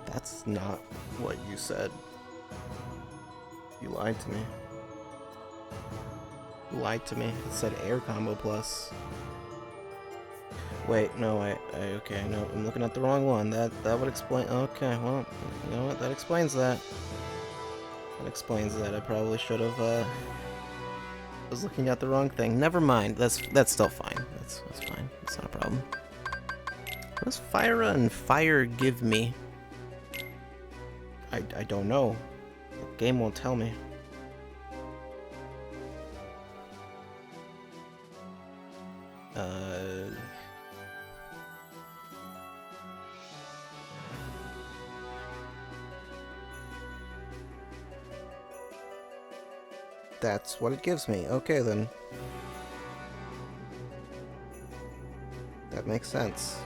That's not what you said. You lied to me. You lied to me. It said air combo plus. Wait, no, wait. Okay, no, I'm looking at the wrong one. That would explain. Okay, well, you know what? That explains that. That explains that. I probably should have. Was looking at the wrong thing. Never mind. That's still fine. That's fine. It's not a problem. What does Fyra and Fire give me? I don't know. The game won't tell me. That's what it gives me. Okay, then. That makes sense.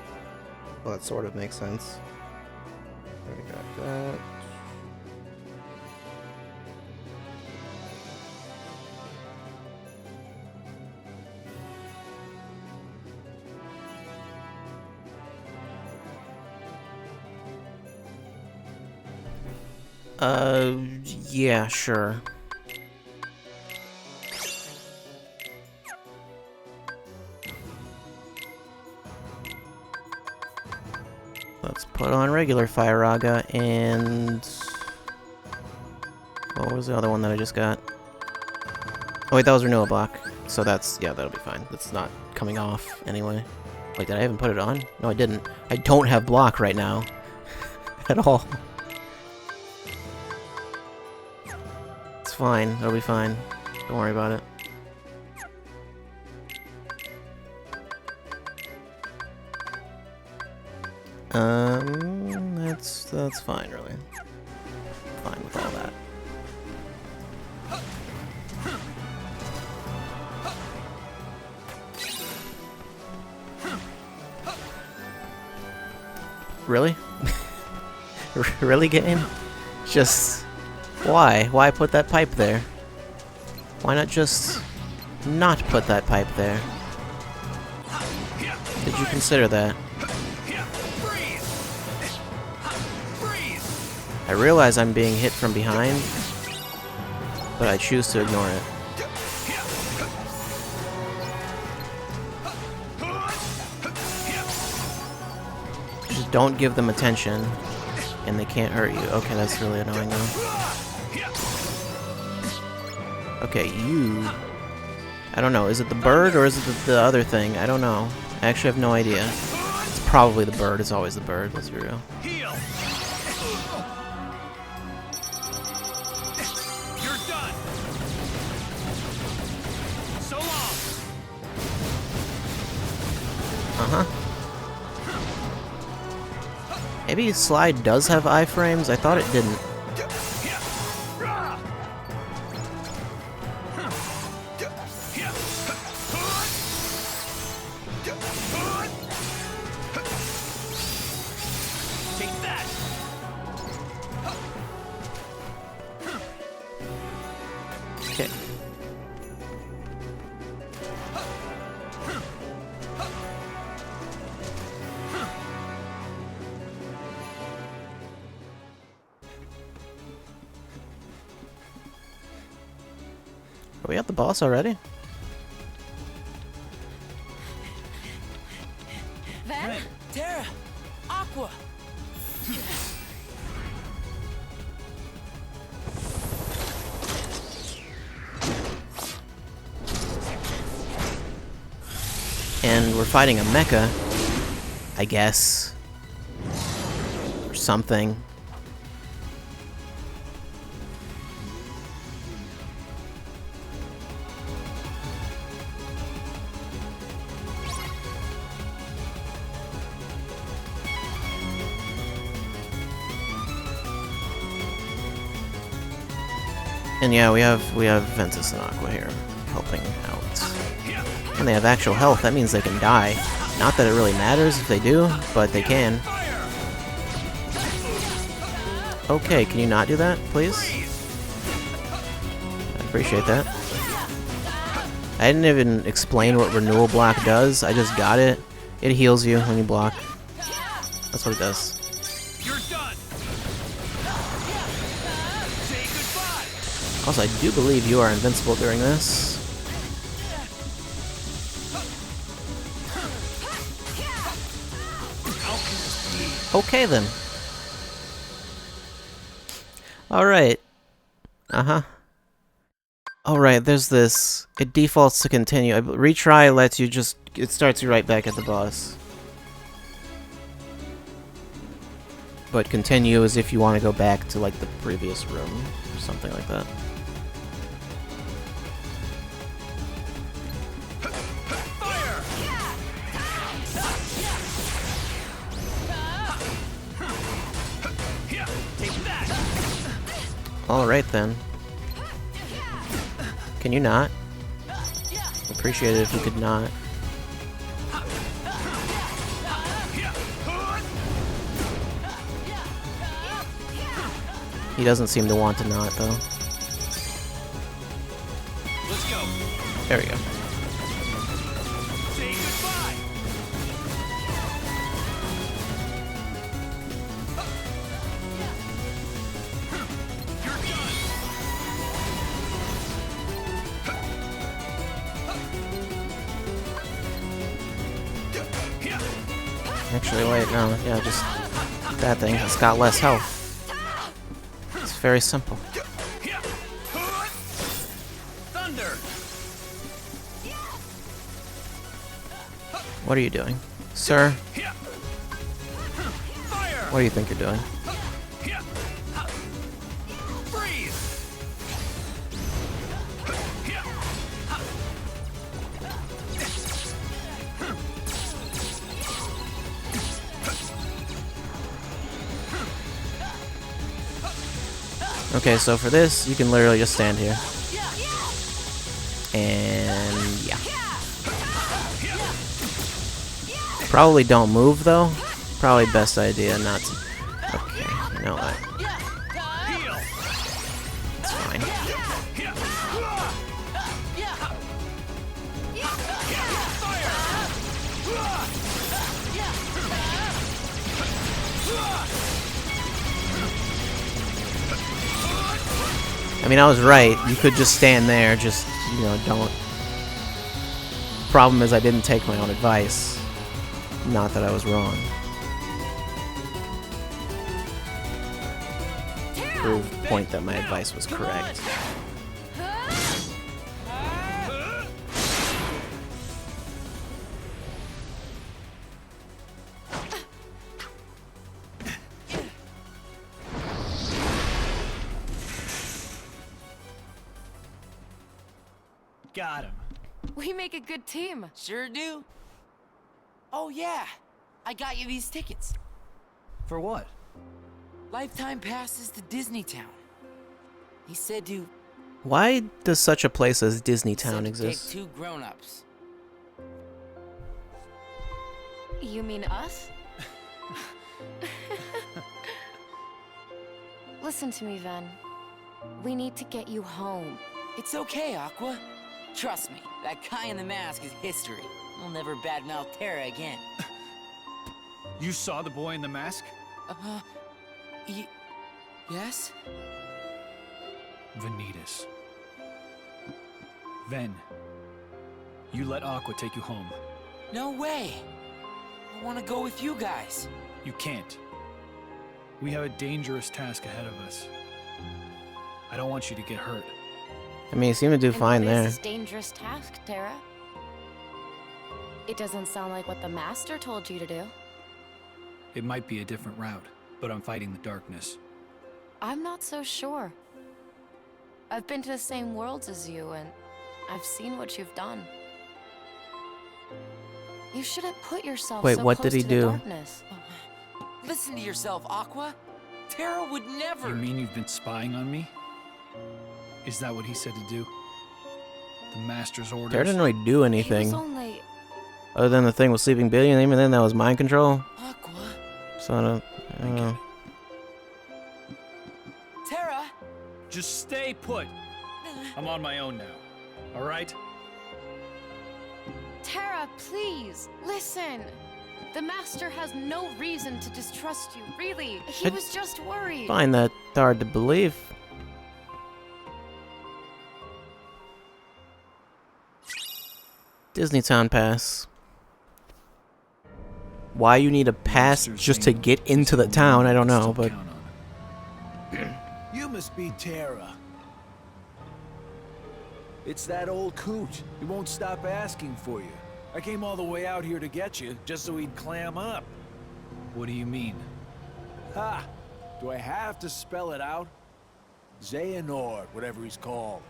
Well, that sort of makes sense. Already got that. Yeah, sure. Let's put on regular Firaga and... What was the other one that I just got? Oh wait, that was renewal block. So that's... yeah, that'll be fine. That's not coming off anyway. Wait, did I even put it on? No, I didn't. I don't have block right now. At all. It's fine. It'll be fine. Don't worry about it. That's fine, really. Fine with all that. Really? Really, game? Just... why? Why put that pipe there? Why not just... not put that pipe there? Did you consider that? I realize I'm being hit from behind, but I choose to ignore it. don't give them attention, and they can't hurt you. Okay, that's really annoying though. Okay, you... I don't know, is it the bird or is it the other thing? I don't know. I actually have no idea. It's probably the bird. It's always the bird, let's be real. Heal. You're done. So long. Uh-huh. Maybe Slide does have iframes? I thought it didn't. Take that. Okay. Are we at the boss already? Ven? Terra! Aqua! And we're fighting a mecha, I guess. Or something. And yeah, we have Ventus and Aqua here helping out. And they have actual health, that means they can die. Not that it really matters if they do, but they can. Okay, can you not do that, please? I appreciate that. I didn't even explain what Renewal Block does, I just got it. It heals you when you block. That's what it does. Also, I do believe you are invincible during this. Okay then. Alright. Uh-huh. Alright, there's this. It defaults to continue. Retry lets you just... It starts you right back at the boss. But continue is if you want to go back to, like, the previous room. Or something like that. Alright then. Can you not? Appreciate it if you could not. He doesn't seem to want to not, though. Let's go. There we go. Say goodbye. Actually, wait, no. Yeah, just that thing. It's got less health. It's very simple. Thunder. What are you doing? Sir? What do you think you're doing? Okay, so for this, you can literally just stand here. And yeah. Probably don't move though. Probably best idea not to. Okay, you know what? It's fine. I mean, I was right. You could just stand there, just, you know, don't. Problem is I didn't take my own advice. Not that I was wrong. proof point that my advice was correct. Got him. We make a good team. Sure do. Oh yeah, I got you these tickets. For what? Lifetime passes to Disney Town. He said to Why does such a place as Disney Town take exist? 2 grown-ups. You mean us? Listen to me, Ven. We need to get you home. It's okay, Aqua. Trust me, that guy in the mask is history. We'll never badmouth Terra again. You saw the boy in the mask? Yes? Vanitas. Ven, you let Aqua take you home. No way. I want to go with you guys. You can't. We have a dangerous task ahead of us. I don't want you to get hurt. I mean, you seem to do fine What there. is this dangerous task, Terra? It doesn't sound like what the Master told you to do. It might be a different route, but I'm fighting the darkness. I'm not so sure. I've been to the same worlds as you, and I've seen what you've done. You shouldn't put yourself Wait, so what close did he to the do? darkness. Listen to yourself, Aqua. Terra would never. You mean you've been spying on me? Is that what he said to do? The Master's orders? Terra didn't really do anything. He was only... Other than the thing with Sleeping Beauty, and even then that was mind control. Aqua. So I don't know. Terra. Just stay put. I'm on my own now. All right? Terra, please, listen. The Master has no reason to distrust you, really. He was just worried. Find that hard to believe. Disney Town Pass. Why you need a pass just to get into the town, I don't know, but... You must be Terra. It's that old coot. He won't stop asking for you. I came all the way out here to get you, just so he'd clam up. What do you mean? Ha! Do I have to spell it out? Xehanort, whatever he's called.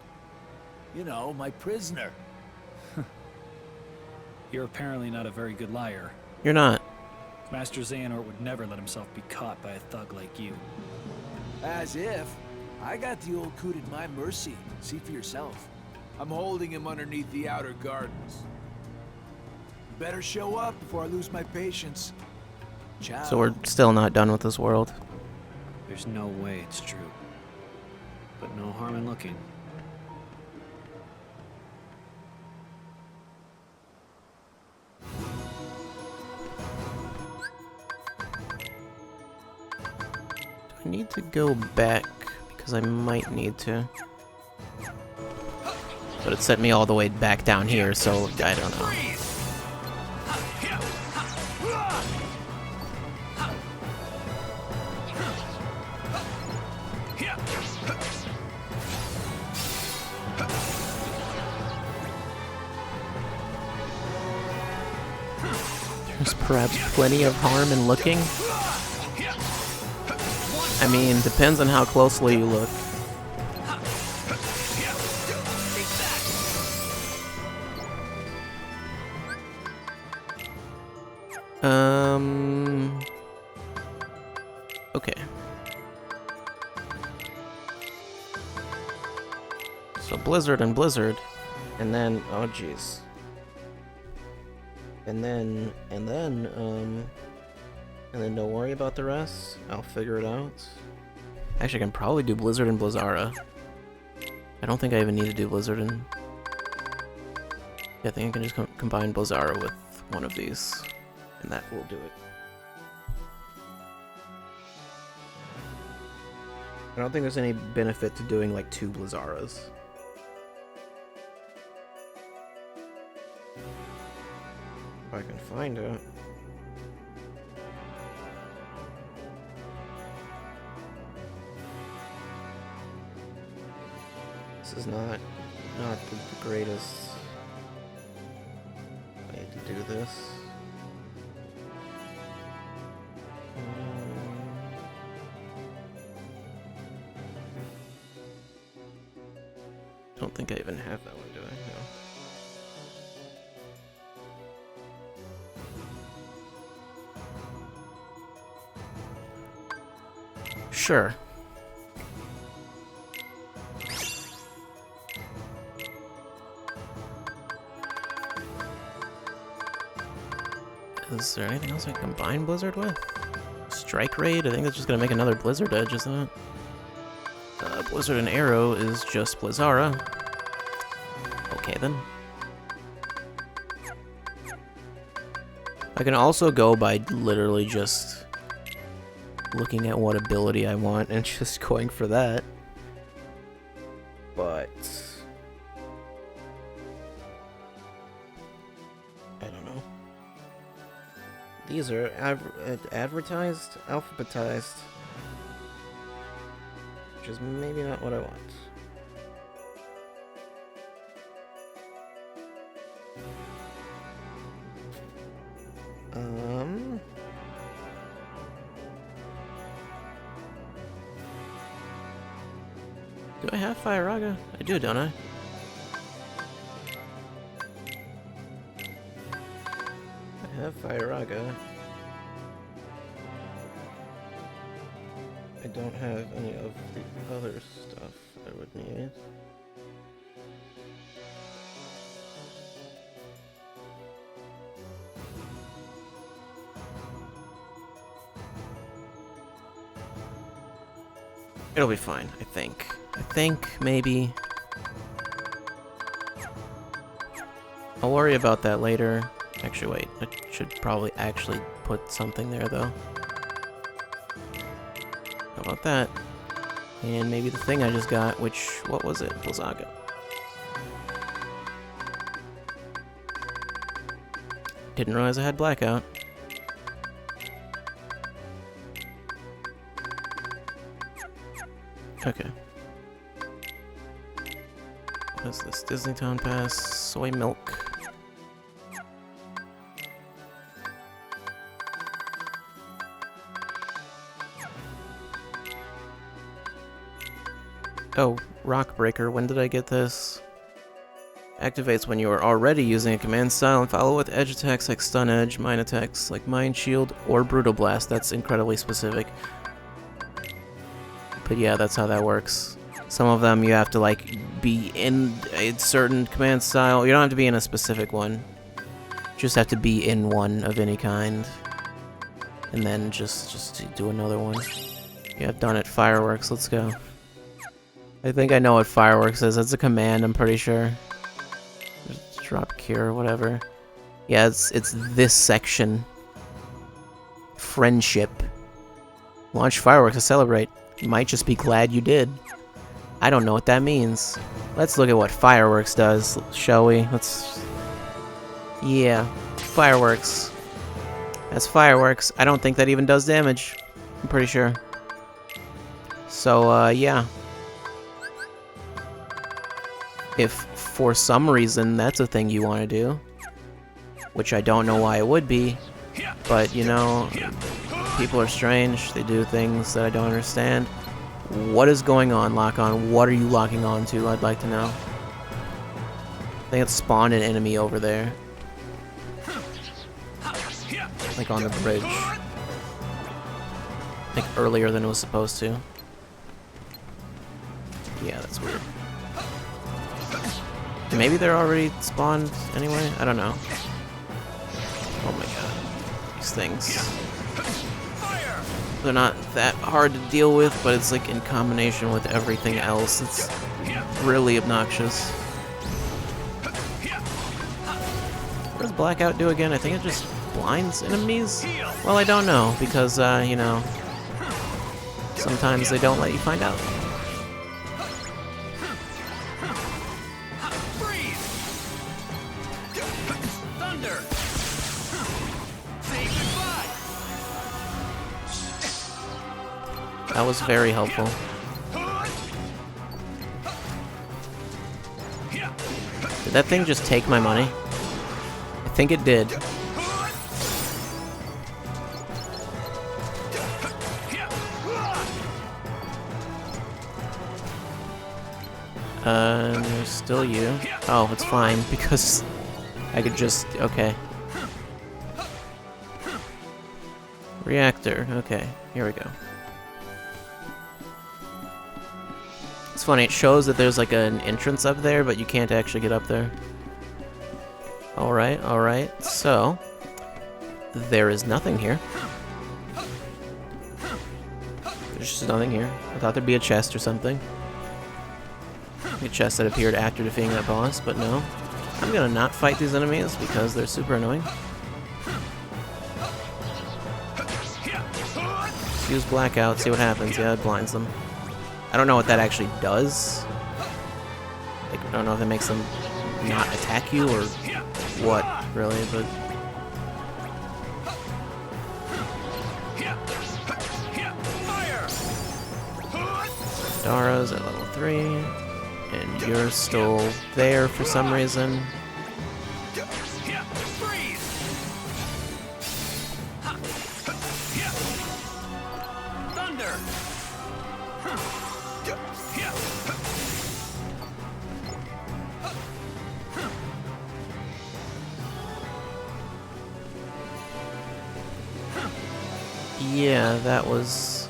You know, my prisoner. You're apparently not a very good liar. You're not. Master Xehanort would never let himself be caught by a thug like you. As if. I got the old coot at my mercy. See for yourself. I'm holding him underneath the outer gardens. Better show up before I lose my patience. Ciao. So we're still not done with this world. There's no way it's true. But no harm in looking. I need to go back because I might need to. But it sent me all the way back down here, so I don't know. There's perhaps plenty of harm in looking. I mean, depends on how closely you look. Okay. So Blizzard and Blizzard, and then, oh jeez. And then don't worry about the rest. I'll figure it out. Actually, I can probably do Blizzard and Blizzara. I don't think I even need to do Blizzard and... Yeah, I think I can just combine Blizzara with one of these, and that will do it. I don't think there's any benefit to doing like 2 Blizzaras. If I can find it. This is not the greatest way to do this. Don't think I even have that one, do I? No. Sure. Is there anything else I can combine Blizzard with? Strike Raid? I think that's just gonna make another Blizzard Edge, isn't it? Blizzard and Arrow is just Blizzara. Okay then. I can also go by literally just looking at what ability I want and just going for that. But I don't know. These are advertised, alphabetized, which is maybe not what I want. Do I have Firaga? I do, don't I? I have Firaga. I don't have any of the other stuff I would need. It'll be fine, I think. Maybe. I'll worry about that later. Actually, wait. I should probably actually put something there, though. How about that? And maybe the thing I just got, which... what was it? Blizzaga. Didn't realize I had Blackout. Okay. What is this? Disney Town Pass, soy milk. Oh, Rock Breaker, when did I get this? Activates when you are already using a command style and follow with edge attacks like Stun Edge, Mine attacks like Mind Shield, or Brutal Blast. That's incredibly specific. But yeah, that's how that works. Some of them you have to like be in a certain command style. You don't have to be in a specific one. You just have to be in one of any kind. And then just do another one. Yeah, I've done it. Fireworks, let's go. I think I know what Fireworks is. That's a command, I'm pretty sure. Just drop cure or whatever. Yeah, it's this section. Friendship. Launch fireworks to celebrate. You might just be glad you did. I don't know what that means. Let's look at what Fireworks does, shall we? Let's... yeah, Fireworks. That's Fireworks. I don't think that even does damage. I'm pretty sure. So, yeah. If for some reason that's a thing you want to do, which I don't know why it would be, but, you know, people are strange. They do things that I don't understand. What is going on, Lock-On? What are you locking on to? I'd like to know. I think it spawned an enemy over there. Like on the bridge. Like earlier than it was supposed to. Yeah, that's weird. Maybe they're already spawned anyway? I don't know. Oh my god. These things. They're not that hard to deal with, but it's like in combination with everything else. It's really obnoxious. What does Blackout do again? I think it just blinds enemies? Well, I don't know, because, you know, sometimes they don't let you find out. That was very helpful. that thing just take my money? I think it did. There's still you. Oh, it's fine, because I could just... okay. Reactor. Okay, here we go. It's funny, it shows that there's like an entrance up there, but you can't actually get up there. Alright, so... there is nothing here. There's just nothing here. I thought there'd be a chest or something. A chest that appeared after defeating that boss, but no. I'm gonna not fight these enemies because they're super annoying. Use blackout, see what happens. Yeah, it blinds them. I don't know what that actually does. Like, I don't know if it makes them not attack you or what, really, but... Dara's at level 3, and you're still there for some reason. Yeah, that was...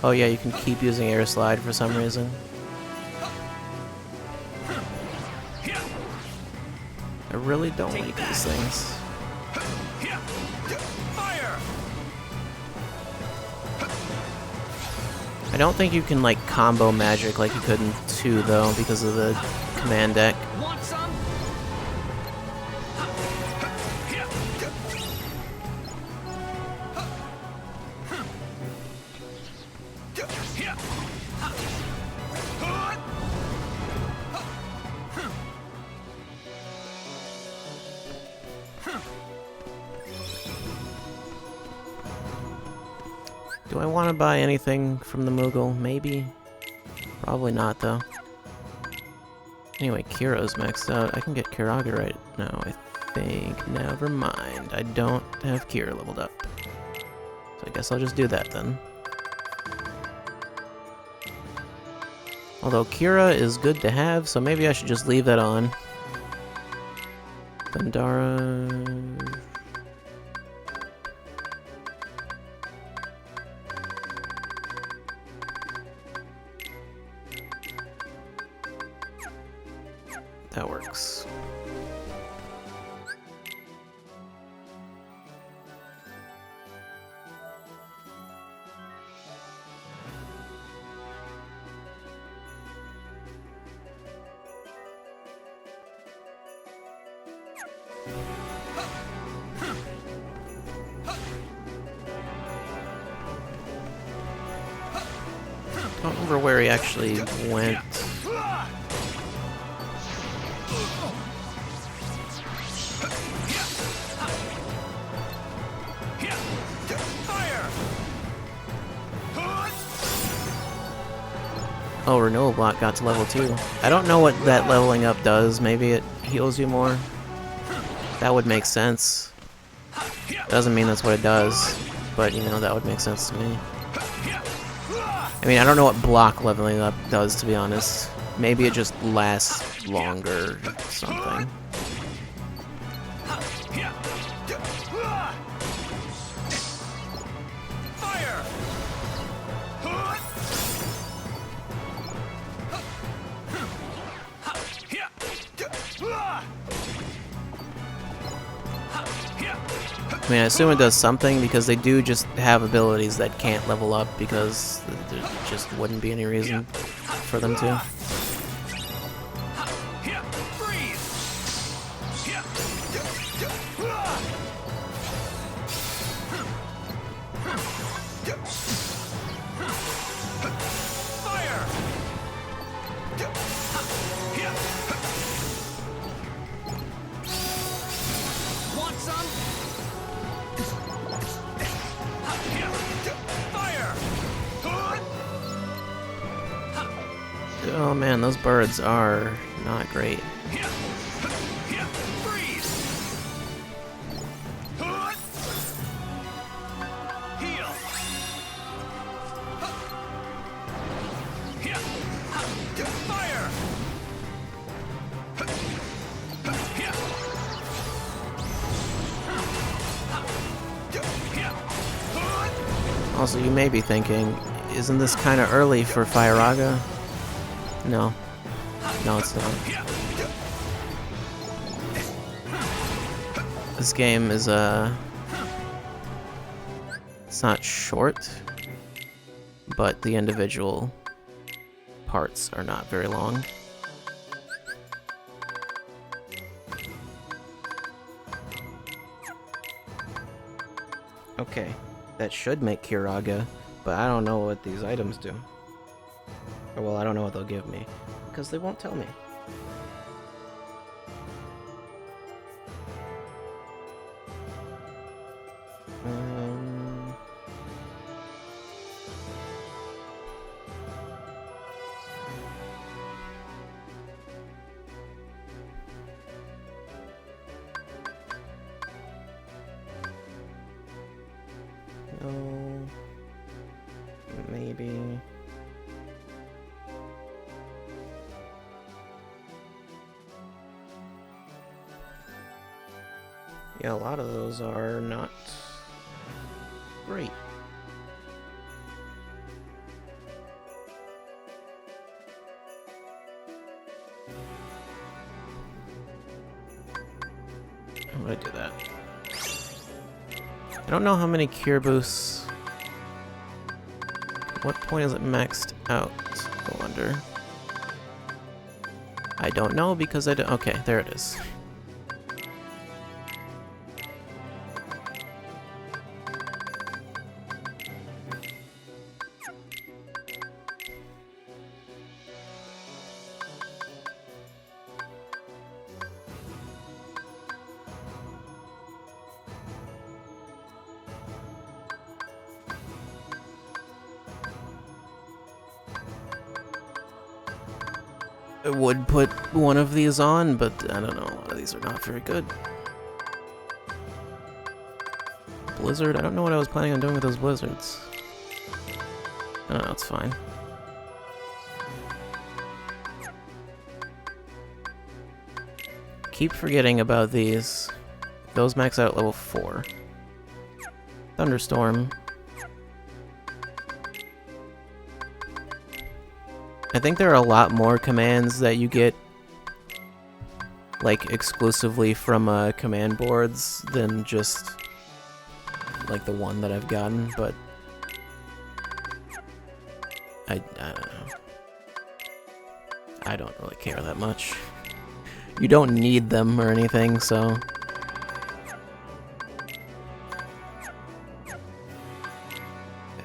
oh yeah, you can keep using air slide for some reason. I really don't like these things. I don't think you can like combo magic like you could in 2 though, because of the command deck. Do I want to buy anything from the Moogle? Maybe? Probably not, though. Anyway, Kira's maxed out. I can get Kiraga right now, I think. Never mind. I don't have Kira leveled up. So I guess I'll just do that, then. Although Kira is good to have, so maybe I should just leave that on. Bandara... that works. Don't remember where he actually went. Oh, Renewal Block got to level 2. I don't know what that leveling up does. Maybe it heals you more. That would make sense. Doesn't mean that's what it does, but you know, that would make sense to me. I mean, I don't know what block leveling up does, to be honest. Maybe it just lasts longer or something. I mean, I assume it does something, because they do just have abilities that can't level up, because there just wouldn't be any reason for them to. Oh man, those birds are not great. Also, you may be thinking, isn't this kind of early for Firaga? No. No, it's not. This game is, it's not short, but the individual parts are not very long. Okay, that should make Curaga, but I don't know what these items do. Or, well, I don't know what they'll give me, because they won't tell me. No. Maybe. Yeah, a lot of those are not great. How would I do that? I don't know how many cure boosts. What point is it maxed out? I wonder. I don't know because I don't. Okay, there it is. I would put one of these on, but I don't know, a lot of these are not very good. Blizzard? I don't know what I was planning on doing with those blizzards. I don't know, it's fine. Keep forgetting about these. Those max out at level 4. Thunderstorm. I think there are a lot more commands that you get, like, exclusively from command boards than just, like, the one that I've gotten, but I don't know. I don't really care that much. You don't need them or anything, so... I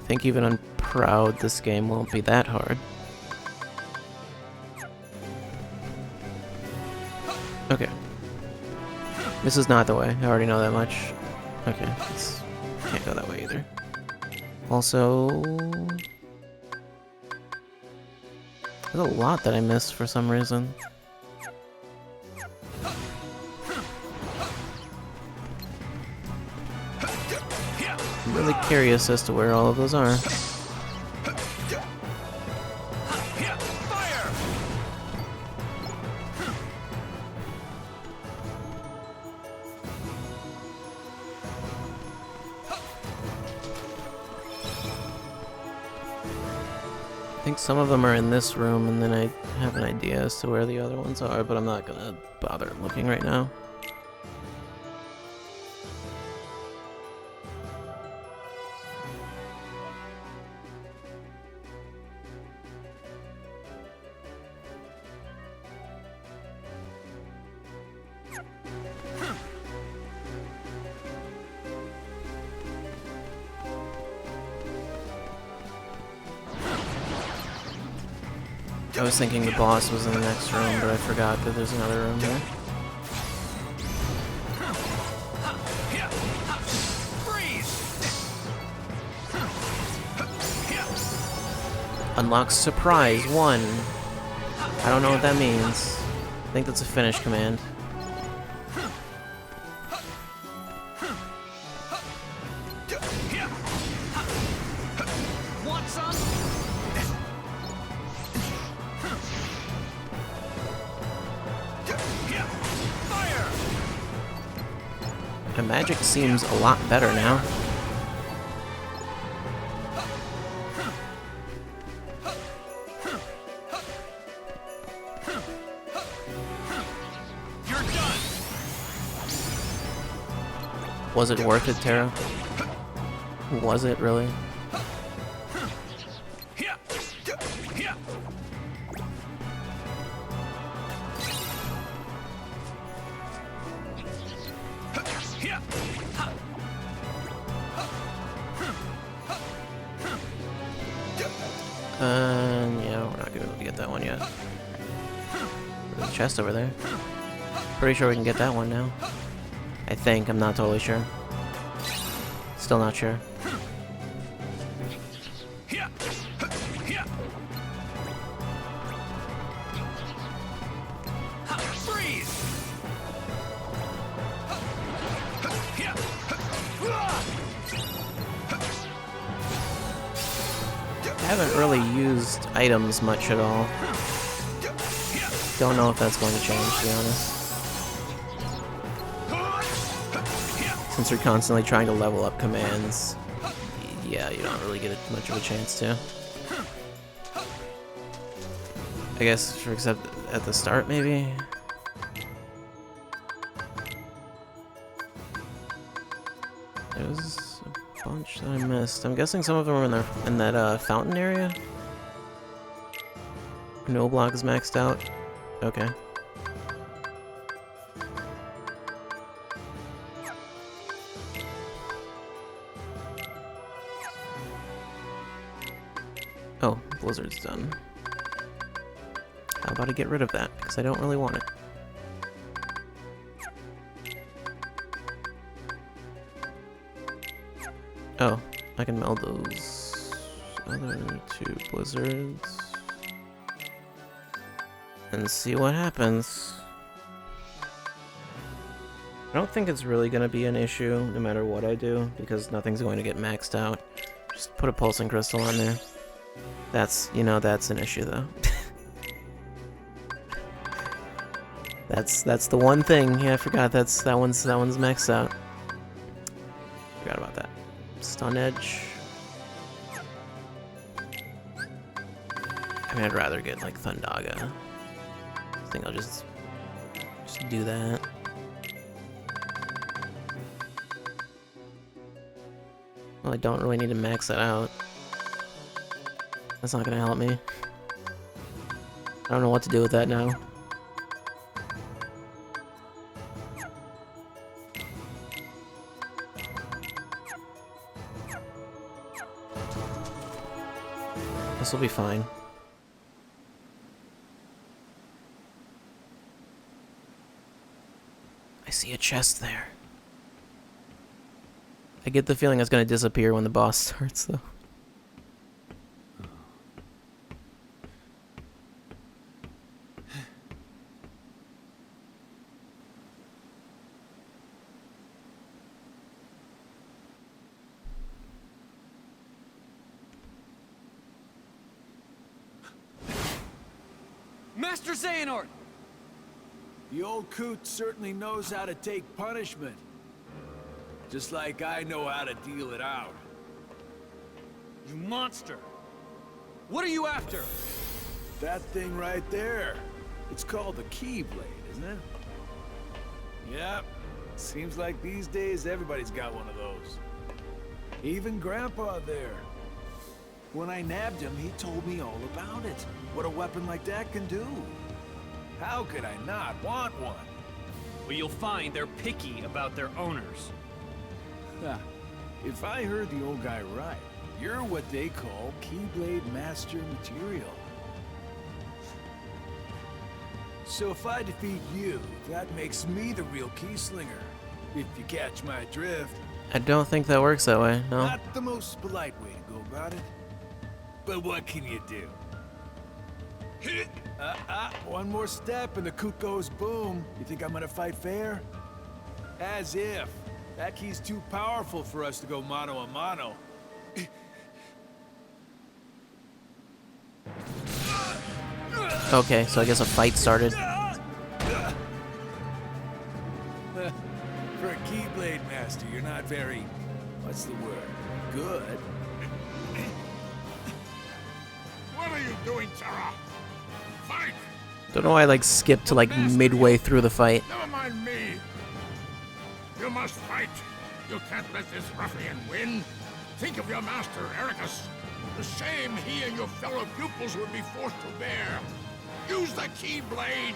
think even on Proud, this game won't be that hard. Okay. This is not the way. I already know that much. Okay. Can't go that way either. Also... There's a lot that I missed for some reason. I'm really curious as to where all of those are. I think some of them are in this room, and then I have an idea as to where the other ones are, but I'm not gonna bother looking right now. I was thinking the boss was in the next room, but I forgot that there's another room here. Unlocks surprise 1. I don't know what that means. I think that's a finish command. My magic seems a lot better now. Was it worth it, Terra? Was it really? Yeah, we're not gonna be able to get that one yet. There's a chest over there. Pretty sure we can get that one now. I think, I'm not totally sure. Still not sure. I haven't really used items much at all. Don't know if that's going to change, to be honest. Since you're constantly trying to level up commands, yeah, you don't really get much of a chance to. I guess, except at the start, maybe? There's a bunch that I missed. I'm guessing some of them are in that fountain area? No block is maxed out? Okay. Oh, Blizzard's done. How about I get rid of that? Because I don't really want it. Oh, I can meld those other two Blizzards. And see what happens. I don't think it's really going to be an issue no matter what I do, because nothing's going to get maxed out. Just put a pulsing crystal on there. That's, you know, that's an issue though. That's the one thing. Yeah, I forgot that one's maxed out. Forgot about that. Stun Edge. I mean, I'd rather get like Thundaga. I think I'll just do that. Well, I don't really need to max that out. That's not gonna help me. I don't know what to do with that now. This will be fine. I see a chest there. I get the feeling it's gonna disappear when the boss starts, though. Master Xehanort! The old coot certainly knows how to take punishment. Just like I know how to deal it out. You monster! What are you after? That thing right there. It's called the Keyblade, isn't it? Yep. Seems like these days everybody's got one of those. Even Grandpa there. When I nabbed him, he told me all about it. What a weapon like that can do. How could I not want one? Well, you'll find they're picky about their owners. If I heard the old guy right, you're what they call Keyblade Master material. So if I defeat you, that makes me the real Keyslinger. If you catch my drift. I don't think that works that way, no. Not the most polite way to go about it. But what can you do? One more step and the coot goes boom. You think I'm gonna fight fair? As if. That key's too powerful for us to go mano a mano. Okay, so I guess a fight started. For a Keyblade Master, you're not very... what's the word? Good. What are you doing, Terra? Fight! Don't know why I like skipped to like midway through the fight. Never mind me. You must fight. You can't let this ruffian win. Think of your master, Ericus. The shame he and your fellow pupils would be forced to bear. Use the Keyblade!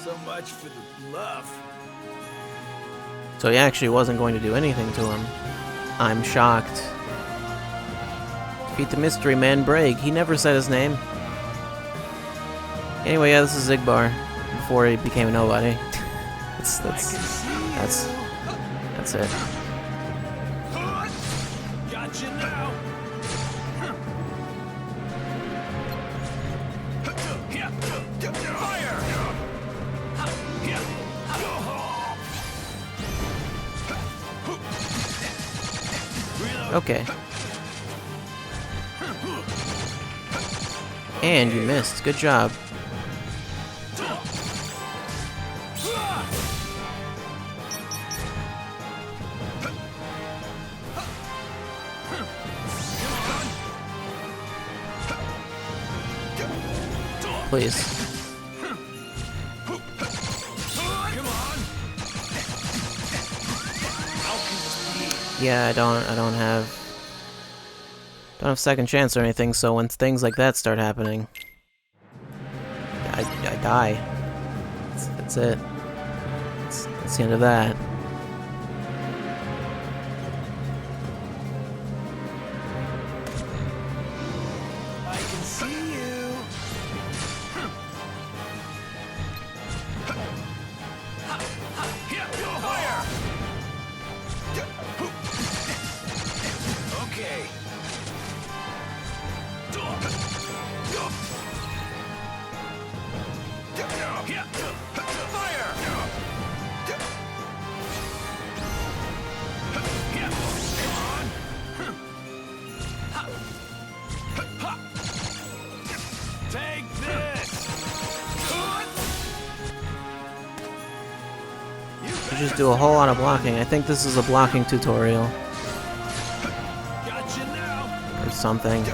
So much for the bluff. So he actually wasn't going to do anything to him. I'm shocked. Defeat the mystery man Braig. He never said his name. Anyway, yeah, this is Xigbar before he became a nobody. that's it. Gotcha now. Okay. And you missed. Good job. Please. Yeah, I don't have second chance or anything, so when things like that start happening, I die. That's it. That's the end of that. I can see you. Okay. Take this. You just do a whole lot of blocking. I think this is a blocking tutorial. Gotcha now. Or something.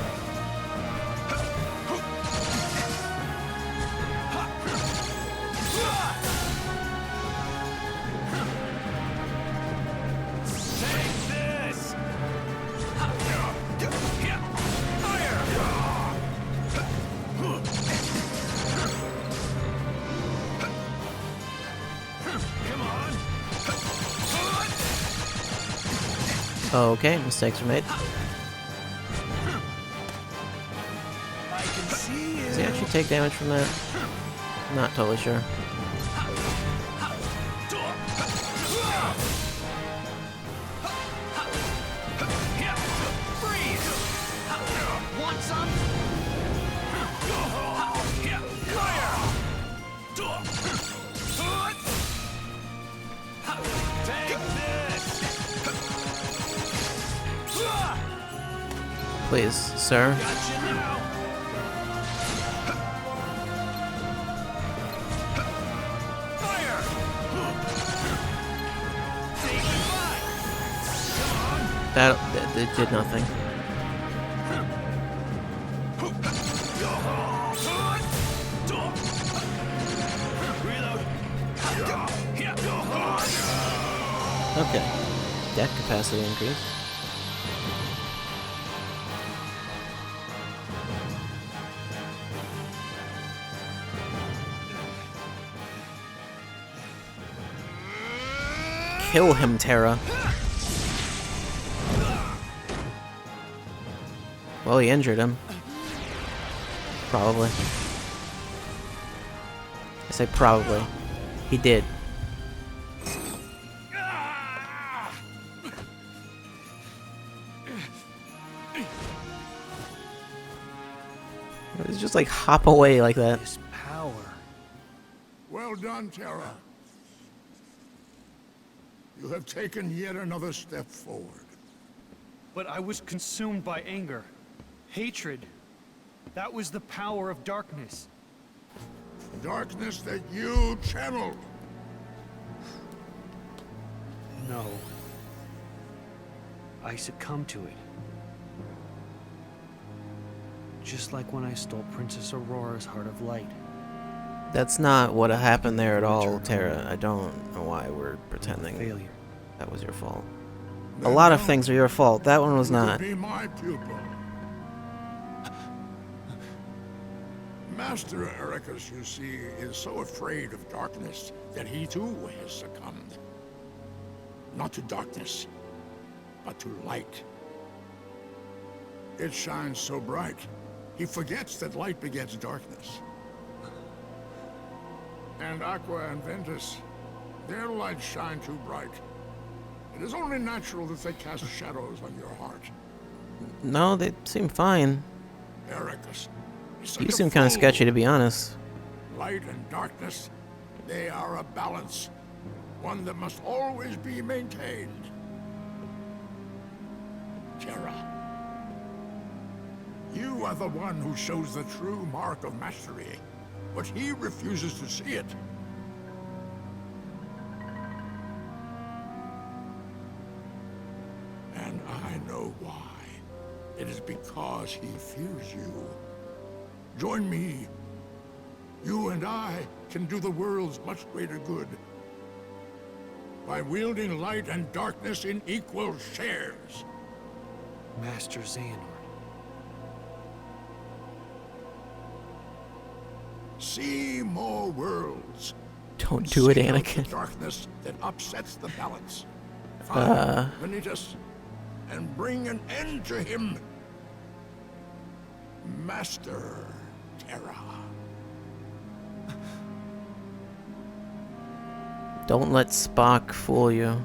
Okay, mistakes were made. Does he actually take damage from that? I'm not totally sure. Want some? Take this. Please, sir. That it did nothing. Okay. Deck capacity increase. Kill him, Terra. Well, he injured him. Probably. I say probably. He did. It's just like hop away like that. This power. Well done, Terra. You have taken yet another step forward. But I was consumed by anger. Hatred. That was the power of darkness. Darkness that you channeled. No. I succumbed to it. Just like when I stole Princess Aurora's Heart of Light. That's not what happened there at all, Terra. I don't know why we're pretending that was your fault. A lot of things are your fault. That one was not. Be my pupil. Master Ericus, you see, is so afraid of darkness that he too has succumbed. Not to darkness, but to light. It shines so bright, he forgets that light begets darkness. And Aqua and Ventus, their lights shine too bright. It is only natural that they cast shadows on your heart. No, they seem fine. Ericus, You seem kind of sketchy, to be honest. Light and darkness, they are a balance. One that must always be maintained. Terra, you are the one who shows the true mark of mastery, but he refuses to see it. And I know why. It is because he fears you. Join me. You and I can do the world's much greater good by wielding light and darkness in equal shares. Master Xehanort. See more worlds. Don't do it, Seek out Anakin. the darkness that upsets the balance. Find Vanitas and bring an end to him. Master Terra. Don't let Spock fool you.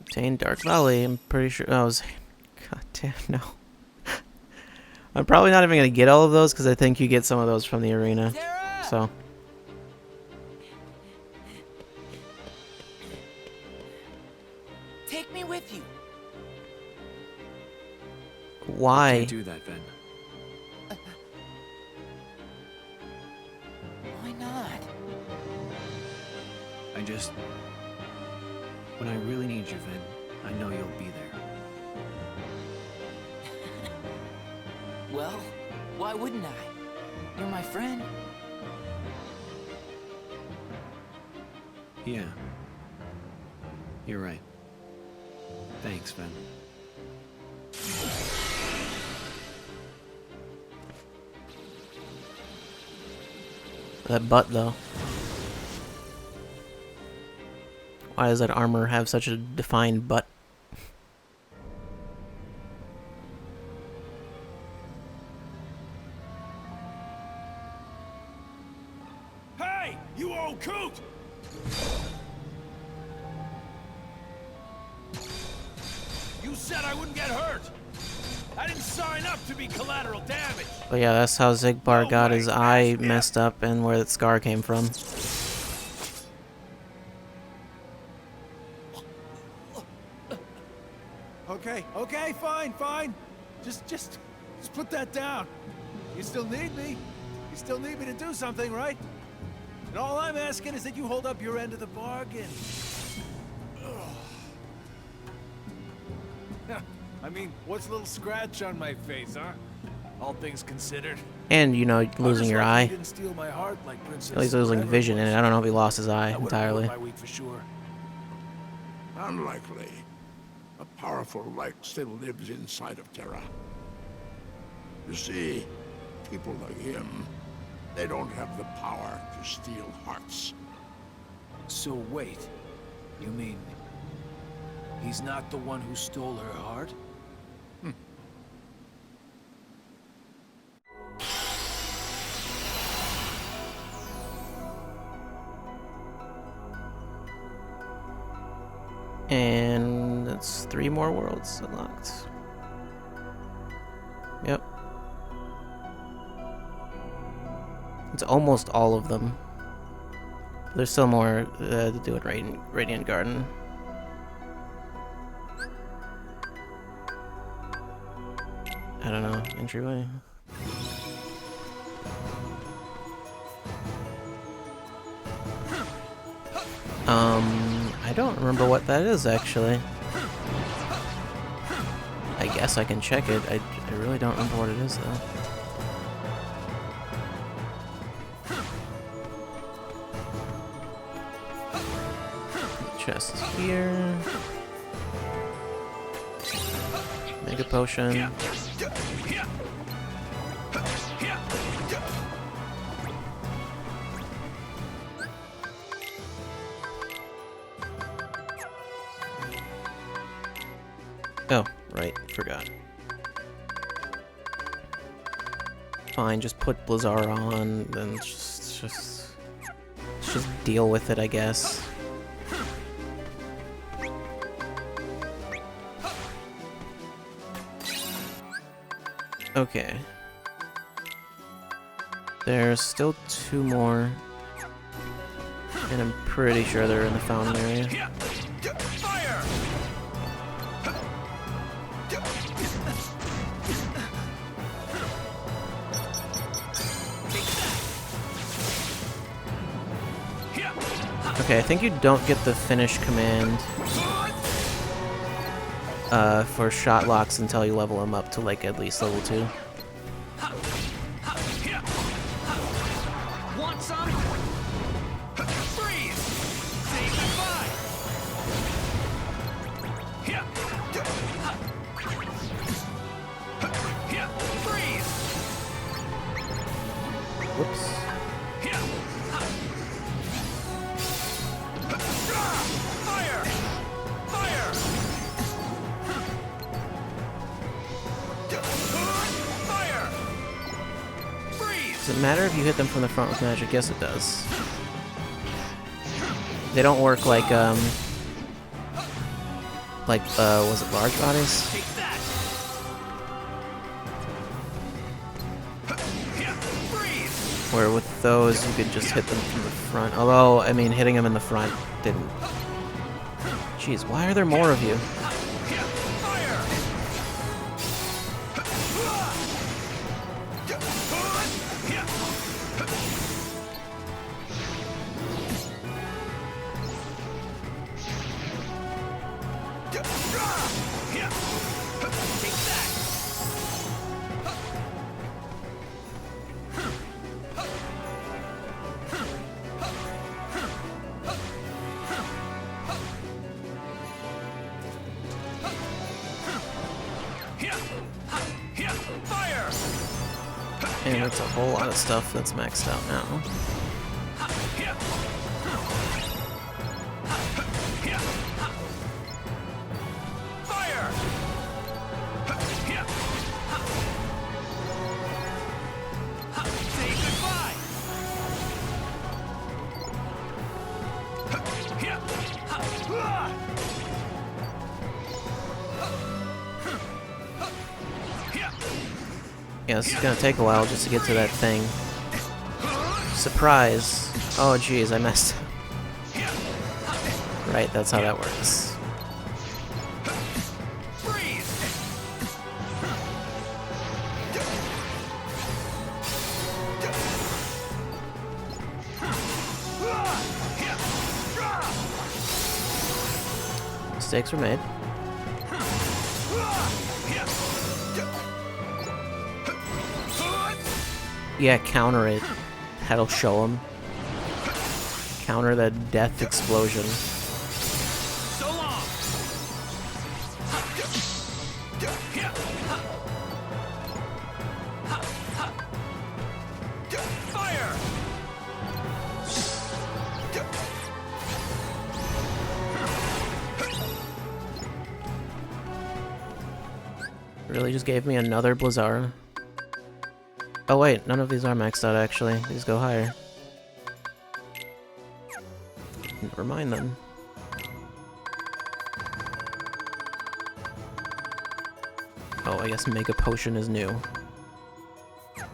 Obtain Dark Valley. I'm pretty sure. Oh, God damn, no. I'm probably not even gonna get all of those because I think you get some of those from the arena. So. Take me with you. Why? I can't do that, Ven. Why not? I just... When I really need you, Ven, I know you'll be there. Well, why wouldn't I? You're my friend. Yeah. You're right. Thanks, Ven. That butt, though. Why does that armor have such a defined butt? Hey, you old coot! You said I wouldn't get hurt. I didn't sign up to be collateral damage. But yeah, that's how Xigbar got his eye messed up and where that scar came from. Okay, fine. Just put that down. You still need me. You still need me to do something, right? And all I'm asking is that you hold up your end of the bargain. I mean, what's a little scratch on my face, huh? All things considered. And, you know, losing your eye. Didn't steal my heart like Princess He's losing Cinderella vision in was. it. I don't know if he lost his eye I would've entirely. ruined my week for sure. Unlikely. A powerful light still lives inside of Terra. You see, people like him, they don't have the power to steal hearts. So wait, you mean he's not the one who stole her heart? And that's 3 more worlds unlocked. Yep. It's almost all of them. There's still more to do at Radiant Garden. I don't know, entryway. I don't remember what that is actually. I guess I can check it. I really don't remember what it is though. Chest here. Mega potion. Oh, right, forgot. Fine, just put Blizzard on, then just deal with it, I guess. Okay. There's still 2 more. And I'm pretty sure they're in the fountain area. Okay, I think you don't get the finish command for shot locks until you level them up to like at least level 2. Want some? Freeze! Say goodbye! Freeze! Whoops. Fire! Fire! Fire! Freeze! Does it matter if you hit them from the front with magic? Yes, it does. They don't work like, was it large bodies? Where with those, you could just hit them from the front. Although, I mean, hitting them in the front didn't... Jeez, why are there more of you? And that's a whole lot of stuff that's maxed out now. Yeah, this is gonna take a while just to get to that thing. Surprise! Oh geez, I messed up. Right, that's how that works. Mistakes were made. Yeah, counter it. That'll show him. Counter the death explosion. So long. Fire. Really just gave me another Blizzard. Oh wait, none of these are maxed out actually. These go higher. Never mind then. Oh, I guess Mega Potion is new. I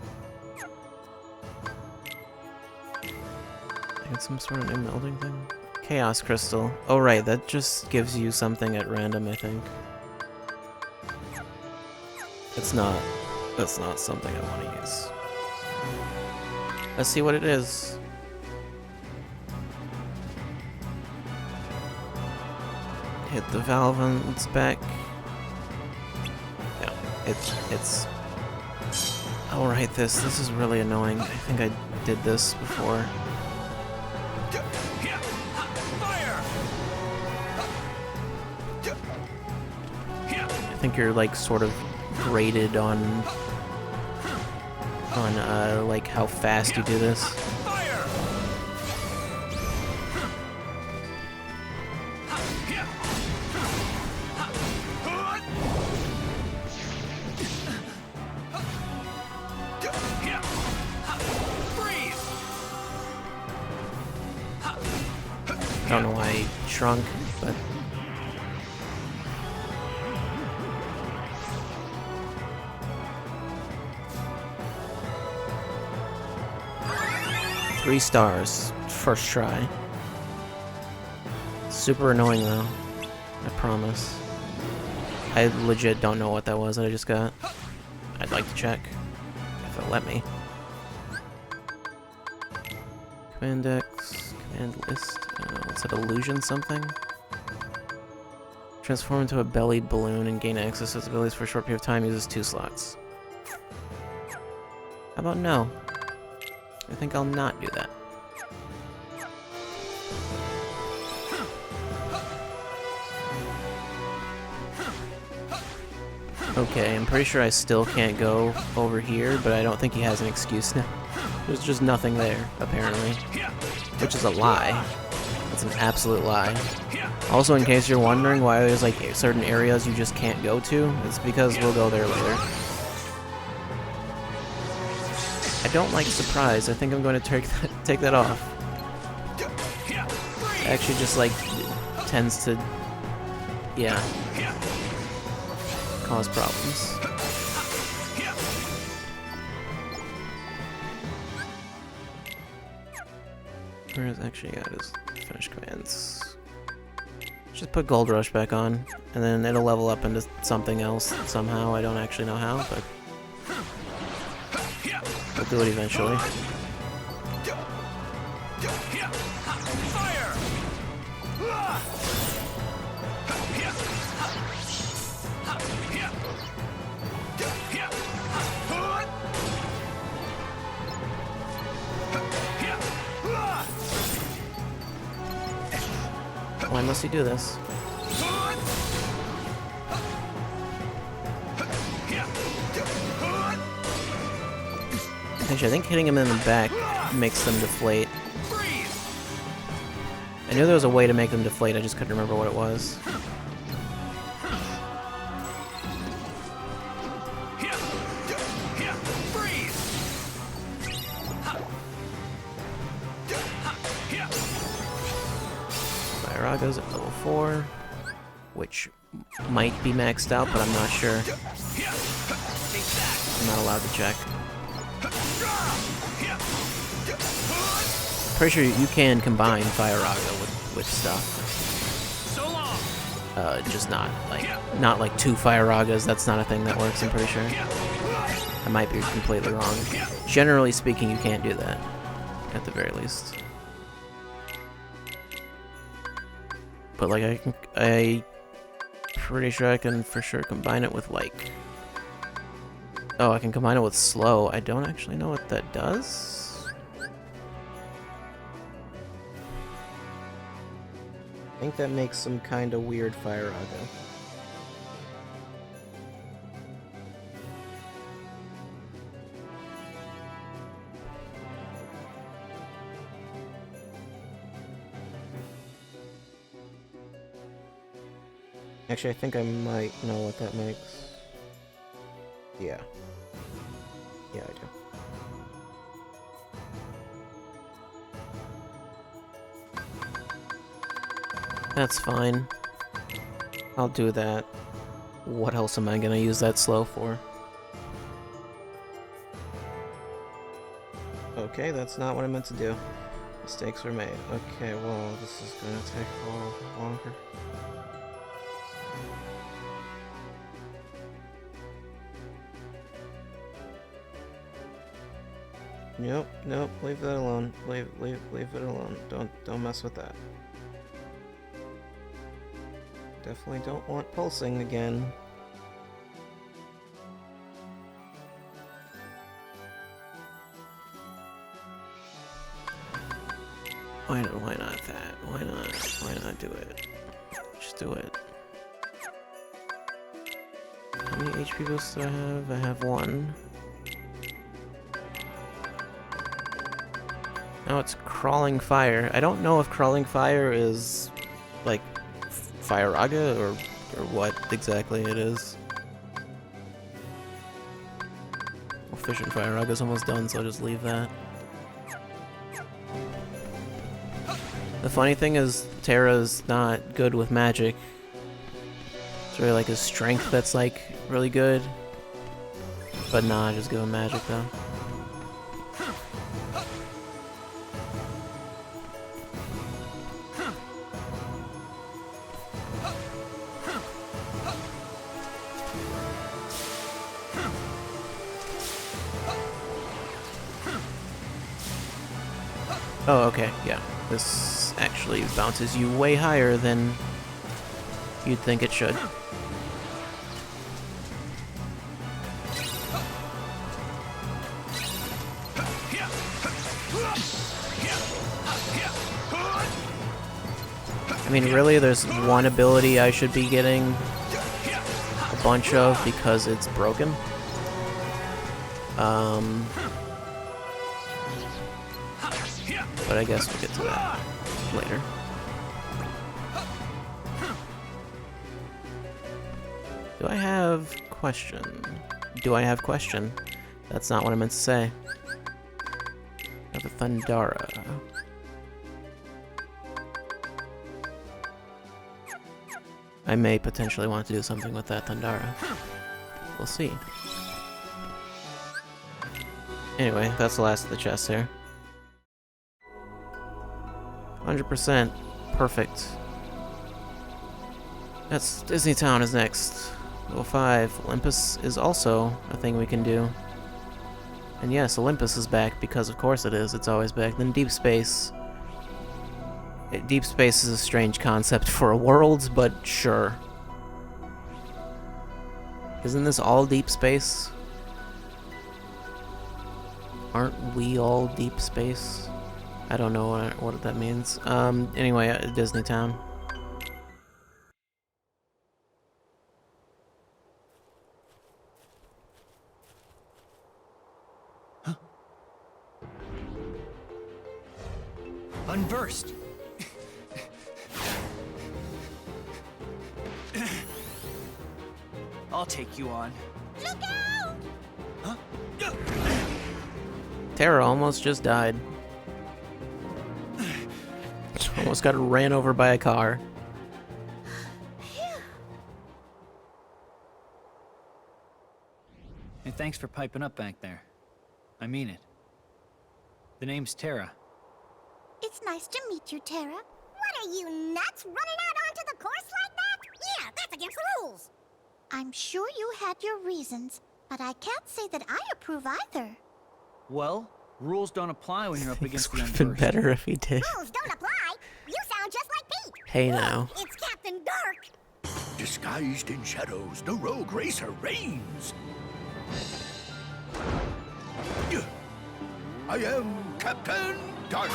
got some sort of new melding thing. Chaos Crystal. Oh right, that just gives you something at random, I think. It's not That's not something I want to use. Let's see what it is. Hit the valve on its back. Yeah, it's... I'll write this. This is really annoying. I think I did this before. I think you're like sort of graded on like how fast you do this. I don't know why he shrunk, but... Three stars. First try. Super annoying though. I promise. I legit don't know what that was that I just got. I'd like to check. If it'll let me. Command X. Command list. What's that? Illusion something? Transform into a bellied balloon and gain access to its abilities for a short period of time. Uses 2 slots. How about no? I think I'll not do that. Okay, I'm pretty sure I still can't go over here, but I don't think he has an excuse now. There's just nothing there, apparently. Which is a lie. That's an absolute lie. Also, in case you're wondering why there's like certain areas you just can't go to, it's because we'll go there later. I don't like surprise. I think I'm going to take that off. It actually just like tends to, yeah, cause problems. Where is actually his finish commands? Just put Gold Rush back on, and then it'll level up into something else somehow. I don't actually know how, but we'll do it eventually. Why must he do this? Actually, I think hitting him in the back makes them deflate. I knew there was a way to make them deflate, I just couldn't remember what it was. Fyraga's at level 4, which might be maxed out, but I'm not sure. I'm not allowed to check. Pretty sure you can combine Firaga with stuff. Just not like 2 Firagas. That's not a thing that works, I'm pretty sure. I might be completely wrong. Generally speaking, you can't do that, at the very least. But like I pretty sure I can for sure combine it with like, oh, I can combine it with slow. I don't actually know what that does. I think that makes some kind of weird Firaga. Actually, I think I might know what that makes. Yeah. Yeah, I do. That's fine. I'll do that. What else am I gonna use that slow for? Okay, that's not what I meant to do. Mistakes were made. Okay, well, this is gonna take a little longer. Nope, nope, leave that alone. Leave it alone. Don't mess with that. Definitely don't want pulsing again. Why not that? Why not do it? Just do it. How many HP boosts do I have? I have 1. Now it's Crawling Fire. I don't know if Crawling Fire is like Fire-Raga or what exactly it is. Well, Fission Fire-Raga's almost done, so I'll just leave that. The funny thing is, Terra's not good with magic. It's really like his strength that's like really good. But nah, just give him magic though. Oh, okay, yeah. This actually bounces you way higher than you'd think it should. I mean, really, there's one ability I should be getting a bunch of because it's broken. But I guess we'll get to that later. Do I have question? Do I have question? That's not what I meant to say. I have a Thundara. I may potentially want to do something with that Thundara. We'll see. Anyway, that's the last of the chests here. 100% perfect. That's Disney Town is next. Level 5. Olympus is also a thing we can do. And yes, Olympus is back because of course it is. It's always back. Then Deep Space. Deep Space is a strange concept for a world, but sure. Isn't this all Deep Space? Aren't we all Deep Space? I don't know what that means. Anyway, Disney Town. Huh? Unversed. I'll take you on. Look out! Huh? Terra almost just died. Almost got ran over by a car. Hey, thanks for piping up back there. I mean it. The name's Terra. It's nice to meet you, Terra. What are you, nuts? Running out onto the course like that? Yeah, that's against the rules. I'm sure you had your reasons, but I can't say that I approve either. Well, rules don't apply when you're up against the Would have been Unversed. better if he did. Rules don't apply. You sound just like Pete. Hey now. It's Captain Dark. Disguised in shadows, the rogue racer reigns. I am Captain Dark.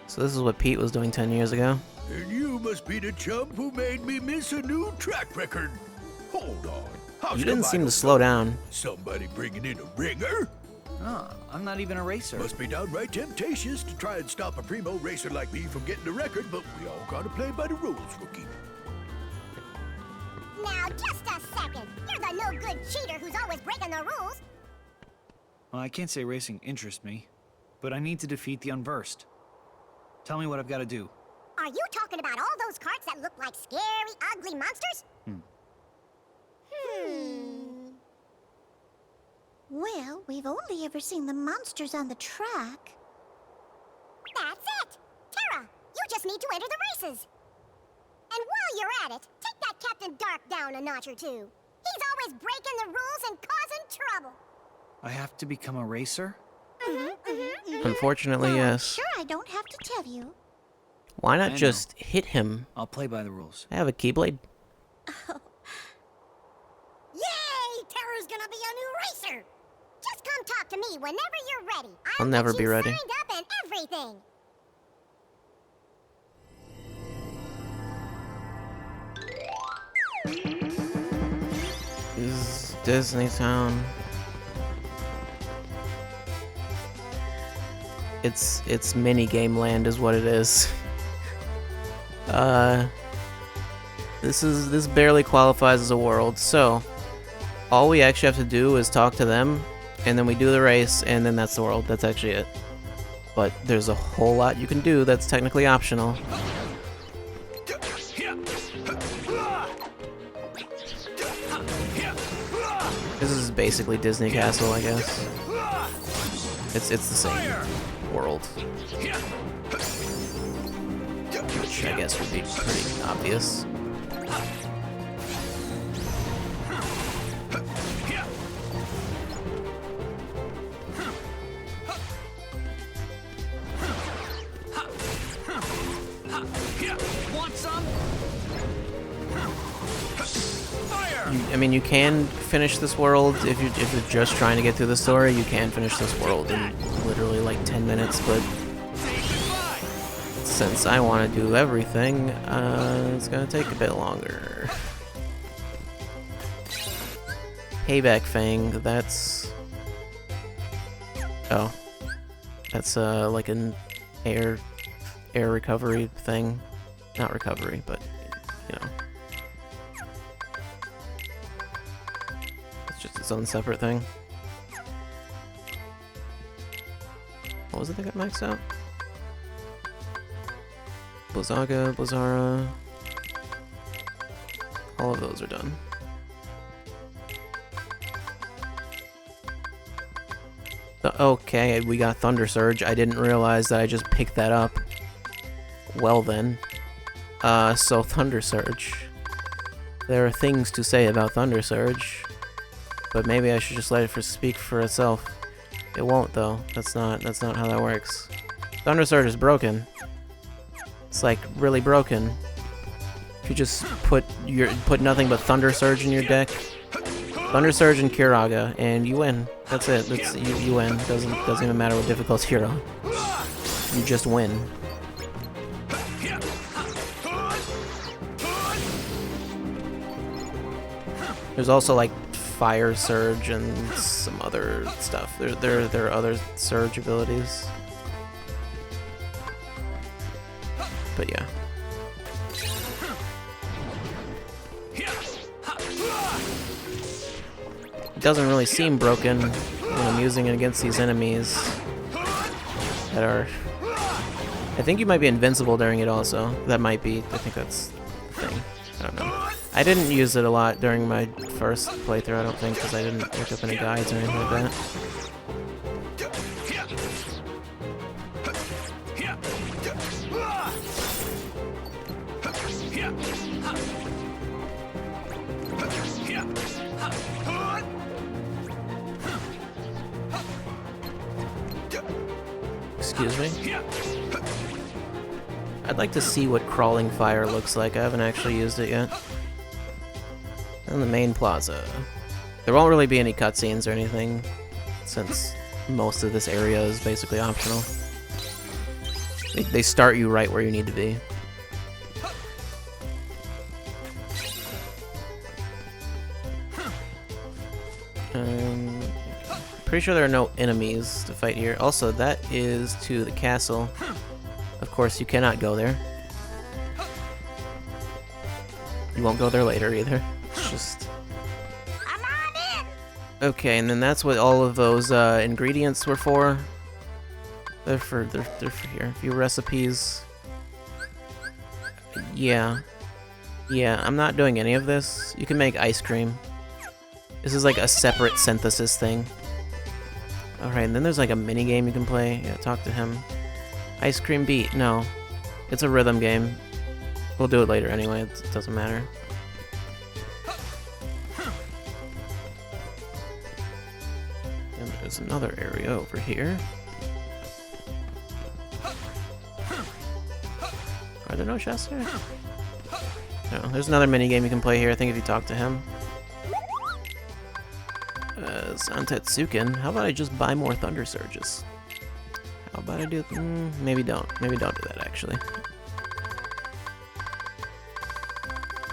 So this is what Pete was doing 10 years ago. And you must be the chump who made me miss a new track record. Hold on. How's You didn't the seem to vital slow sign? down. Somebody bringing in a ringer? Oh, I'm not even a racer. Must be downright temptatious to try and stop a primo racer like me from getting the record, but we all gotta play by the rules, rookie. Now, just a second. You're the no-good cheater who's always breaking the rules. Well, I can't say racing interests me, but I need to defeat the Unversed. Tell me what I've got to do. Are you talking about all those carts that look like scary, ugly monsters? Well, we've only ever seen the monsters on the track. That's it! Terra, you just need to enter the races. And while you're at it, take that Captain Dark down a notch or two. He's always breaking the rules and causing trouble. I have to become a racer? Unfortunately, yes. Sure, I don't have to tell you. Why I not know. just hit him? I'll play by the rules. I have a Keyblade. Yay! Terra's gonna be a new racer! Just come talk to me whenever you're ready. I'll never be ready. Signed up and everything. This is Disney Town. It's mini game land is what it is. This barely qualifies as a world, so all we actually have to do is talk to them, and then we do the race, and then that's the world. That's actually it. But there's a whole lot you can do that's technically optional. This is basically Disney Castle, I guess. It's the same world. Which I guess would be pretty obvious. Want some? Fire! I mean, you can finish this world if you're just trying to get through the story. You can finish this world in literally like 10 minutes, but since I want to do everything, it's gonna take a bit longer. Payback Fang, that's... Oh. That's like an air recovery thing. Not recovery, but, you know. It's just its own separate thing. What was it that got maxed out? Blizzaga, Blizzara. All of those are done. Okay, we got Thunder Surge. I didn't realize that I just picked that up. Well then. So Thunder Surge. There are things to say about Thunder Surge, but maybe I should just let it speak for itself. It won't though. That's not how that works. Thunder Surge is broken. It's like really broken. If you just put nothing but Thunder Surge in your deck, Thunder Surge and Curaga, and you win. That's it. You win. Doesn't even matter what difficulty you're on. You just win. There's also like Fire Surge and some other stuff. There are other Surge abilities. But yeah. It doesn't really seem broken when I'm using it against these enemies that are... I think you might be invincible during it also. That might be... I think that's the thing. I don't know. I didn't use it a lot during my first playthrough, I don't think, because I didn't look up any guides or anything like that. Excuse me? I'd like to see what Crawling Fire looks like. I haven't actually used it yet. And the main plaza. There won't really be any cutscenes or anything, since most of this area is basically optional. They start you right where you need to be. Pretty sure there are no enemies to fight here. Also, that is to the castle. Of course, you cannot go there. You won't go there later either. It's just... Okay, and then that's what all of those ingredients were for. They're for here. A few recipes. Yeah. Yeah, I'm not doing any of this. You can make ice cream. This is like a separate synthesis thing. Alright, and then there's like a mini game you can play. Yeah, talk to him. Ice Cream Beat. No. It's a rhythm game. We'll do it later anyway. It doesn't matter. And there's another area over here. Are there no chests here? No, there's another minigame you can play here, I think, if you talk to him. Zantetsuken, how about I just buy more Thunder Surges? How about I do... maybe don't. Maybe don't do that, actually.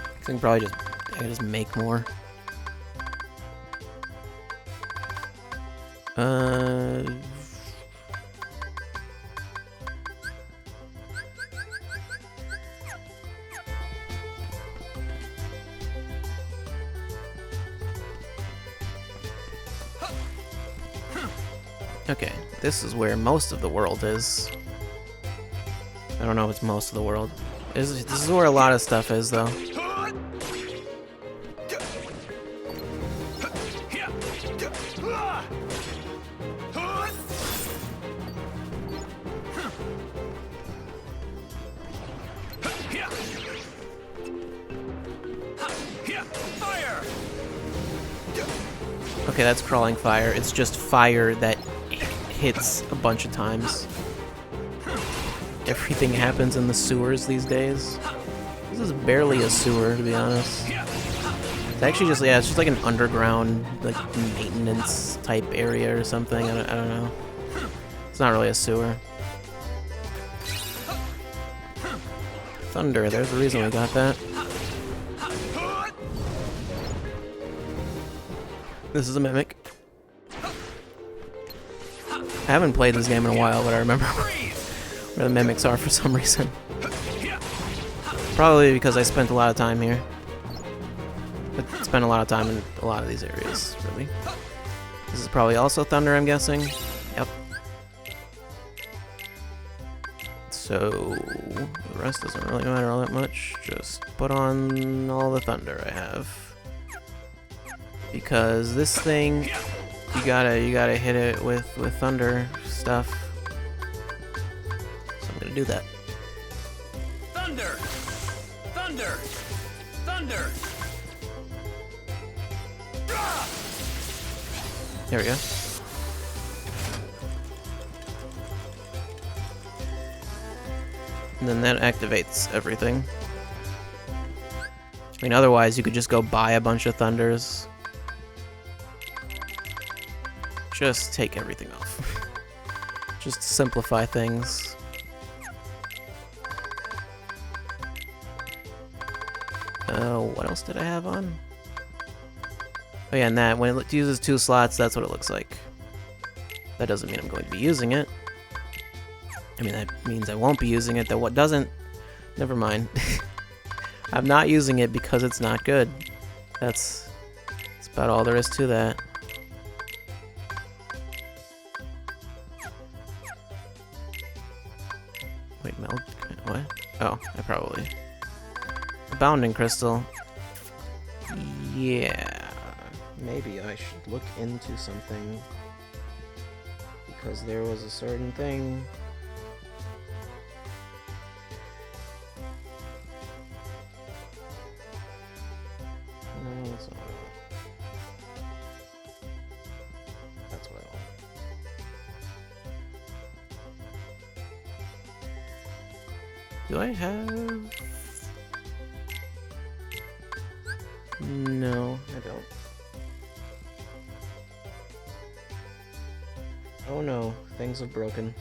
I can probably just... I can just make more. Okay, this is where most of the world is. I don't know if it's most of the world. This is where a lot of stuff is, though. Okay, that's crawling fire. It's just fire that hits a bunch of times. Everything happens in the sewers these days. This is barely a sewer, to be honest. It's actually just, yeah, it's just like an underground, like, maintenance type area or something. I don't know. It's not really a sewer. Thunder, there's the reason we got that. This is a mimic. I haven't played this game in a while, but I remember where the mimics are for some reason. Probably because I spent a lot of time here. I spent a lot of time in a lot of these areas, really. This is probably also Thunder, I'm guessing. Yep. So, the rest doesn't really matter all that much. Just put on all the Thunder I have. Because this thing, you gotta hit it with Thunder stuff. So I'm gonna do that. Thunder! Thunder! Thunder! There we go. And then that activates everything. I mean, otherwise you could just go buy a bunch of Thunders. Just take everything off. Just simplify things. What else did I have on? Oh yeah, and that, when it uses 2 slots, that's what it looks like. That doesn't mean I'm going to be using it. I mean, that means I won't be using it, though what doesn't... Never mind. I'm not using it because it's not good. That's about all there is to that. Wait, meld? What? Oh, I probably... A Bounding Crystal. Yeah. Maybe I should look into something. Because there was a certain thing... No, that's not what I want. That's what I want. Do I have... No, I don't. Oh no, things have broken.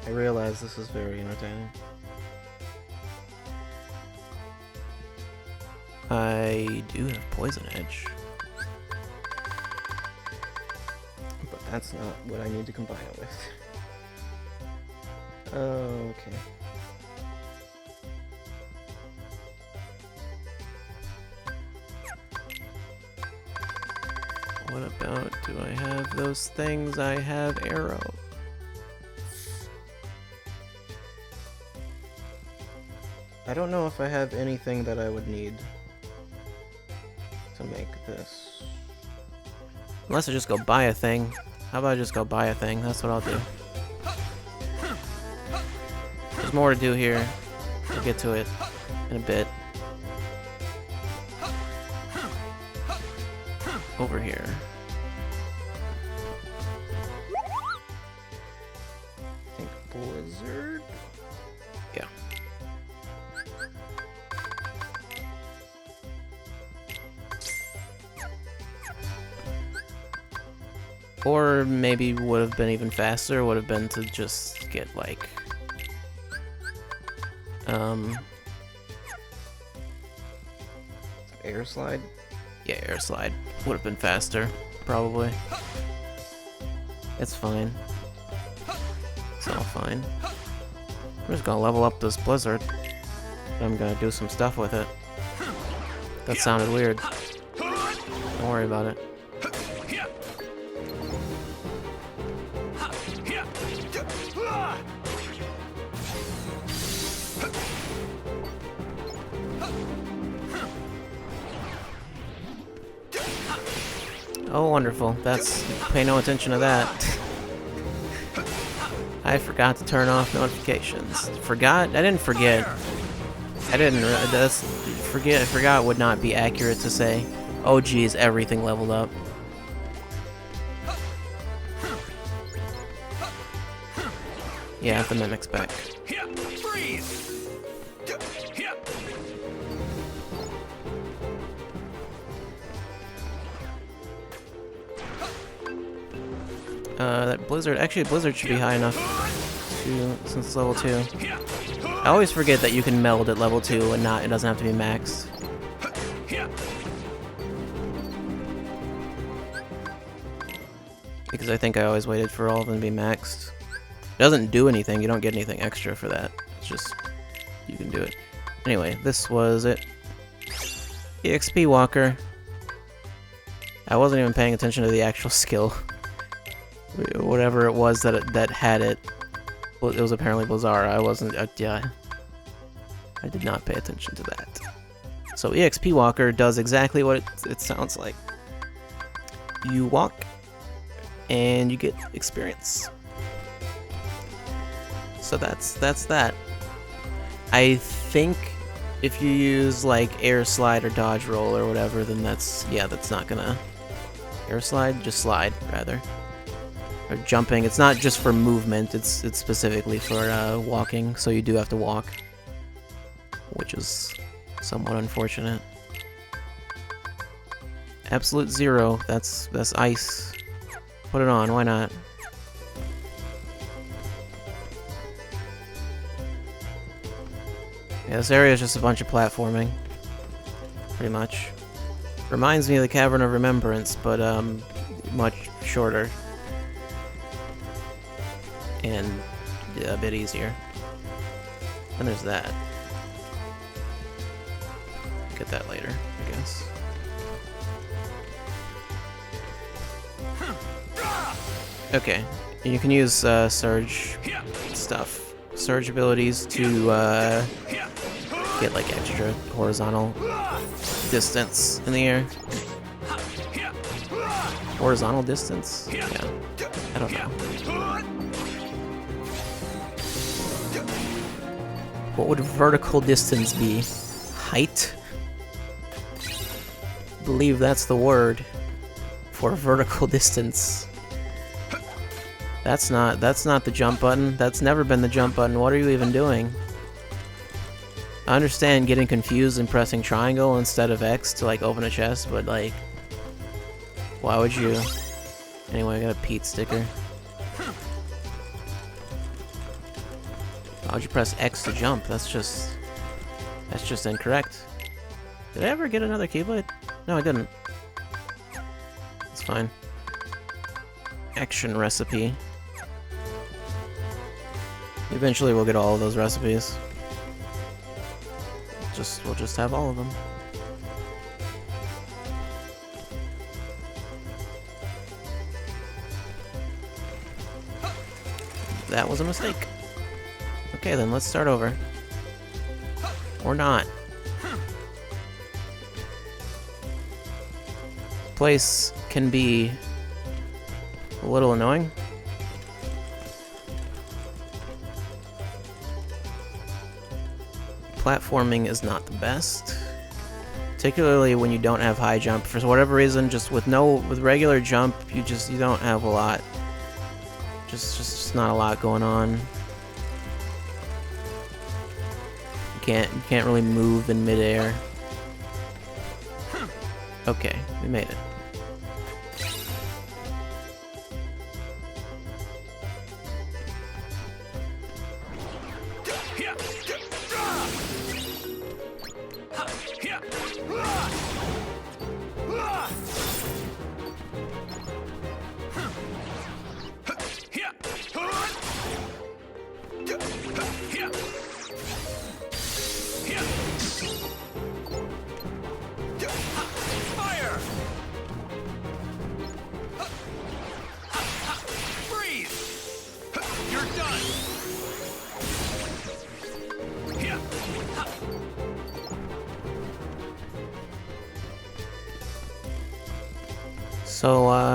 I realize this is very entertaining. I do have Poison Edge. But that's not what I need to combine it with. Okay. What about, do I have those things? I have Arrow. I don't know if I have anything that I would need to make this. Unless I just go buy a thing. How about I just go buy a thing? That's what I'll do. There's more to do here. I'll get to it in a bit. Over here. I think Blizzard? Yeah. Or maybe would have been even faster, would have been to just get like air slide? Yeah, air slide would have been faster, probably. It's fine. It's all fine. I'm just gonna level up this Blizzard. I'm gonna do some stuff with it. That sounded weird. Don't worry about it. Oh, wonderful. That's... pay no attention to that. I forgot to turn off notifications. Forgot? I didn't forget. I didn't... that's... I forgot would not be accurate to say. Oh, geez, everything leveled up. Yeah, the Mimic's back. That Blizzard... actually, Blizzard should be high enough to... since it's level 2. I always forget that you can meld at level 2 and not... it doesn't have to be maxed. Because I think I always waited for all of them to be maxed. It doesn't do anything, you don't get anything extra for that. It's just... you can do it. Anyway, this was it. EXP Walker. I wasn't even paying attention to the actual skill. Whatever it was that had it. Well, it was apparently Blizzara. I wasn't... yeah. I did not pay attention to that. So EXP Walker does exactly what it sounds like. You walk, and you get experience. So that's that. I think if you use like air slide or dodge roll or whatever, then that's not gonna... air slide? Just slide, rather. Or jumping. It's not just for movement, it's specifically for walking, so you do have to walk. Which is somewhat unfortunate. Absolute Zero, that's ice. Put it on, why not? Yeah, this area is just a bunch of platforming. Pretty much. Reminds me of the Cavern of Remembrance, but much shorter. And a bit easier. And there's that. Get that later, I guess. Okay, you can use Surge stuff. Surge abilities to get like extra horizontal distance in the air. Horizontal distance? Yeah, I don't know. What would vertical distance be? Height? I believe that's the word for vertical distance. That's not the jump button. That's never been the jump button. What are you even doing? I understand getting confused and pressing triangle instead of X to like open a chest, but like, why would you? Anyway, I got a Pete sticker. Why would you press X to jump? That's just incorrect. Did I ever get another Keyblade? No, I didn't. It's fine. Action recipe. Eventually we'll get all of those recipes. We'll just have all of them. That was a mistake. Okay, then let's start over. Or not. Place can be a little annoying. platforming is not the best. Particularly when you don't have high jump. For whatever reason, just with regular jump, you don't have a lot. Just not a lot going on. You can't really move in midair. Okay, we made it.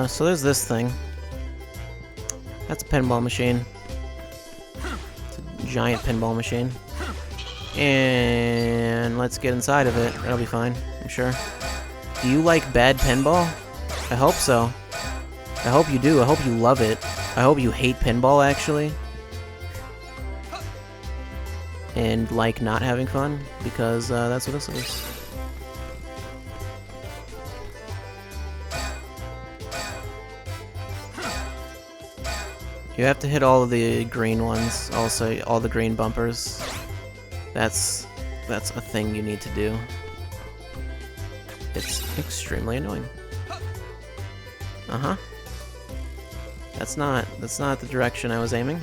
So there's this thing. That's a pinball machine. It's a giant pinball machine. And let's get inside of it. That'll be fine, I'm sure. Do you like bad pinball? I hope so. I hope you do. I hope you love it. I hope you hate pinball, actually. And like not having fun, because that's what this is. You have to hit all of the green ones, also all the green bumpers. That's a thing you need to do. It's extremely annoying. Uh-huh. That's not the direction I was aiming.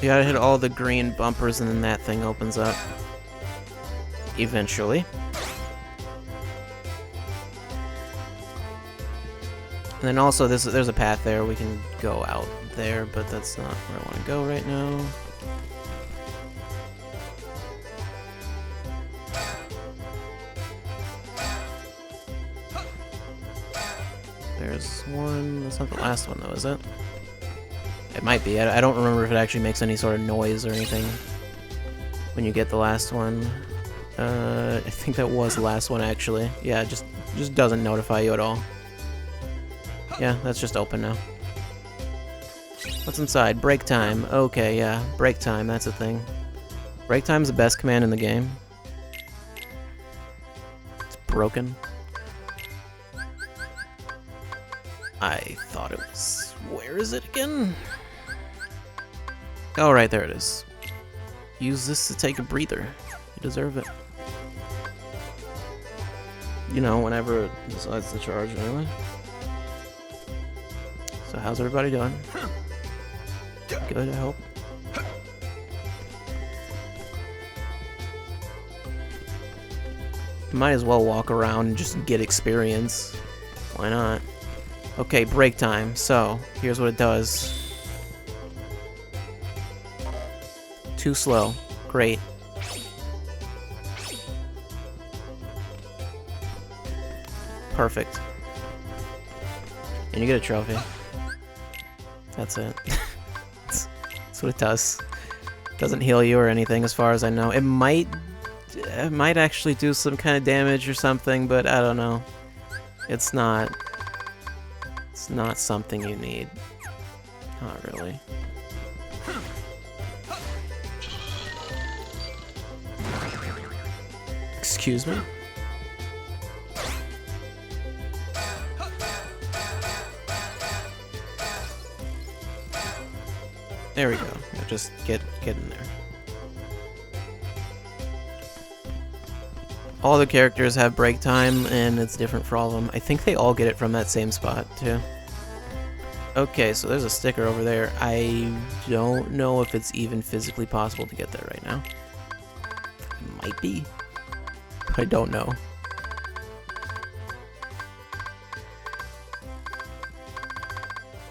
You gotta hit all the green bumpers and then that thing opens up. Eventually. And then also there's a path there, we can go out there, but that's not where I want to go right now. There's one, that's not the last one though, is it? It might be, I don't remember if it actually makes any sort of noise or anything when you get the last one. I think that was the last one actually. Yeah, it just doesn't notify you at all. Yeah, that's just open now. What's inside? Break time. Okay, yeah, break time, that's a thing. Break time's the best command in the game. It's broken. I thought it was... Where is it again? Oh, right, there it is. Use this to take a breather. You deserve it. You know, whenever it decides to charge anyway. So how's everybody doing? Good, I hope. Might as well walk around and just get experience. Why not? Okay, break time. So, here's what it does. Too slow. Great. Perfect. And you get a trophy. That's it. That's what it does. Doesn't heal you or anything as far as I know. It might actually do some kind of damage or something, but I don't know. It's not something you need. Not really. Excuse me? There we go. Just get in there. All the characters have break time, and it's different for all of them. I think they all get it from that same spot, too. Okay, so there's a sticker over there. I don't know if it's even physically possible to get there right now. It might be. But I don't know.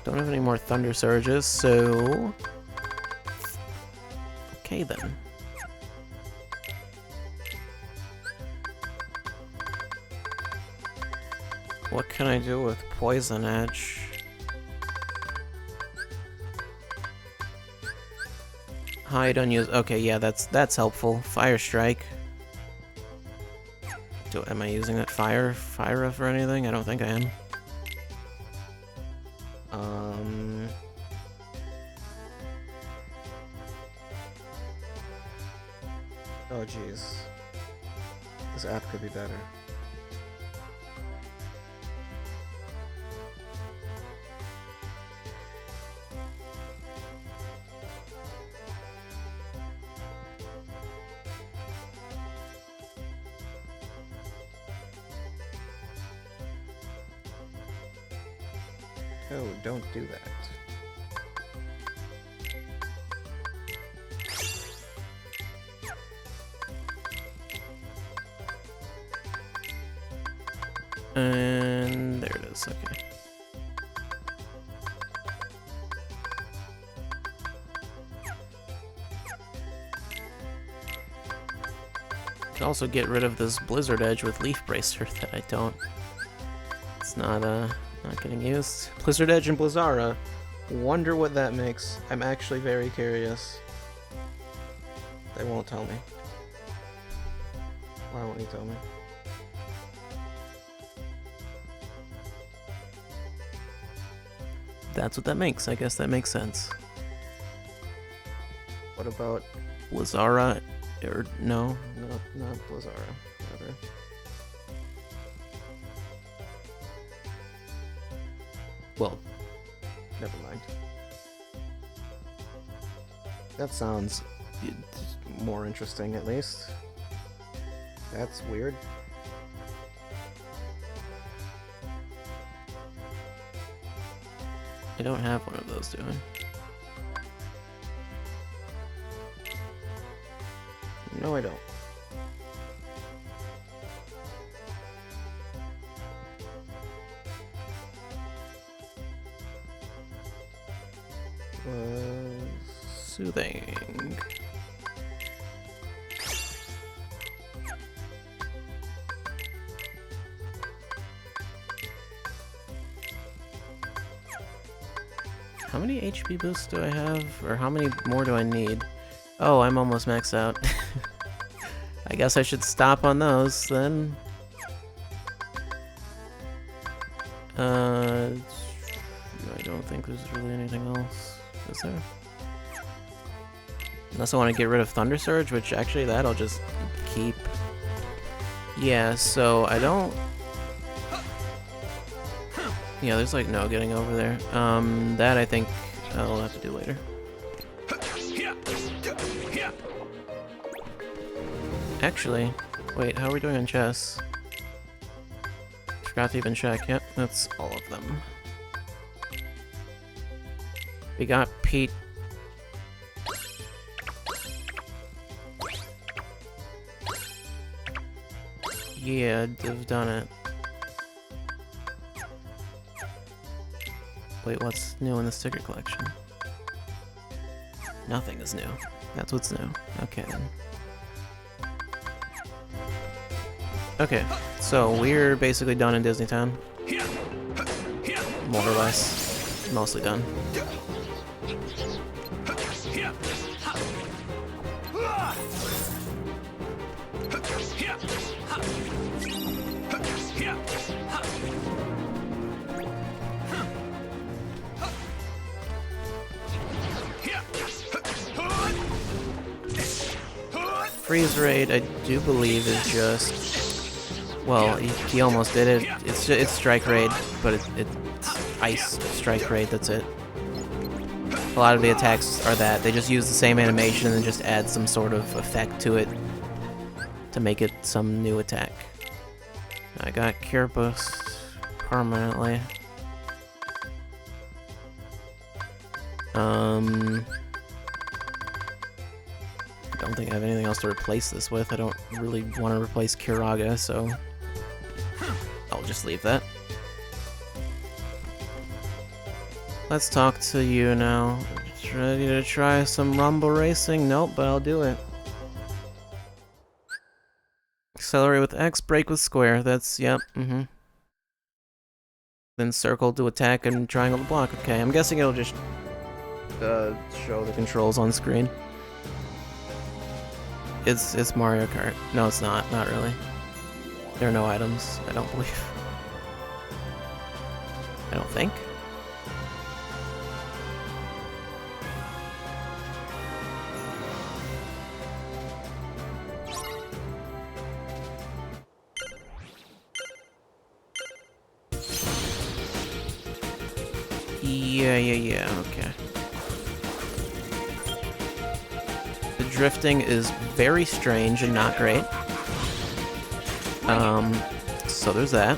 Don't have any more Thunder Surges, so... Okay, then. What can I do with Poison Edge? Hide unused. Okay, yeah, that's helpful. Fire Strike. Am I using that Fire for anything? I don't think I am. Oh jeez. This app could be better. Oh, don't do that. And there it is, okay. Can also get rid of this Blizzard Edge with Leaf Bracer that I don't. It's not getting used. Blizzard Edge and Blizzara. Wonder what that makes. I'm actually very curious. They won't tell me. Why won't you tell me? That's what that makes. I guess that makes sense. What about Blizzara? Or no, not Blizzara. Rather. Well, never mind. That sounds more interesting, at least. That's weird. I don't have one of those, do I? No, I don't. Soothing. How many HP boosts do I have? Or how many more do I need? Oh, I'm almost maxed out. I guess I should stop on those then. I don't think there's really anything else, is there? Unless I want to get rid of Thunder Surge, which actually that I'll just keep. Yeah, so I don't... Yeah, there's like no getting over there. That I think I'll have to do later. Actually, wait, how are we doing on chess? Forgot to even check. Yep, that's all of them. We got Pete. Yeah, I've done it. Wait, what's new in the sticker collection? Nothing is new. That's what's new. Okay then. Okay, so we're basically done in Disney Town. More or less. Mostly done. Freeze Raid, I do believe, is just... Well, he almost did it. It's Strike Raid, but it's Ice Strike Raid, that's it. A lot of the attacks are that. They just use the same animation and just add some sort of effect to it to make it some new attack. I got Cure Boost permanently. I don't think I have anything else to replace this with. I don't really want to replace Curaga, so I'll just leave that. Let's talk to you now. Ready to try some Rumble Racing? Nope, but I'll do it. Accelerate with X, brake with square. That's, yep, Then circle to attack and triangle to block. Okay, I'm guessing it'll just show the controls on screen. It's Mario Kart. No, it's not. Not really. There are no items, I don't believe. I don't think. Yeah, okay. The drifting is very strange and not great. So there's that.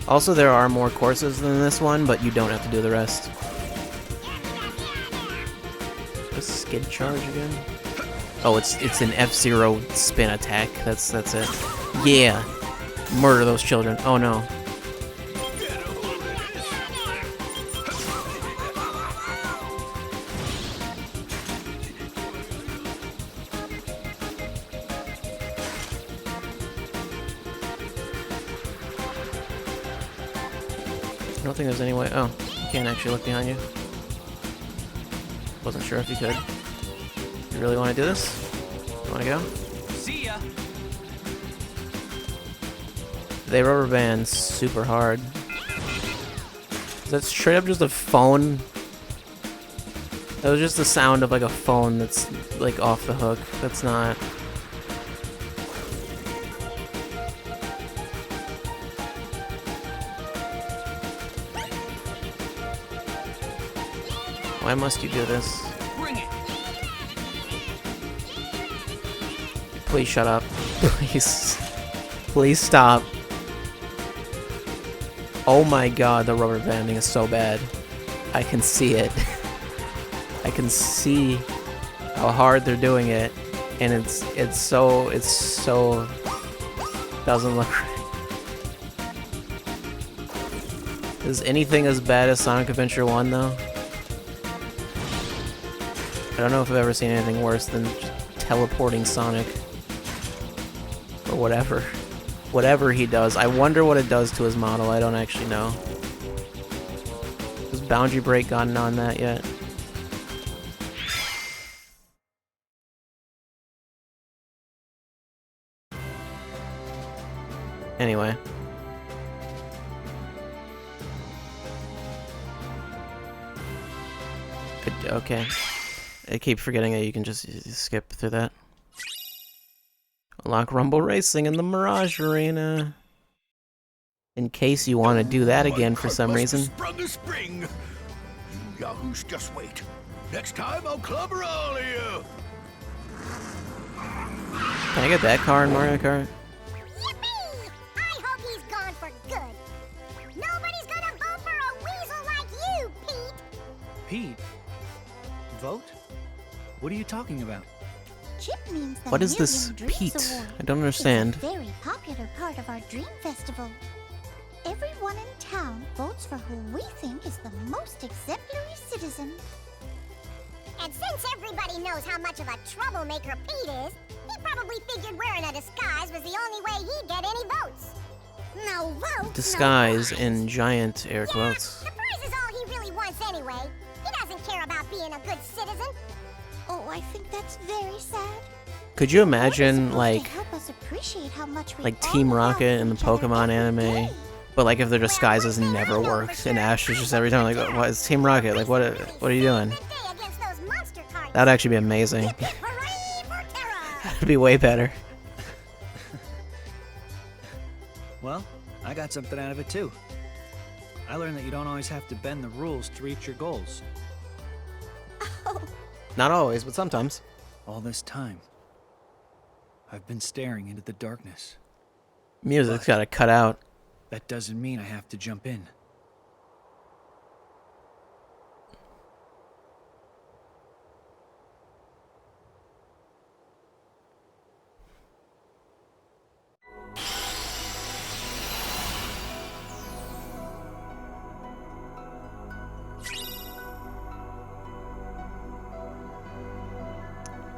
Also, there are more courses than this one, but you don't have to do the rest. A skid charge again? Oh, it's an F-Zero spin attack. That's it. Yeah. Murder those children. Oh no. I don't think there's any way. Oh, you can't actually look behind you. Wasn't sure if you could. You really want to do this? You want to go? See ya. They rubber band super hard. Is that straight up just a phone? That was just the sound of like a phone that's like off the hook. That's not. Why must you do this? Bring it. Please shut up. Please. Please stop. Oh my god, the rubber banding is so bad. I can see it. I can see how hard they're doing it. And it's so doesn't look right. Is anything as bad as Sonic Adventure 1 though? I don't know if I've ever seen anything worse than just teleporting Sonic. Or whatever. Whatever he does. I wonder what it does to his model. I don't actually know. Has Boundary Break gotten on that yet? Anyway. Okay. I keep forgetting that you can just skip through that. Unlock Rumble Racing in the Mirage Arena. In case you want to do that again for some reason. Sprung a spring. You yahoos, just wait. Next time I'll clobber all of you. Can I get that car in Mario Kart? Yippee! I hope he's gone for good. Nobody's gonna vote for a weasel like you, Pete. Pete? Vote? What are you talking about? Chip means the What is this Million Dreams Pete? Award. I don't understand. It's a very popular part of our Dream Festival. Everyone in town votes for who we think is the most exemplary citizen. And since everybody knows how much of a troublemaker Pete is, he probably figured wearing a disguise was the only way he'd get any votes. No votes. Disguise no in giant air Yeah, quotes. the prize is all he really wants anyway. He doesn't care about being a good citizen. Oh, I think that's very sad. Could you imagine To like help us appreciate how much we Team all Rocket in the Pokemon anime? But like if their disguises never worked and Ash is just every time like, what is Team Rocket? Like what are you doing? That'd actually be amazing. That'd be way better. Well, I got something out of it too. I learned that you don't always have to bend the rules to reach your goals. Not always, but sometimes. All this time, I've been staring into the darkness. Music's gotta cut out. That doesn't mean I have to jump in.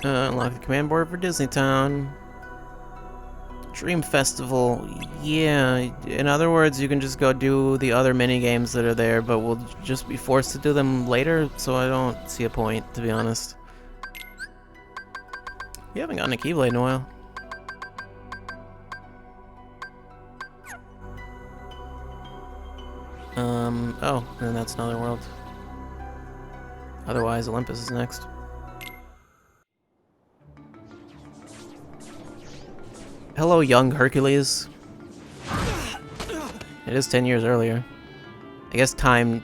Unlock the command board for Disney Town. Dream Festival, yeah. In other words, you can just go do the other mini games that are there, but we'll just be forced to do them later, so I don't see a point, to be honest. You haven't gotten a Keyblade in a while. Oh, and that's another world. Otherwise, Olympus is next. Hello, young Hercules. It is 10 years earlier. I guess time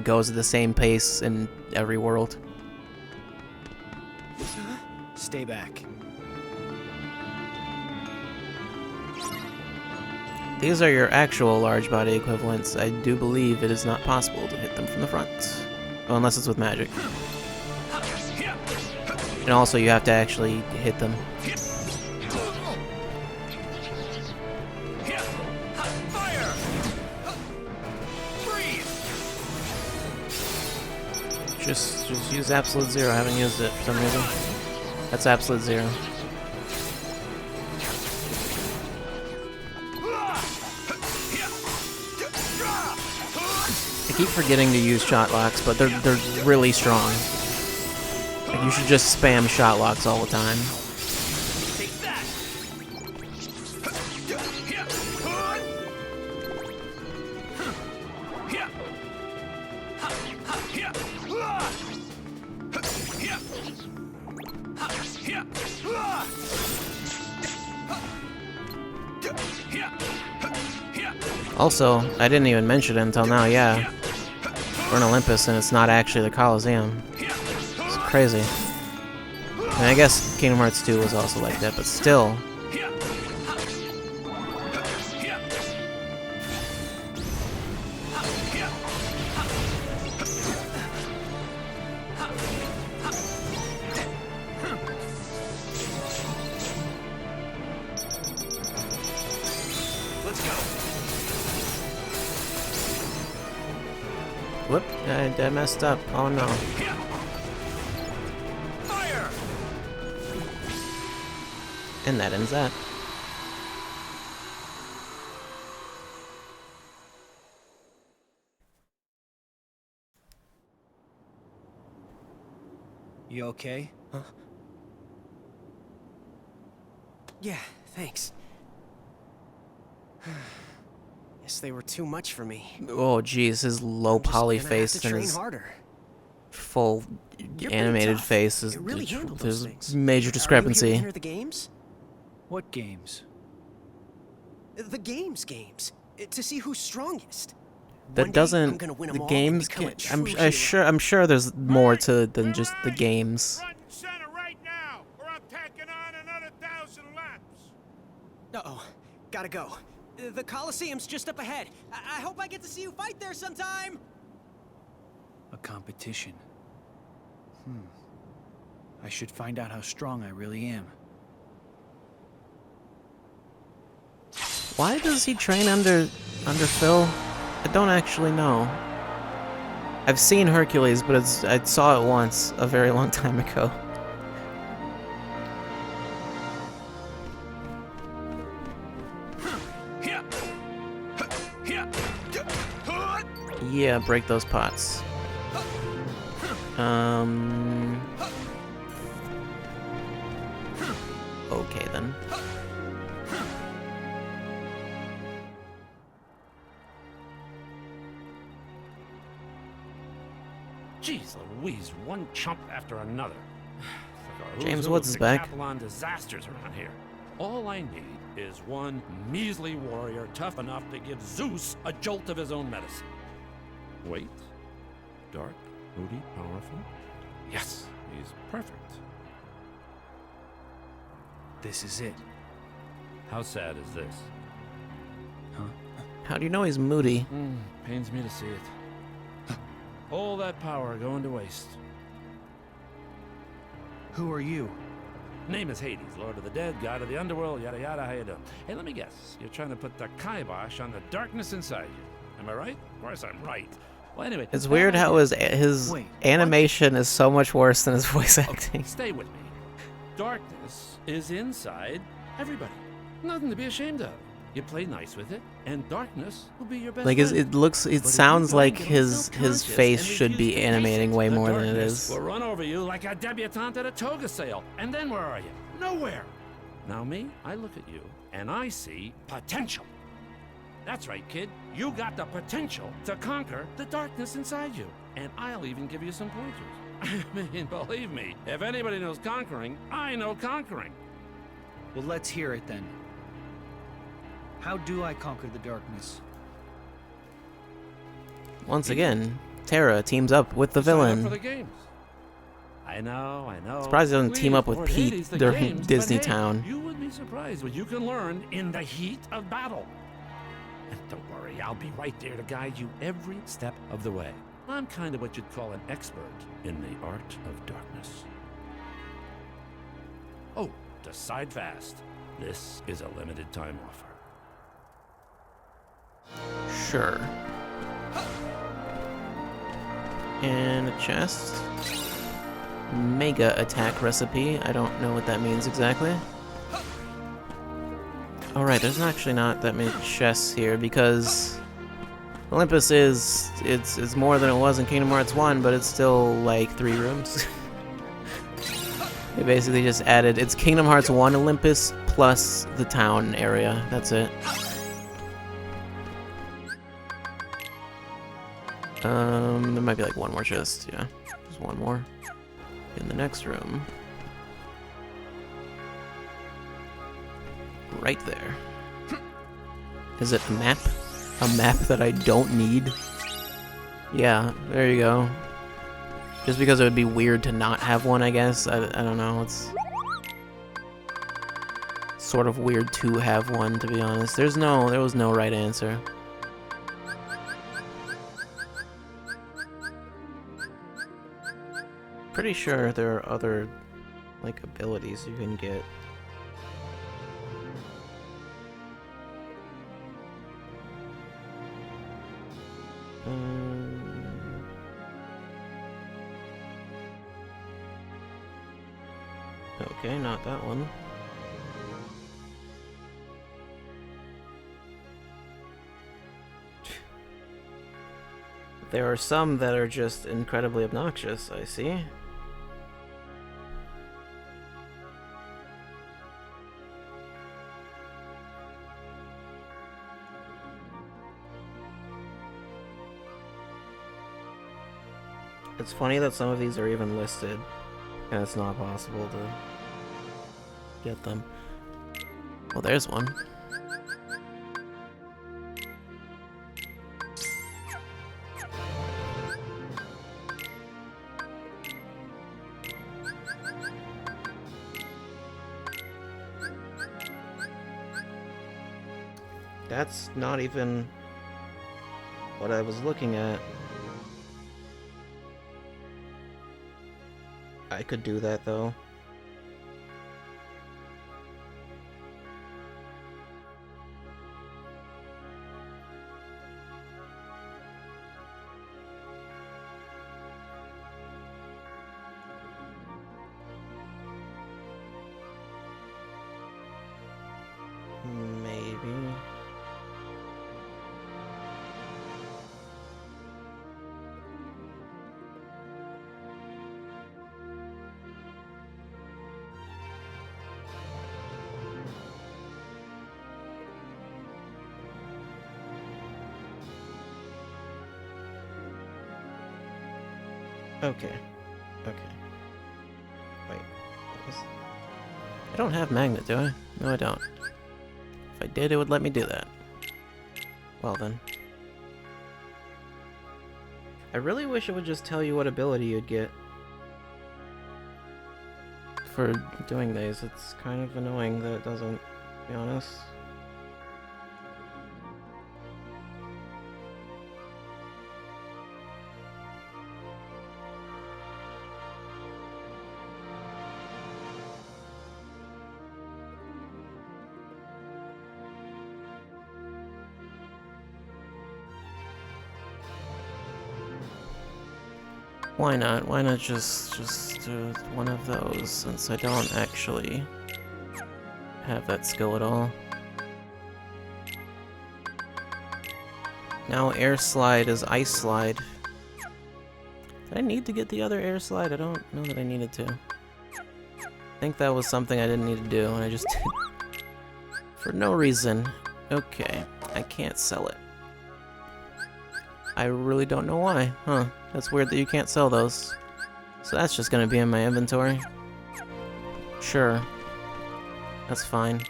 goes at the same pace in every world. Stay back. These are your actual large body equivalents. I do believe it is not possible to hit them from the front. Well, unless it's with magic. And also you have to actually hit them. Just use Absolute Zero. I haven't used it for some reason. That's Absolute Zero. I keep forgetting to use shot locks, but they're really strong. Like, you should just spam shot locks all the time. Also, I didn't even mention it until now, yeah. We're in Olympus and it's not actually the Colosseum. It's crazy. And I guess Kingdom Hearts 2 was also like that, but still. Whoop, I messed up. Oh no. Fire! And that ends that. You okay? Huh? Yeah, thanks. Guess they were too much for me. Oh jeez, his low poly face and his full animated face is there's major discrepancy. Are you here to enter the games? What games? The games. To see who's strongest. That doesn't the games can, I'm sure there's more to it than just the games. Uh-oh, gotta go. The Colosseum's just up ahead. I hope I get to see you fight there sometime! A competition. I should find out how strong I really am. Why does he train under Phil? I don't actually know. I've seen Hercules, but I saw it once a very long time ago. Yeah, break those pots. Okay then. Jeez Louise, one chump after another. Like James Woods is back. Capelon disasters around here. All I need is one measly warrior tough enough to give Zeus a jolt of his own medicine. Wait. Dark, moody, powerful. Yes, he's perfect. This is it. How sad is this? Huh? How do you know he's moody? Pains me to see it. All that power going to waste. Who are you? Name is Hades, Lord of the Dead, God of the Underworld, yada yada, how you doing? Hey, let me guess. You're trying to put the kibosh on the darkness inside you. Am I right? Of course I'm right. Well, anyway. It's weird how his animation is so much worse than his voice acting. Okay, stay with me. Darkness is inside everybody. Nothing to be ashamed of. You play nice with it, and darkness will be your best Like, friend. it sounds like his face should be animating way more than it is. We'll run over you like a debutante at a toga sale. And then where are you? Nowhere. Now me, I look at you, and I see potential. That's right, kid. You got the potential to conquer the darkness inside you. And I'll even give you some pointers. I mean, believe me, if anybody knows conquering, I know conquering. Well, let's hear it then. How do I conquer the darkness? Once again, Terra teams up with the Sign up villain. for the games. I know. Surprised he doesn't team up with Please, Pete Hades, the during games, Disney but hey, Town. You would be surprised what you can learn in the heat of battle. And don't worry, I'll be right there to guide you every step of the way. I'm kind of what you'd call an expert in the art of darkness. Oh, decide fast. This is a limited time offer. Sure. And a chest. Mega attack recipe. I don't know what that means exactly. Alright, there's actually not that many chests here because Olympus it's more than it was in Kingdom Hearts 1, but it's still like 3 rooms. They basically just added, it's Kingdom Hearts 1 Olympus plus the town area. That's it. There might be like one more chest, yeah. There's one more in the next room. Right there. Is it a map? A map that I don't need? Yeah, there you go. Just because it would be weird to not have one, I guess. I don't know, it's sort of weird to have one, to be honest. There was no right answer. Pretty sure there are other, like, abilities you can get. Okay, not that one. There are some that are just incredibly obnoxious, I see. It's funny that some of these are even listed, and it's not possible to get them. Well, there's one. That's not even what I was looking at. I could do that though. Maybe. Okay. Okay. Wait. I don't have magnet, do I? No, I don't. If I did, it would let me do that. Well then. I really wish it would just tell you what ability you'd get for doing these. It's kind of annoying that it doesn't, to be honest. Why not? Why not just do one of those, since I don't actually have that skill at all? Now air slide is ice slide. Did I need to get the other air slide? I don't know that I needed to. I think that was something I didn't need to do, and I just did. For no reason. Okay, I can't sell it. I really don't know why. Huh, that's weird that you can't sell those. So that's just gonna be in my inventory. Sure. That's fine.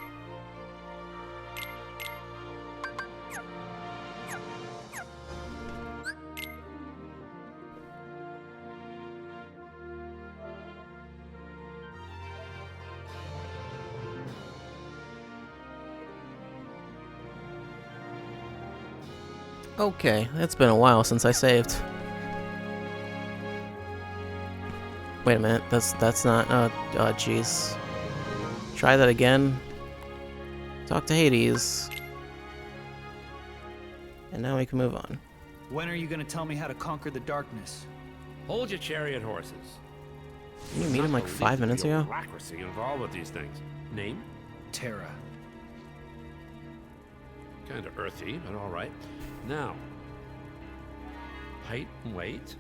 Okay, it's been a while since I saved. Wait a minute, that's not, jeez. Try that again. Talk to Hades. And now we can move on. When are you gonna tell me how to conquer the darkness? Hold your chariot horses. Didn't you meet him like 5 minutes ago? Bureaucracy involved with these things. Name? Terra. Kind of earthy, but all right. Now, height and weight.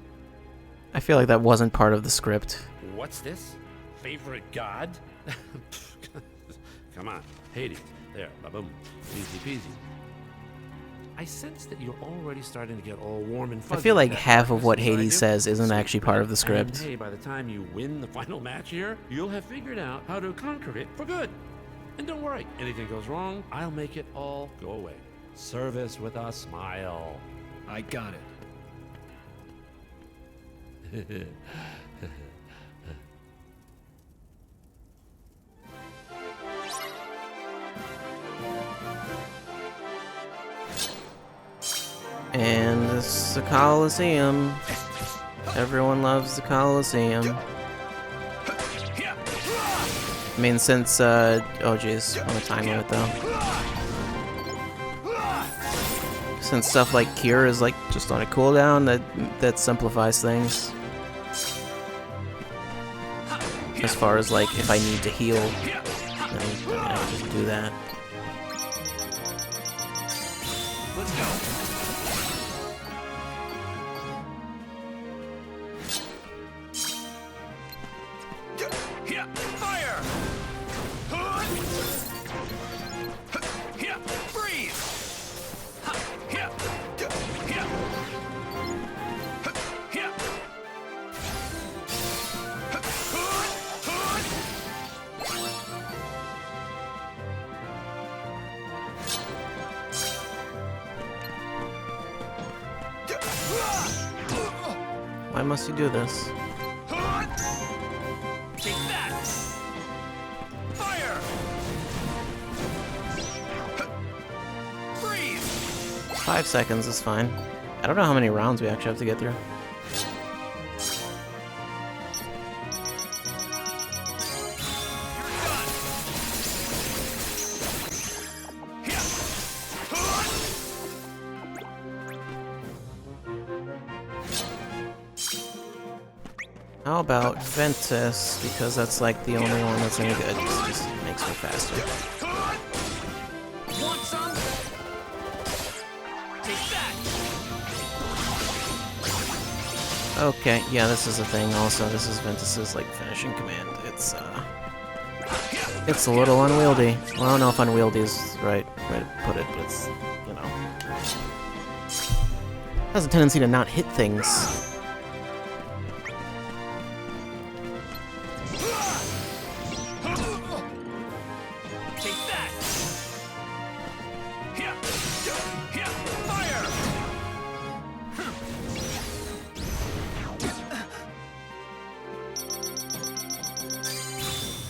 I feel like that wasn't part of the script. What's this? Favorite god? Come on, Hades. There, ba-boom. Easy peasy. I sense that you're already starting to get all warm and fuzzy. I feel like with that half of what darkness Hades inside you. says isn't actually part of the script. And hey, by the time you win the final match here, you'll have figured out how to conquer it for good. And don't worry, anything goes wrong, I'll make it all go away. Service with a smile. I got it. And this is the Colosseum. Everyone loves the Colosseum. I mean, since, oh jeez, on a time limit though. Since stuff like Cure is like just on a cooldown, that simplifies things. As far as like, if I need to heal, then I can just do that. Let's go. Fire! Freeze! Why must you do this? Take that! Fire! Freeze! 5 seconds is fine. I don't know how many rounds we actually have to get through. How about Ventus? Because that's like the only one that's any good. It just makes me faster. Want some? Take that! Okay, yeah, this is a thing also. This is Ventus's like finishing command. It's a little unwieldy. Well, I don't know if unwieldy is the right way to put it, but it's, you know, has a tendency to not hit things.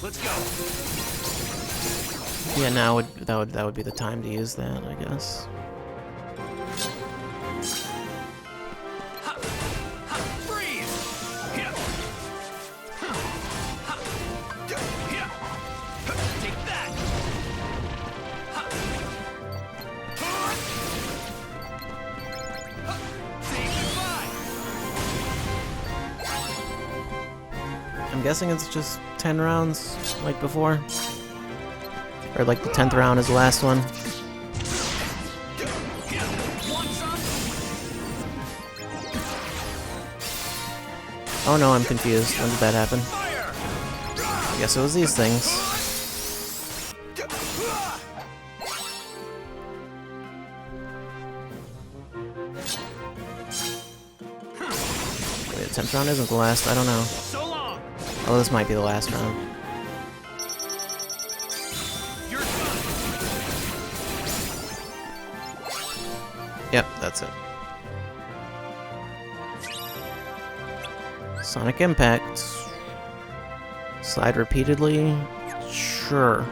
Let's go. Yeah, now that would be the time to use that, I guess. Take that. I'm guessing it's just 10 rounds, like before. Or like the 10th round is the last one. Want some? Oh no, I'm confused. When did that happen? I guess it was these things. Wait, the 10th round isn't the last. I don't know. Oh, this might be the last round. Yep, that's it. Sonic Impact. Slide repeatedly? Sure.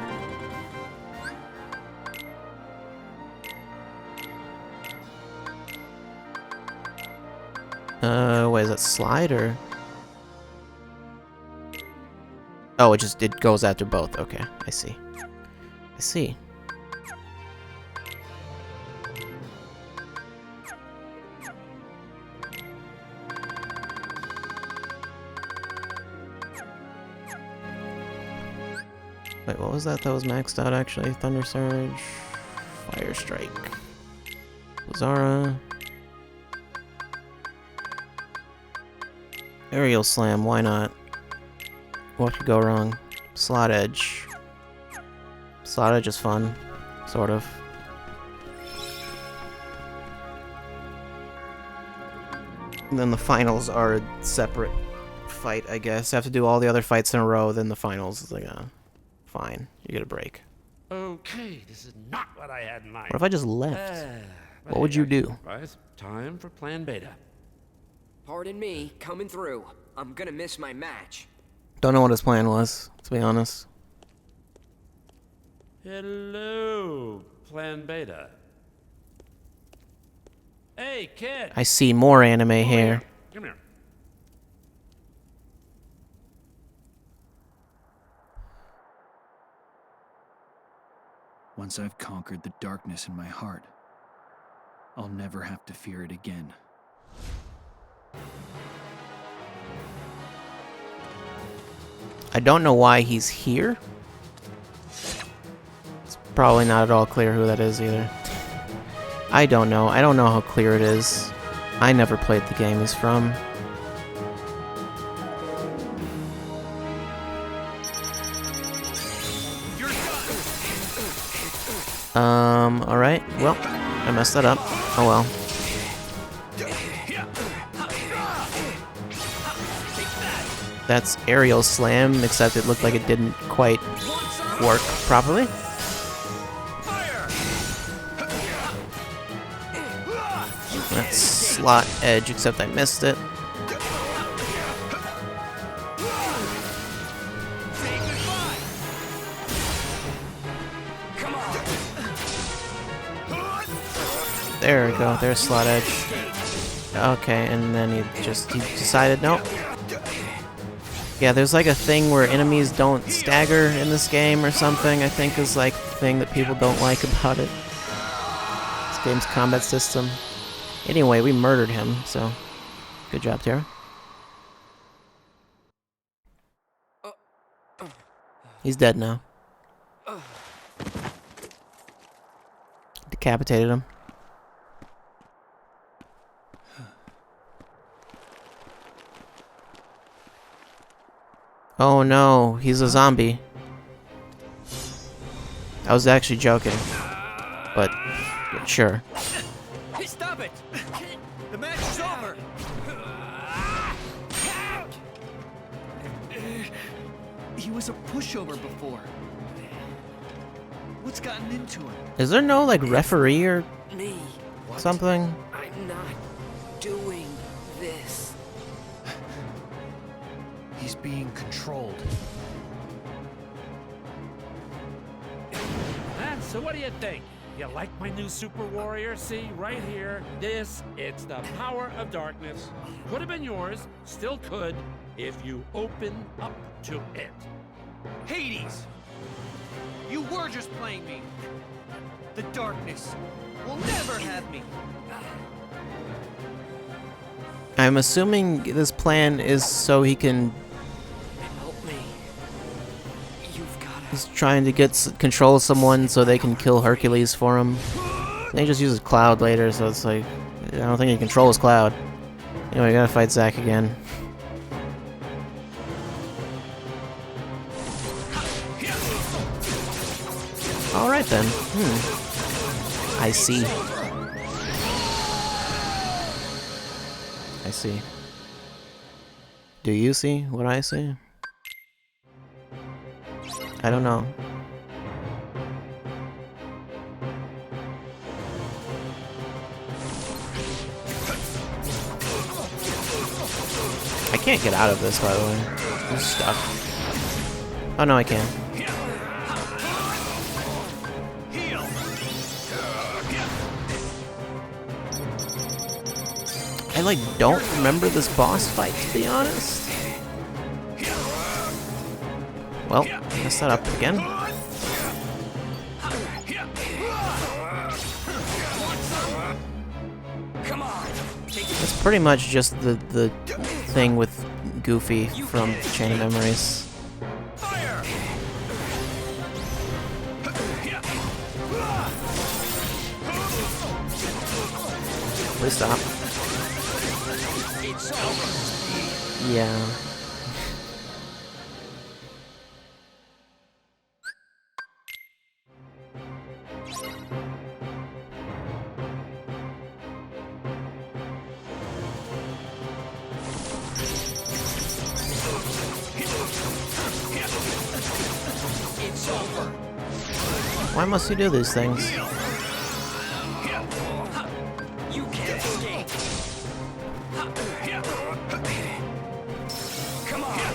Wait, is that slide or? Oh, it goes after both. Okay, I see. I see. Wait, what was that? That was maxed out actually. Thunder Surge, Fire Strike, Lazara, Aerial Slam. Why not? What could go wrong? Slot Edge. Slot Edge is fun, sort of. And then the finals are a separate fight, I guess. I have to do all the other fights in a row, then the finals is like, fine, you get a break. Okay, this is not what I had in mind. What if I just left? What would you do? Time for Plan Beta. Pardon me, coming through. I'm gonna miss my match. Don't know what his plan was, to be honest. Hello, Plan Beta. Hey, kid! I see more anime here. Come here. Once I've conquered the darkness in my heart, I'll never have to fear it again. I don't know why he's here. It's probably not at all clear who that is either. I don't know. I don't know how clear it is. I never played the game he's from. Alright. Well, I messed that up. Oh well. That's Aerial Slam, except it looked like it didn't quite work properly. That's Slot Edge, except I missed it. There we go, there's Slot Edge. Okay, and then he decided, nope. Yeah, there's like a thing where enemies don't stagger in this game or something, I think is like the thing that people don't like about it. This game's combat system. Anyway, we murdered him, so good job, Terra. He's dead now. Decapitated him. Oh no, he's a zombie. I was actually joking. But, sure. Hey, stop it! The match is over! He was a pushover before. What's gotten into him? Is there no, like, referee or something? I'm not doing this. He's being controlled. So what do you think? You like my new Super Warrior? See, right here, it's the power of darkness. Could have been yours, still could, if you open up to it. Hades! You were just playing me. The darkness will never have me. I'm assuming this plan is so he can... Help me. You've gotta... He's trying to get control of someone so they can kill Hercules for him. And he just uses Cloud later, so it's like... I don't think he controls Cloud. Anyway, we gotta fight Zack again. Alright then. I see. I see. Do you see what I see? I don't know. I can't get out of this, by the way. I'm stuck. Oh no, I can. I like don't remember this boss fight, to be honest. Well, mess that up again. It's pretty much just the thing with Goofy from Chain of Memories. Please stop. Yeah. Why must you do these things?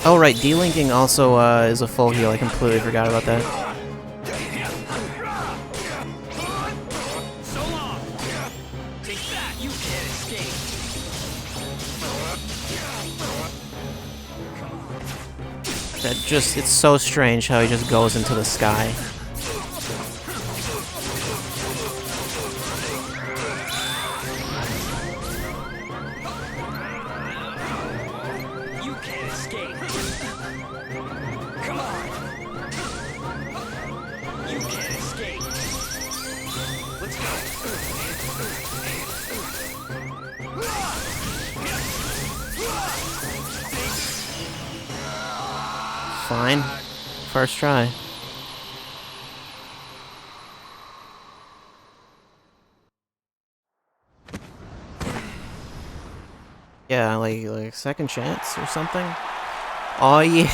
Oh right, delinking also is a full heal. I completely forgot about that. That just, it's so strange how he just goes into the sky. Fine. First try. Yeah, like second chance or something. Oh yeah.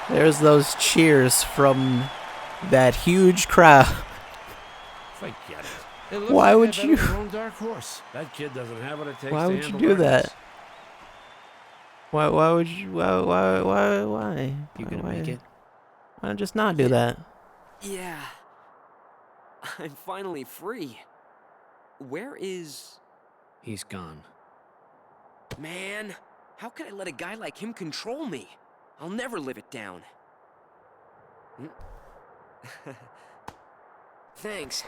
There's those cheers from that huge crowd. Forget it. It looks Why like would I bet you? it's your own dark horse. That kid doesn't have what it takes Why to would you handle do darkness. that? Why would you? Why? You gonna why, make it? Why not just not do that? Yeah. I'm finally free. Where is... He's gone. Man, how could I let a guy like him control me? I'll never live it down. Thanks.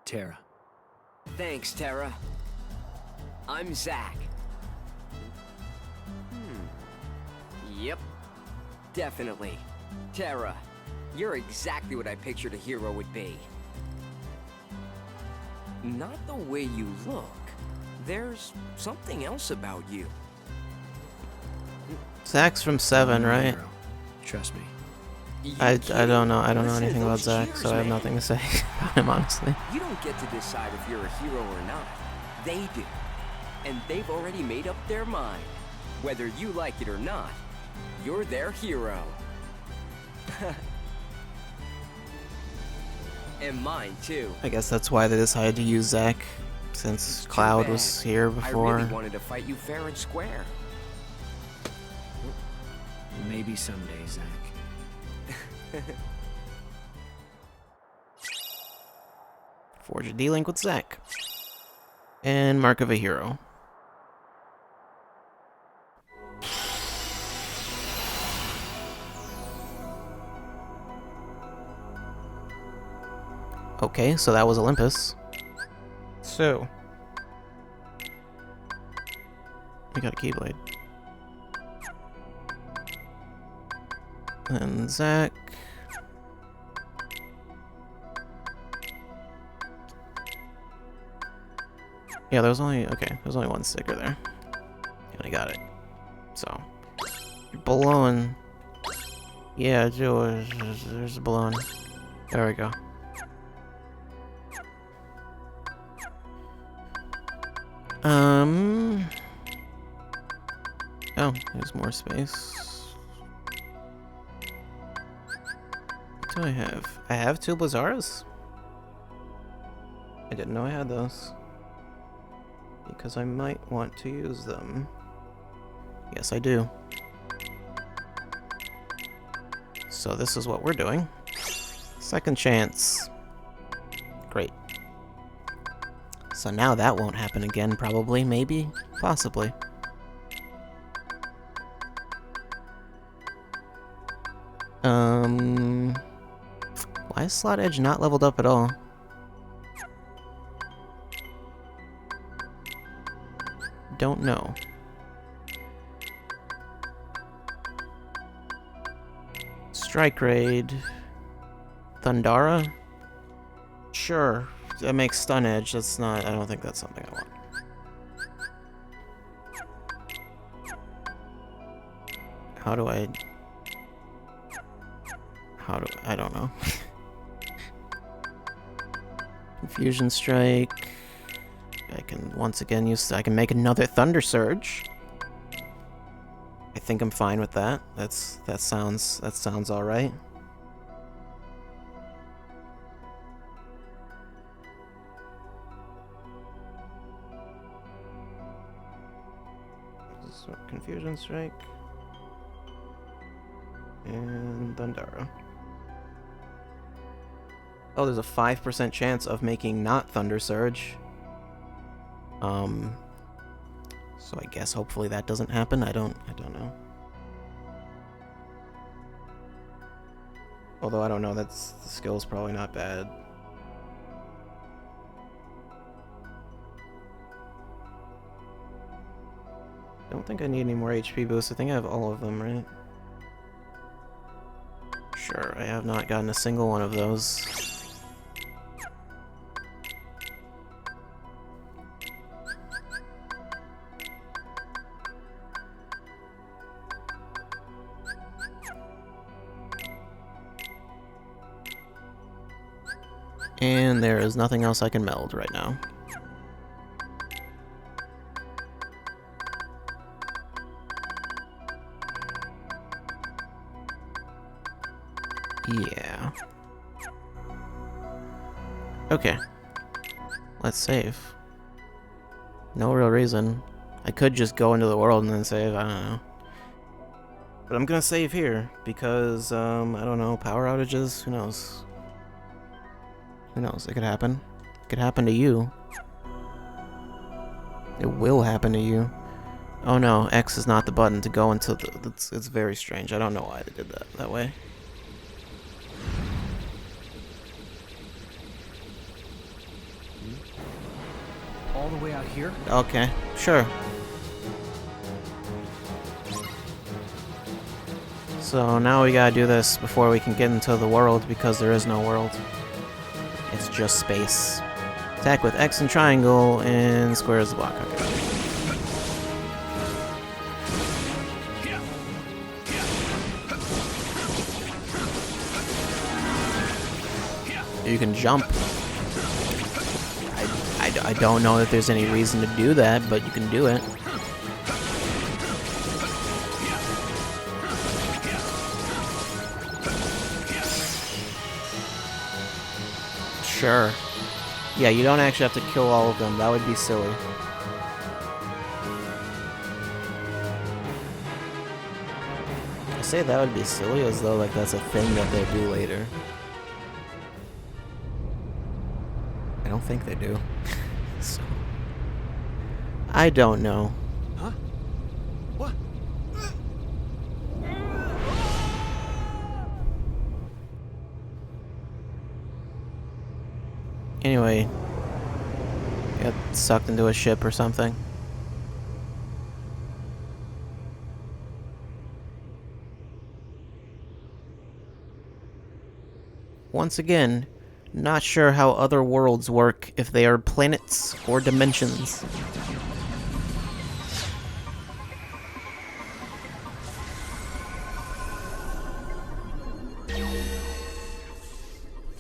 Terra. Thanks, Terra. I'm Zack. Yep. Definitely. Terra, you're exactly what I pictured a hero would be. Not the way you look. There's something else about you. Zack's from 7, right? Trust me. I don't know. I don't know Listen to anything about those Zack, cheers, so I have man. nothing to say about him, honestly. You don't get to decide if you're a hero or not. They do. And they've already made up their mind. Whether you like it or not, you're their hero. And mine, too. I guess that's why they decided to use Zack, since Cloud was here before. I really wanted to fight you fair and square. Maybe someday, Zack. Forge a D-Link with Zack. And Mark of a Hero. Okay, so that was Olympus. So, we got a Keyblade. And Zack. Yeah, there's only one sticker there. And I got it. So, you're blowing Yeah, there's a balloon. There we go. Oh, there's more space. What do I have? I have 2 Blazzaras? I didn't know I had those. Because I might want to use them. Yes, I do. So this is what we're doing. Second chance. Great. So now that won't happen again, probably, maybe, possibly. Why is Slot Edge not leveled up at all? Don't know. Strike Raid. Thundara? Sure. That makes Stun Edge. That's not... I don't think that's something I want. How do I... I don't know. Confusion Strike. I can once again use... I can make another Thunder Surge. I think I'm fine with that. That sounds alright. Confusion Strike. And Thundara. Oh, there's a 5% chance of making not Thunder Surge. So I guess hopefully that doesn't happen. I don't know. Although I don't know, the skill's probably not bad. Don't think I need any more HP boosts. I think I have all of them, right? Sure, I have not gotten a single one of those. And there is nothing else I can meld right now. Yeah. Okay. Let's save. No real reason. I could just go into the world and then save, I don't know. But I'm gonna save here, because, I don't know, power outages? Who knows? Who knows? It could happen. It could happen to you. It will happen to you. Oh no, X is not the button to go into the... It's very strange. I don't know why they did that way. All the way out here? Okay, sure. So now we gotta do this before we can get into the world, because there is no world. It's just space. Attack with X and triangle, and square is the block. Okay. You can jump. I don't know if there's any reason to do that, but you can do it. Sure. Yeah, you don't actually have to kill all of them. That would be silly. I say that would be silly as though like that's a thing that they do later. I don't think they do. So, I don't know. Huh? What? Anyway, got sucked into a ship or something. Once again, not sure how other worlds work, if they are planets or dimensions.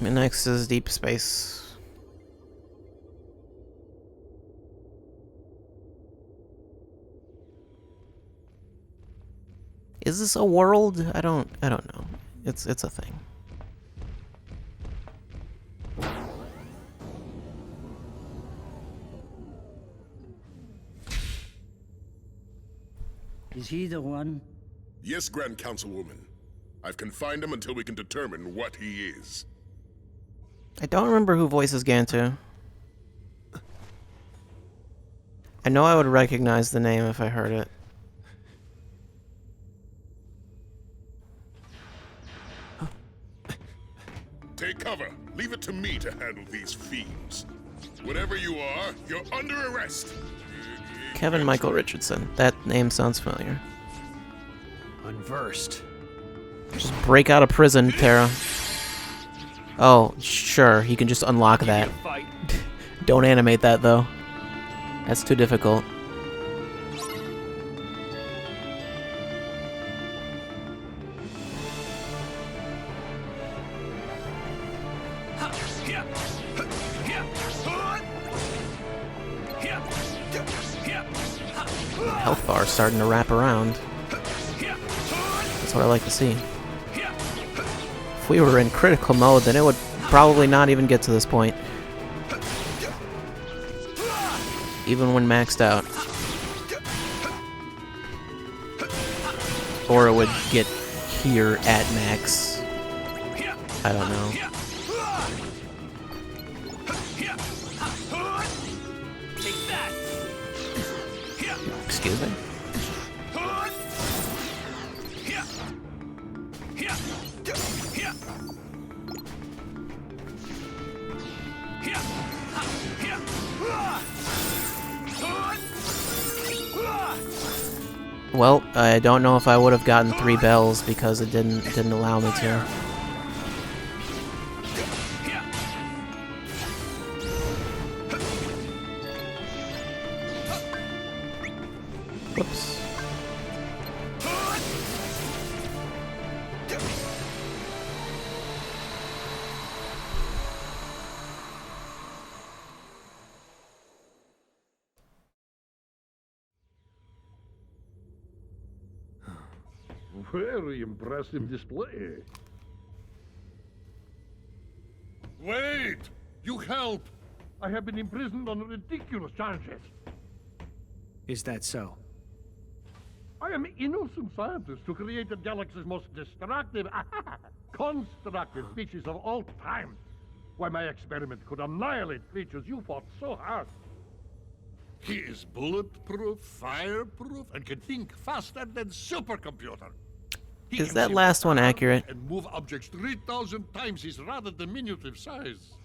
Next is deep space. Is this a world? I don't know. It's a thing. Is he the one? Yes, Grand Councilwoman. I've confined him until we can determine what he is. I don't remember who voices Gantu. I know I would recognize the name if I heard it. Take cover. Leave it to me to handle these fiends. Whatever you are, you're under arrest. Kevin Michael Richardson. That name sounds familiar. Unversed. Just break out of prison, Terra. Oh, sure, he can just unlock that. Don't animate that, though. That's too difficult. Health bar starting to wrap around. That's what I like to see. If we were in critical mode, then it would probably not even get to this point. Even when maxed out. Or it would get here at max. I don't know. Excuse me? Well, I don't know if I would have gotten 3 bells because it didn't allow me to. Whoops. Very impressive display. Wait! You help! I have been imprisoned on ridiculous charges. Is that so? I am an innocent scientist who created the galaxy's most destructive, constructive species of all time. Why, my experiment could annihilate creatures you fought so hard. He is bulletproof, fireproof, and can think faster than supercomputer. He Is can that see last one accurate? and move objects 3,000 times his rather diminutive size.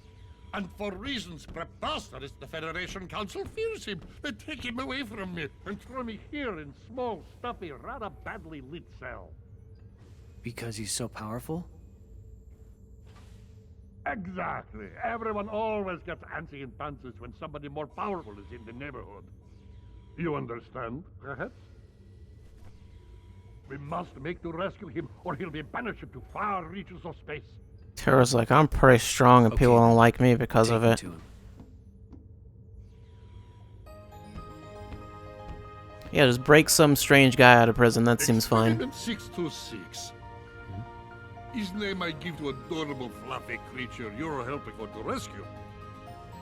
And for reasons preposterous, the Federation Council fears him. They take him away from me and throw me here in small, stuffy, rather badly lit cell. Because he's so powerful? Exactly. Everyone always gets antsy in pantsy when somebody more powerful is in the neighborhood. You understand, perhaps? We must make to rescue him, or he'll be banished to far reaches of space. Terra's like, I'm pretty strong and people don't like me because of it. Yeah, just break some strange guy out of prison, that seems fine. Experiment 626. His name I give to adorable fluffy creature you're helping her to rescue.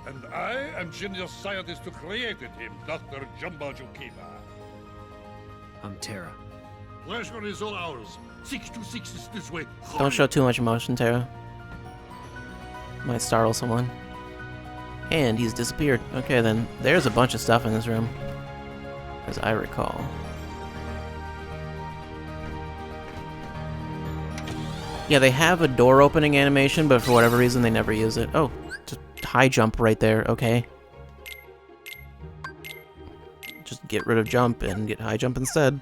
And I am genius scientist who created him, Dr. Jumbo Jukiba. I'm Terra. Pleasure is all ours. 626 is this way. Don't show too much emotion, Terra. Might startle someone. And he's disappeared. Okay, then there's a bunch of stuff in this room, as I recall. Yeah, they have a door opening animation, but for whatever reason they never use it. Oh, just high jump right there, okay. Just get rid of jump and get high jump instead.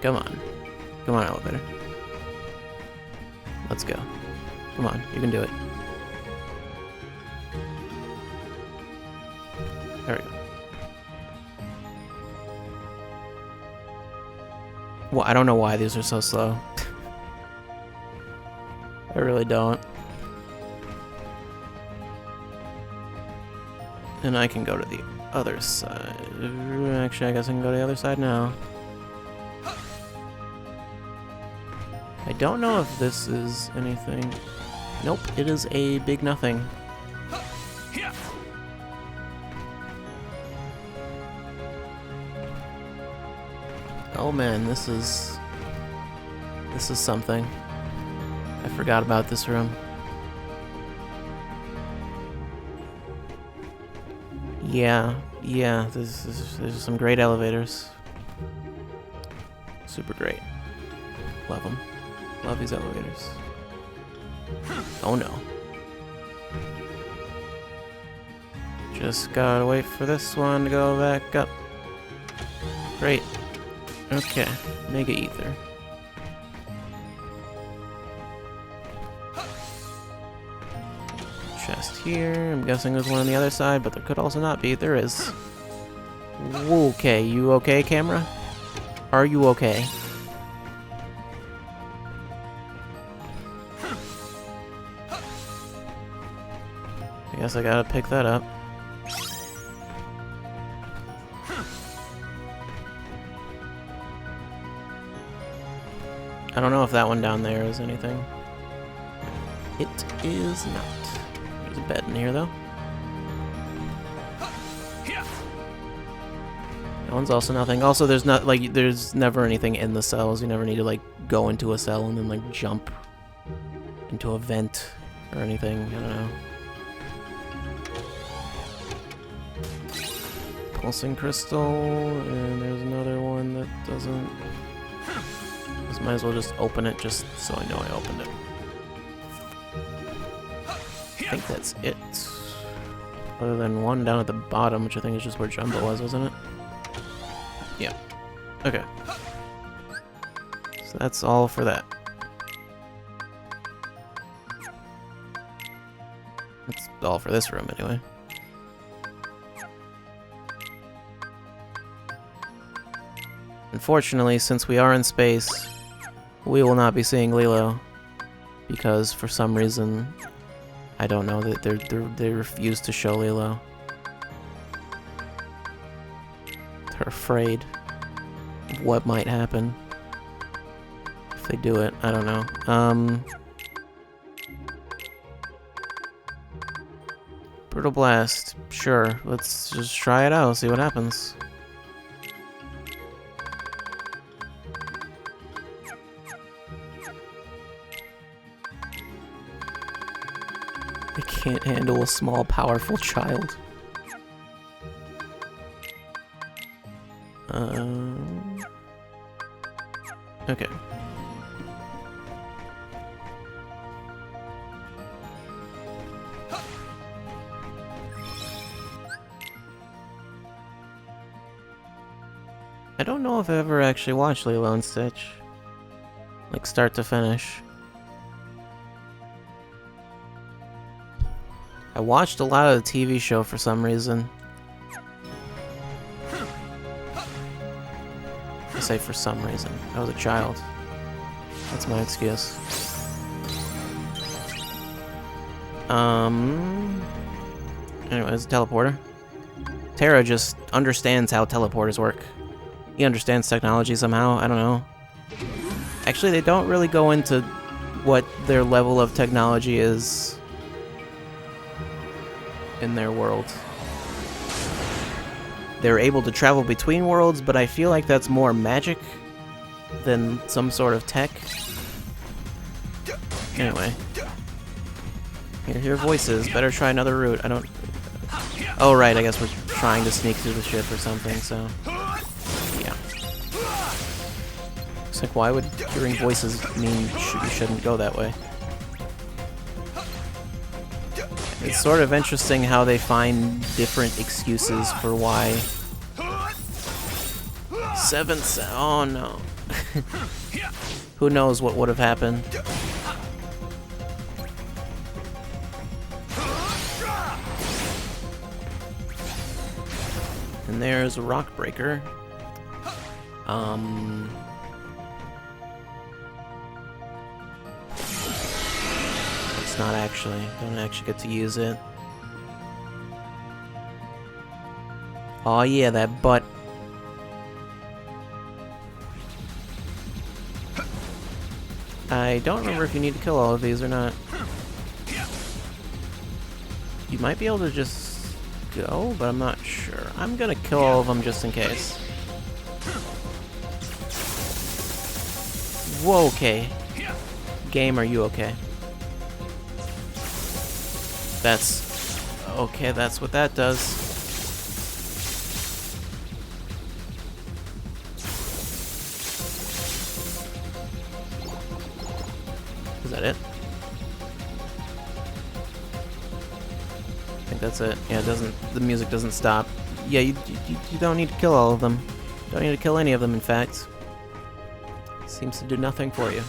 Come on. Come on, elevator. Let's go. Come on, you can do it. There we go. Well, I don't know why these are so slow. I really don't. And I can go to the other side. Actually, I guess I can go to the other side now. I don't know if this is anything. Nope, it is a big nothing. Oh man, this is something. I forgot about this room. Yeah, there's some great elevators. Super great. Love them. Love these elevators. Oh no. Just gotta wait for this one to go back up. Great. Okay, Mega Ether. Chest here. I'm guessing there's one on the other side, but there could also not be. There is. Okay, you okay, camera? Are you okay? I guess I gotta pick that up. I don't know if that one down there is anything. It is not. There's a bed in here, though. That one's also nothing. Also, there's not like there's never anything in the cells. You never need to like go into a cell and then like jump into a vent or anything. I don't know. Pulsing crystal, and there's another one that doesn't. Just might as well just open it just so I know I opened it. I think that's it. Other than one down at the bottom, which I think is just where Jumbo was, wasn't it? Yeah. Okay. So that's all for that. That's all for this room, anyway. Unfortunately, since we are in space, we will not be seeing Lilo, because for some reason, I don't know, that they refuse to show Lilo. They're afraid of what might happen if they do it. I don't know. Brutal Blast, sure. Let's just try it out, see what happens. I can't handle a small, powerful child. Okay. I don't know if I ever actually watched Lilo and Stitch. Like, start to finish. I watched a lot of the TV show for some reason. I say for some reason. I was a child. That's my excuse. Anyways, teleporter. Terra just understands how teleporters work. He understands technology somehow, I don't know. Actually, they don't really go into what their level of technology is in their world. They're able to travel between worlds, but I feel like that's more magic than some sort of tech. Anyway. Hear voices. Better try another route. I don't... Oh, right, I guess we're trying to sneak through the ship or something, so... Yeah. It's like, why would hearing voices mean you shouldn't go that way? It's sort of interesting how they find different excuses for why... Oh no. Who knows what would have happened? And there's a rock breaker. It's not actually. Don't actually get to use it. Oh yeah, that butt. I don't remember if you need to kill all of these or not. You might be able to just go, but I'm not sure. I'm gonna kill all of them just in case. Whoa, okay. Game, are you okay? That's... okay, that's what that does. Is that it? I think that's it. Yeah, it doesn't... the music doesn't stop. Yeah, you don't need to kill all of them. Don't need to kill any of them, in fact. Seems to do nothing for you.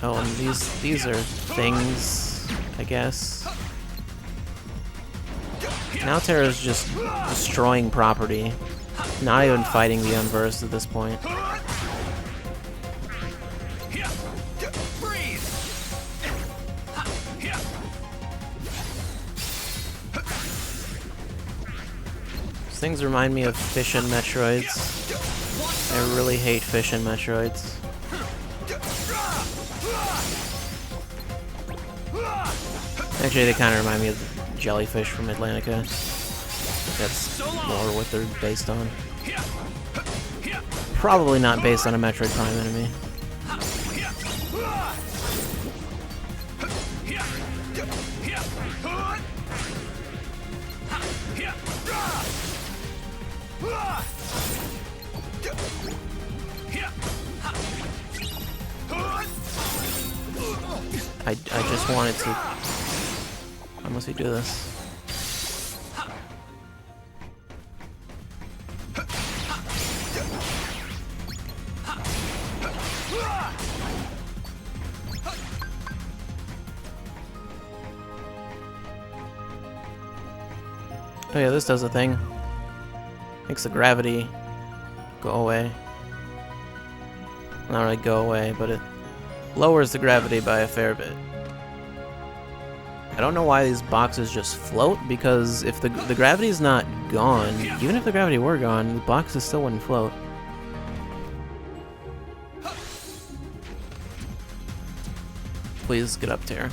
Oh, and these are things, I guess. Now Terra's just destroying property. Not even fighting the Unversed at this point. These things remind me of Fission Metroids. I really hate Fission Metroids. Actually, they kind of remind me of Jellyfish from Atlantica. That's more what they're based on. Probably not based on a Metroid Prime enemy. I just wanted to... How must we do this? Oh yeah, this does a thing. Makes the gravity go away. Not really go away, but it lowers the gravity by a fair bit. I don't know why these boxes just float, because if the gravity's not gone, even if the gravity were gone, the boxes still wouldn't float. Please get up, Terra.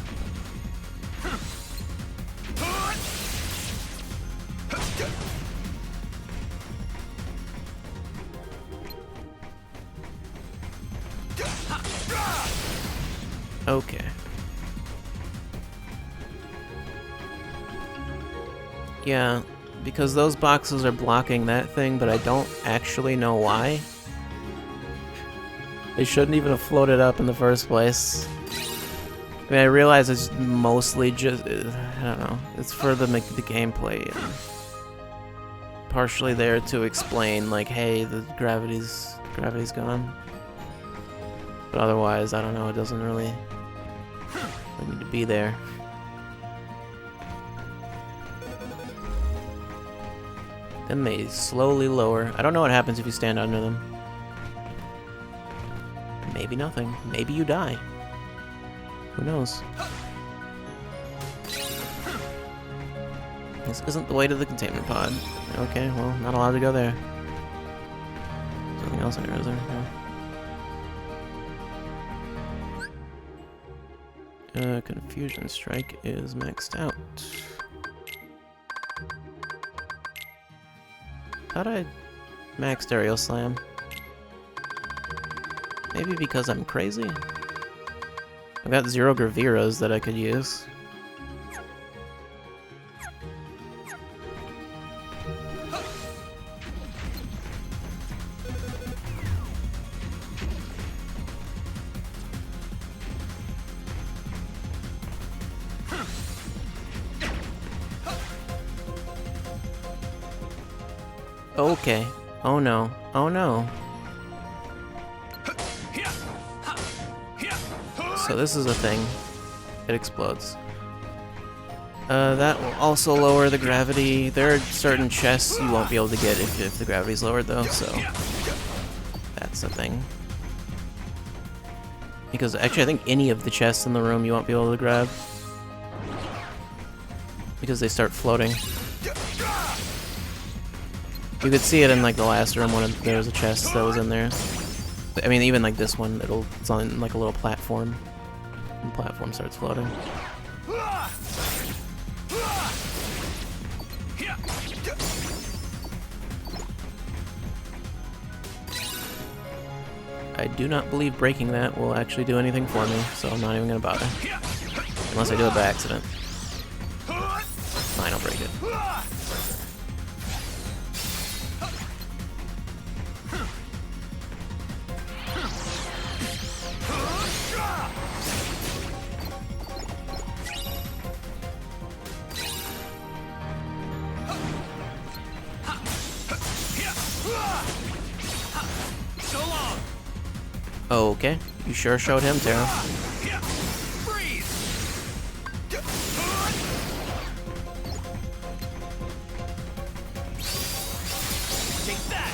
Okay. Yeah, because those boxes are blocking that thing, but I don't actually know why. They shouldn't even have floated up in the first place. I mean, I realize it's mostly just... I don't know. It's for the gameplay. And partially there to explain, like, hey, the gravity's gone. But otherwise, I don't know, it doesn't really need to be there. Then they slowly lower. I don't know what happens if you stand under them. Maybe nothing. Maybe you die. Who knows? This isn't the way to the containment pod. Okay, well, not allowed to go there. Something else in there, is there? No. Confusion Strike is maxed out. Thought I maxed Aerial Slam. Maybe because I'm crazy? I've got 0 Graveras that I could use. Okay. Oh no. Oh no. So this is a thing. It explodes. That will also lower the gravity. There are certain chests you won't be able to get if the gravity's lowered, though, so that's a thing. Because actually, I think any of the chests in the room you won't be able to grab. Because they start floating. You could see it in like the last room when there was a chest that was in there. I mean, even like this one, it's on like a little platform. And the platform starts floating. I do not believe breaking that will actually do anything for me, so I'm not even gonna bother. Unless I do it by accident. Fine, I'll break it. Okay, you sure showed him, Tara. Take that.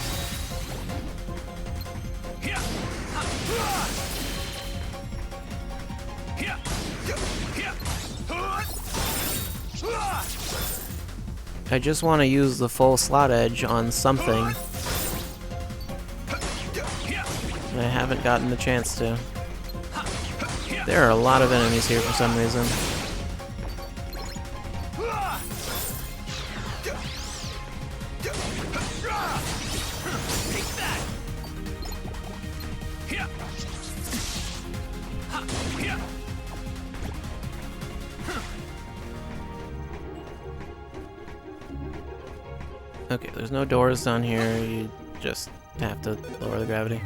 I just want to use the full slot edge on something. And I haven't gotten the chance to. There are a lot of enemies here for some reason. Okay, there's no doors down here. You just have to lower the gravity.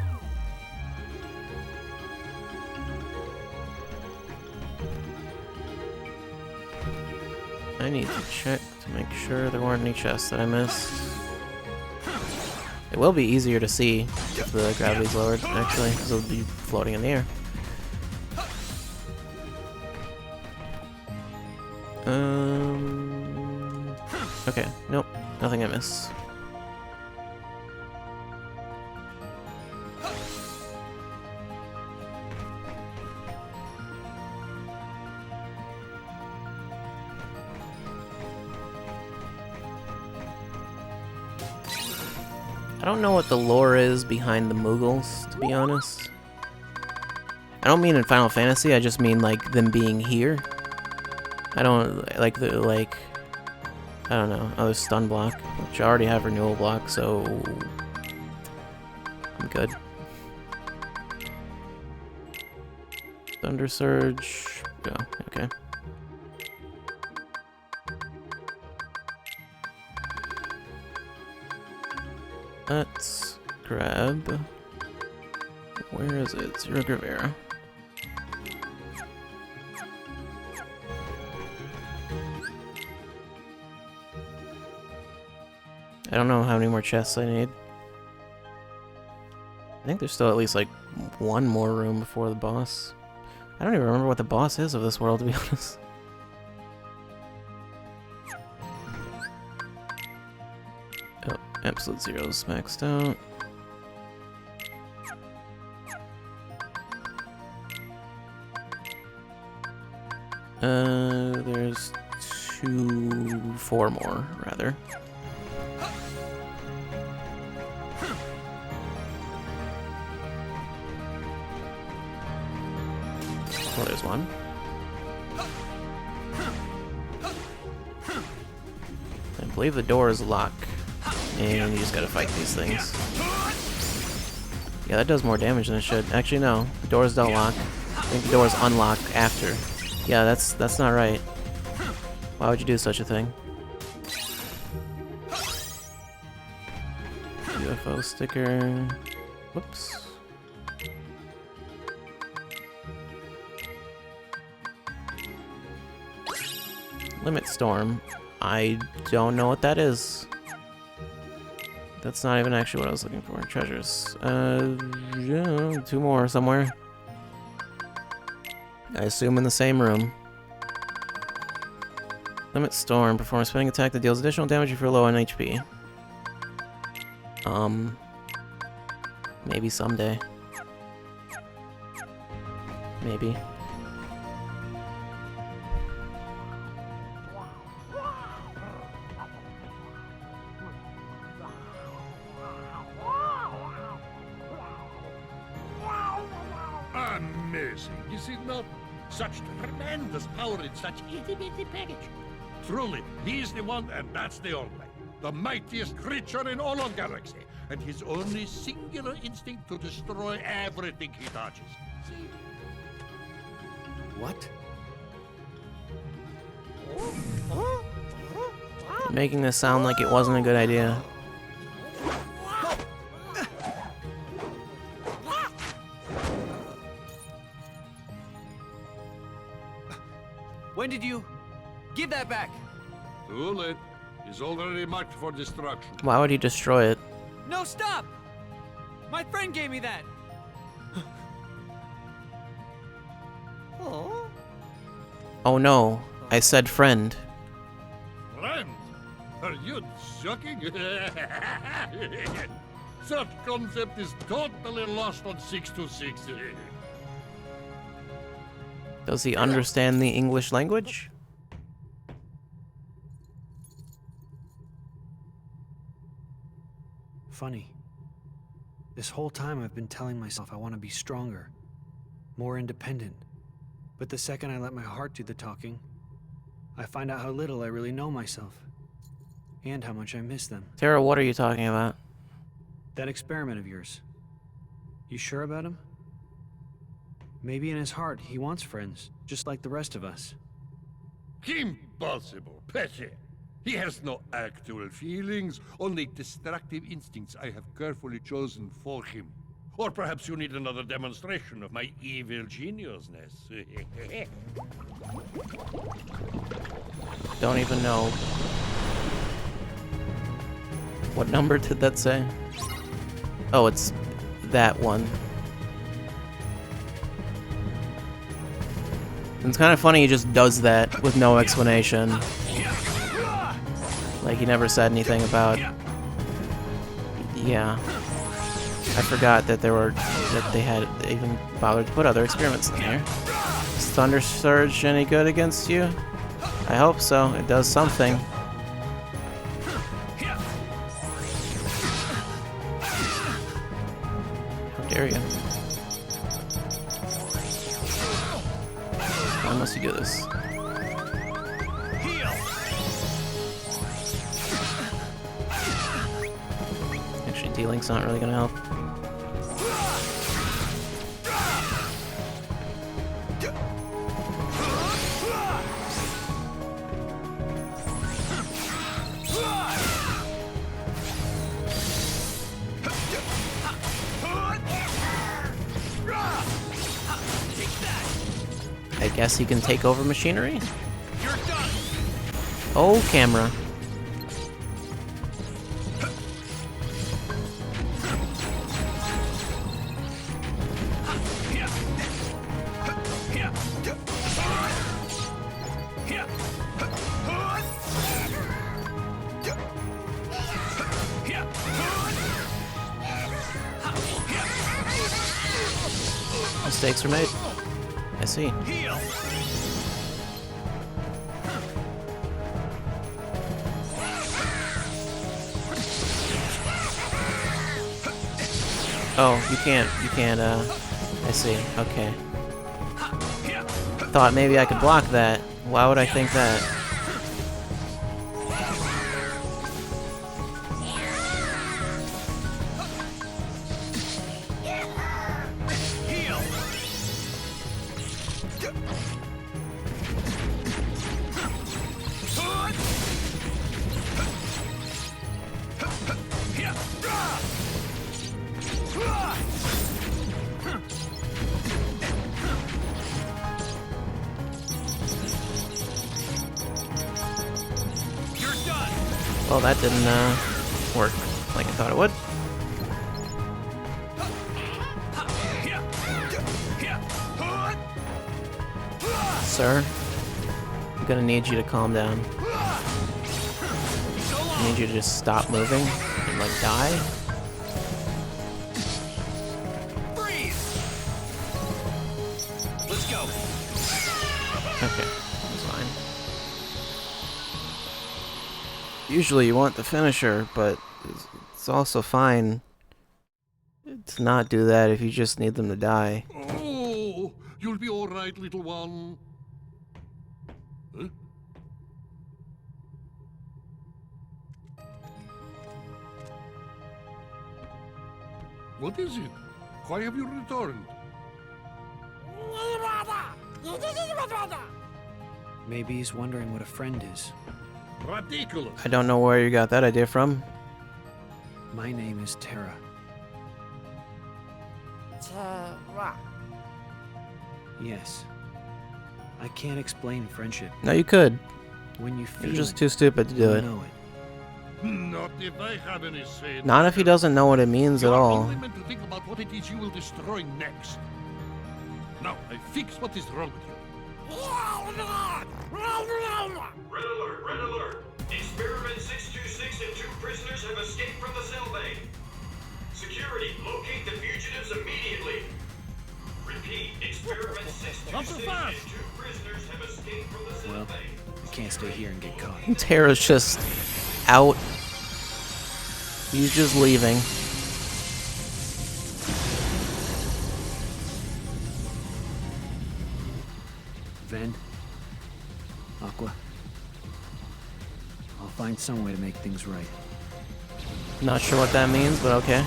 I need to check to make sure there weren't any chests that I missed. It will be easier to see if the gravity's lowered, actually, because it'll be floating in the air. Okay, nope, nothing I missed. I don't know what the lore is behind the Moogles, to be honest. I don't mean in Final Fantasy, I just mean like them being here. I don't like I don't know. Oh, there's stun block, which I already have renewal block, so I'm good. Thunder Surge, go, okay. Let's grab, where is it? Zero Gravera. I don't know how many more chests I need. I think there's still at least like one more room before the boss. I don't even remember what the boss is of this world, to be honest. Oh, Absolute Zero's maxed out. There's four more, rather. Well, there's one. I believe the door is locked, and you just gotta fight these things. Yeah, that does more damage than it should. Actually, no. The doors don't lock. I think the doors unlock after. Yeah, that's not right. Why would you do such a thing? UFO sticker. Whoops. Limit Storm. I don't know what that is. That's not even actually what I was looking for. Treasures. Yeah, two more somewhere. I assume in the same room. Limit Storm. Perform a spinning attack that deals additional damage if you're low on HP. Maybe someday. Maybe. Amazing, is it not? Such tremendous power in such itty-bitty package. Truly, he's the one and that's the only. The mightiest creature in all of galaxy. And his only singular instinct to destroy everything he touches. See? What? You're making this sound like it wasn't a good idea. When did you... Give that back! Too late. He's already marked for destruction. Why would he destroy it? No, stop! My friend gave me that! Oh no, I said friend. Friend? Are you joking? Such concept is totally lost on 626. Does he understand the English language? Funny. This whole time I've been telling myself I want to be stronger, more independent. But the second I let my heart do the talking, I find out how little I really know myself. And how much I miss them. Terra, what are you talking about? That experiment of yours. You sure about him? Maybe in his heart he wants friends, just like the rest of us. Impossible, Pesce. He has no actual feelings, only destructive instincts I have carefully chosen for him. Or perhaps you need another demonstration of my evil geniusness. Don't even know. What number did that say? Oh, it's that one. It's kind of funny he just does that with no explanation. Like he never said anything about... Yeah. I forgot that they had even bothered to put other experiments in here. Is Thunder Surge any good against you? I hope so. It does something. How dare you? Why must you do this? Actually, D-Link's not really gonna help. I guess he can take over machinery? Oh, camera. Mistakes were made. I see. Oh, you can't, I see, okay. Thought maybe I could block that. Why would I think that? Well, that didn't work like I thought it would. Sir? I'm gonna need you to calm down. I need you to just stop moving and, like, die. Freeze! Let's go. Okay, that's fine. Usually you want the finisher, but it's also fine to not do that if you just need them to die. Oh, you'll be all right, little one. Huh? What is it? Why have you returned? Maybe he's wondering what a friend is. Ridiculous. I don't know where you got that idea from. My name is Terra. Terra. Yes. I can't explain friendship. No, you could. When you feel You're just it, too stupid to do you it. know it. Not if I have any say. Not if he doesn't know what it means at You are all. only meant to think about what it is you will destroy next. Now, I fix what is wrong with you. Red alert, red alert. Experiment 626 and 2 prisoners have escaped from the cell bay. Security, locate the fugitives immediately. Repeat, experiment 626 and 2 prisoners have escaped from the cell Well, bay. I can't stay here and get caught. Terra's just out. He's just leaving. Ven, Aqua, I'll find some way to make things right. Not sure what that means, but okay.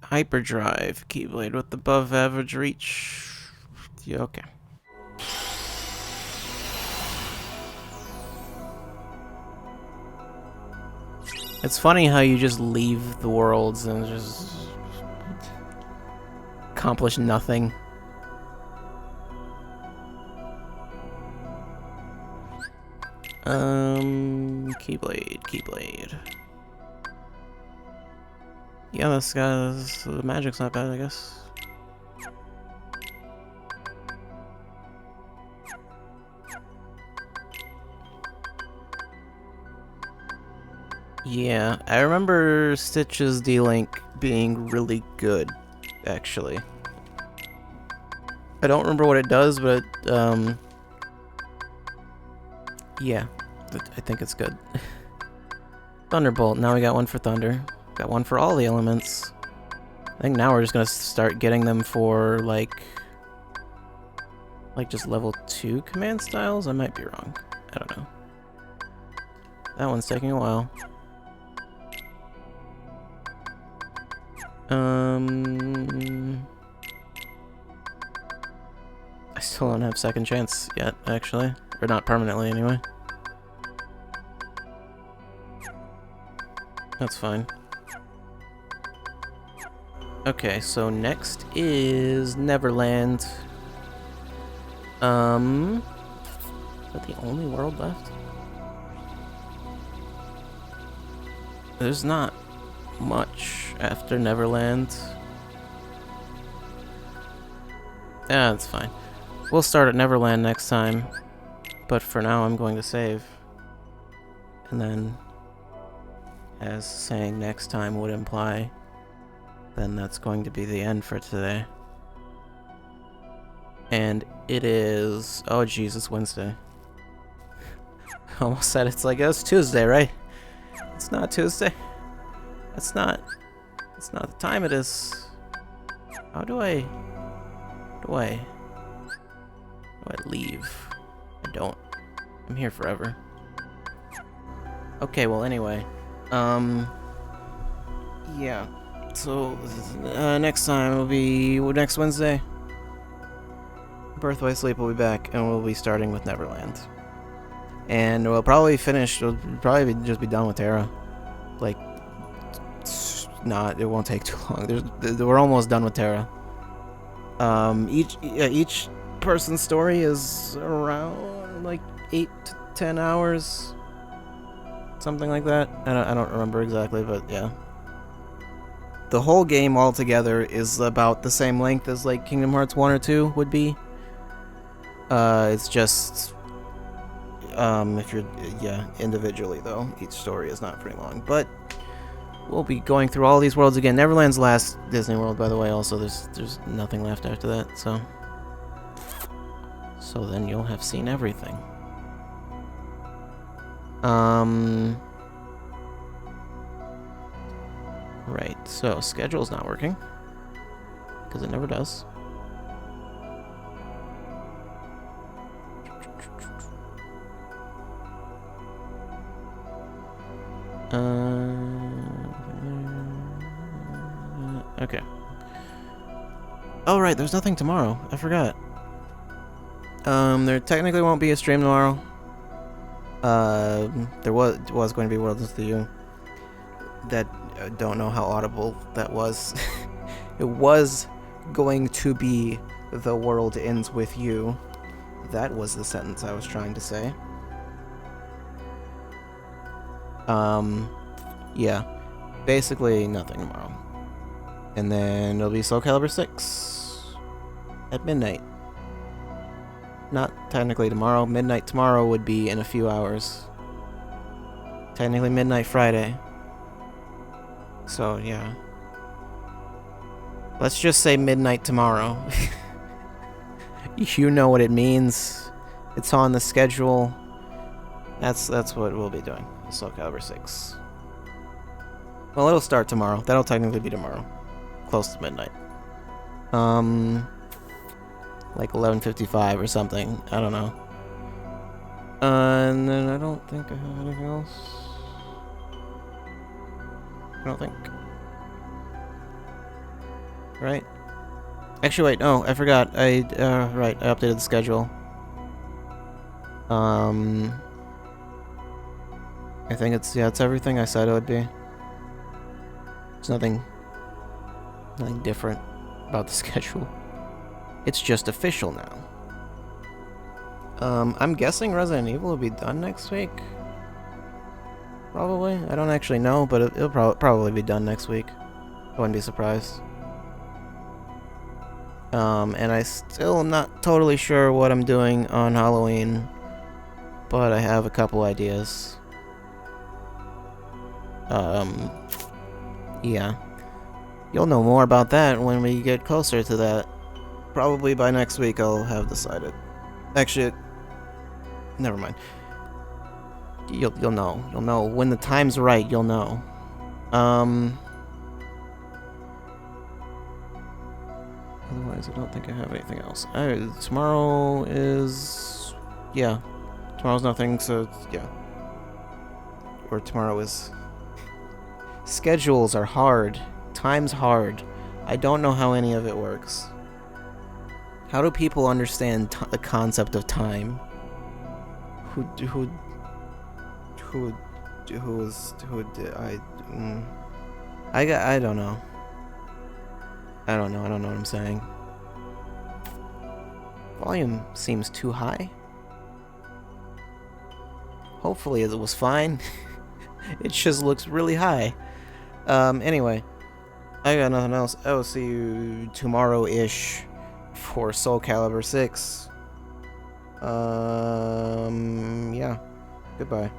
Hyperdrive, Keyblade with above average reach. Yeah, okay. It's funny how you just leave the worlds and just accomplish nothing. Keyblade. Yeah, the magic's not bad, I guess. Yeah, I remember Stitch's D-Link being really good, actually. I don't remember what it does, but yeah, I think it's good. Thunderbolt, now we got one for Thunder. Got one for all the elements. I think now we're just gonna start getting them for, like just level 2 command styles? I might be wrong. I don't know. That one's taking a while. I still don't have second chance yet, actually. Or not permanently, anyway. That's fine. Okay, so next is Neverland. Is that the only world left? There's not much after Neverland. Yeah, that's fine. We'll start at Neverland next time. But for now, I'm going to save. And then, as saying next time would imply, then that's going to be the end for today. And it is... oh jeez, it's Wednesday. I almost said it's like, it's Tuesday, right? It's not Tuesday. It's not the time it is. How do I leave? I don't. I'm here forever. Okay, well anyway. Yeah. So, next time will be next Wednesday. Birthright Sleep will be back, and we'll be starting with Neverland. And we'll probably just be done with Terra. Like, it won't take too long. We're almost done with Terra. Each person's story is around like 8 to 10 hours, something like that. I don't remember exactly, but yeah. the whole game altogether is about the same length as like Kingdom Hearts 1 or 2 would be. It's just if you're individually though, each story is not very long, but we'll be going through all these worlds again. Neverland's last Disney World, by the way. Also, there's nothing left after that, so then you'll have seen everything. Right, so schedule's not working because it never does. Okay. Oh, right, there's nothing tomorrow. I forgot. There technically won't be a stream tomorrow. There was going to be Worlds with You. That don't know how audible that was. It was going to be The World Ends With You. That was the sentence I was trying to say. Yeah. Basically nothing tomorrow. And then it'll be Soul Calibur 6 at midnight. Not technically tomorrow. Midnight tomorrow would be in a few hours. Technically midnight Friday. So, yeah. Let's just say midnight tomorrow. You know what it means. It's on the schedule. That's what we'll be doing. Soul Calibur 6. Well, it'll start tomorrow. That'll technically be tomorrow. Close to midnight. Like 11:55 or something. I don't know. And then I don't think I have anything else. I don't think. Right? Actually, wait. No, I forgot. Right. I updated the schedule. I think it's everything I said it would be. There's nothing different about the schedule. It's just official now. I'm guessing Resident Evil will be done next week. Probably. I don't actually know, but it'll probably be done next week. I wouldn't be surprised. And I still am not totally sure what I'm doing on Halloween, but I have a couple ideas. Yeah. You'll know more about that when we get closer to that. Probably by next week I'll have decided. Actually, never mind. You'll know. You'll know. When the time's right, you'll know. Otherwise, I don't think I have anything else. Tomorrow is... Yeah. Tomorrow's nothing, so yeah. Or tomorrow is... Schedules are hard. Time's hard. I don't know how any of it works. How do people understand the concept of time? I don't know. I don't know what I'm saying. Volume seems too high. Hopefully it was fine. It just looks really high. Anyway, I got nothing else. I will see you tomorrow-ish for Soul Calibur 6. Yeah. Goodbye.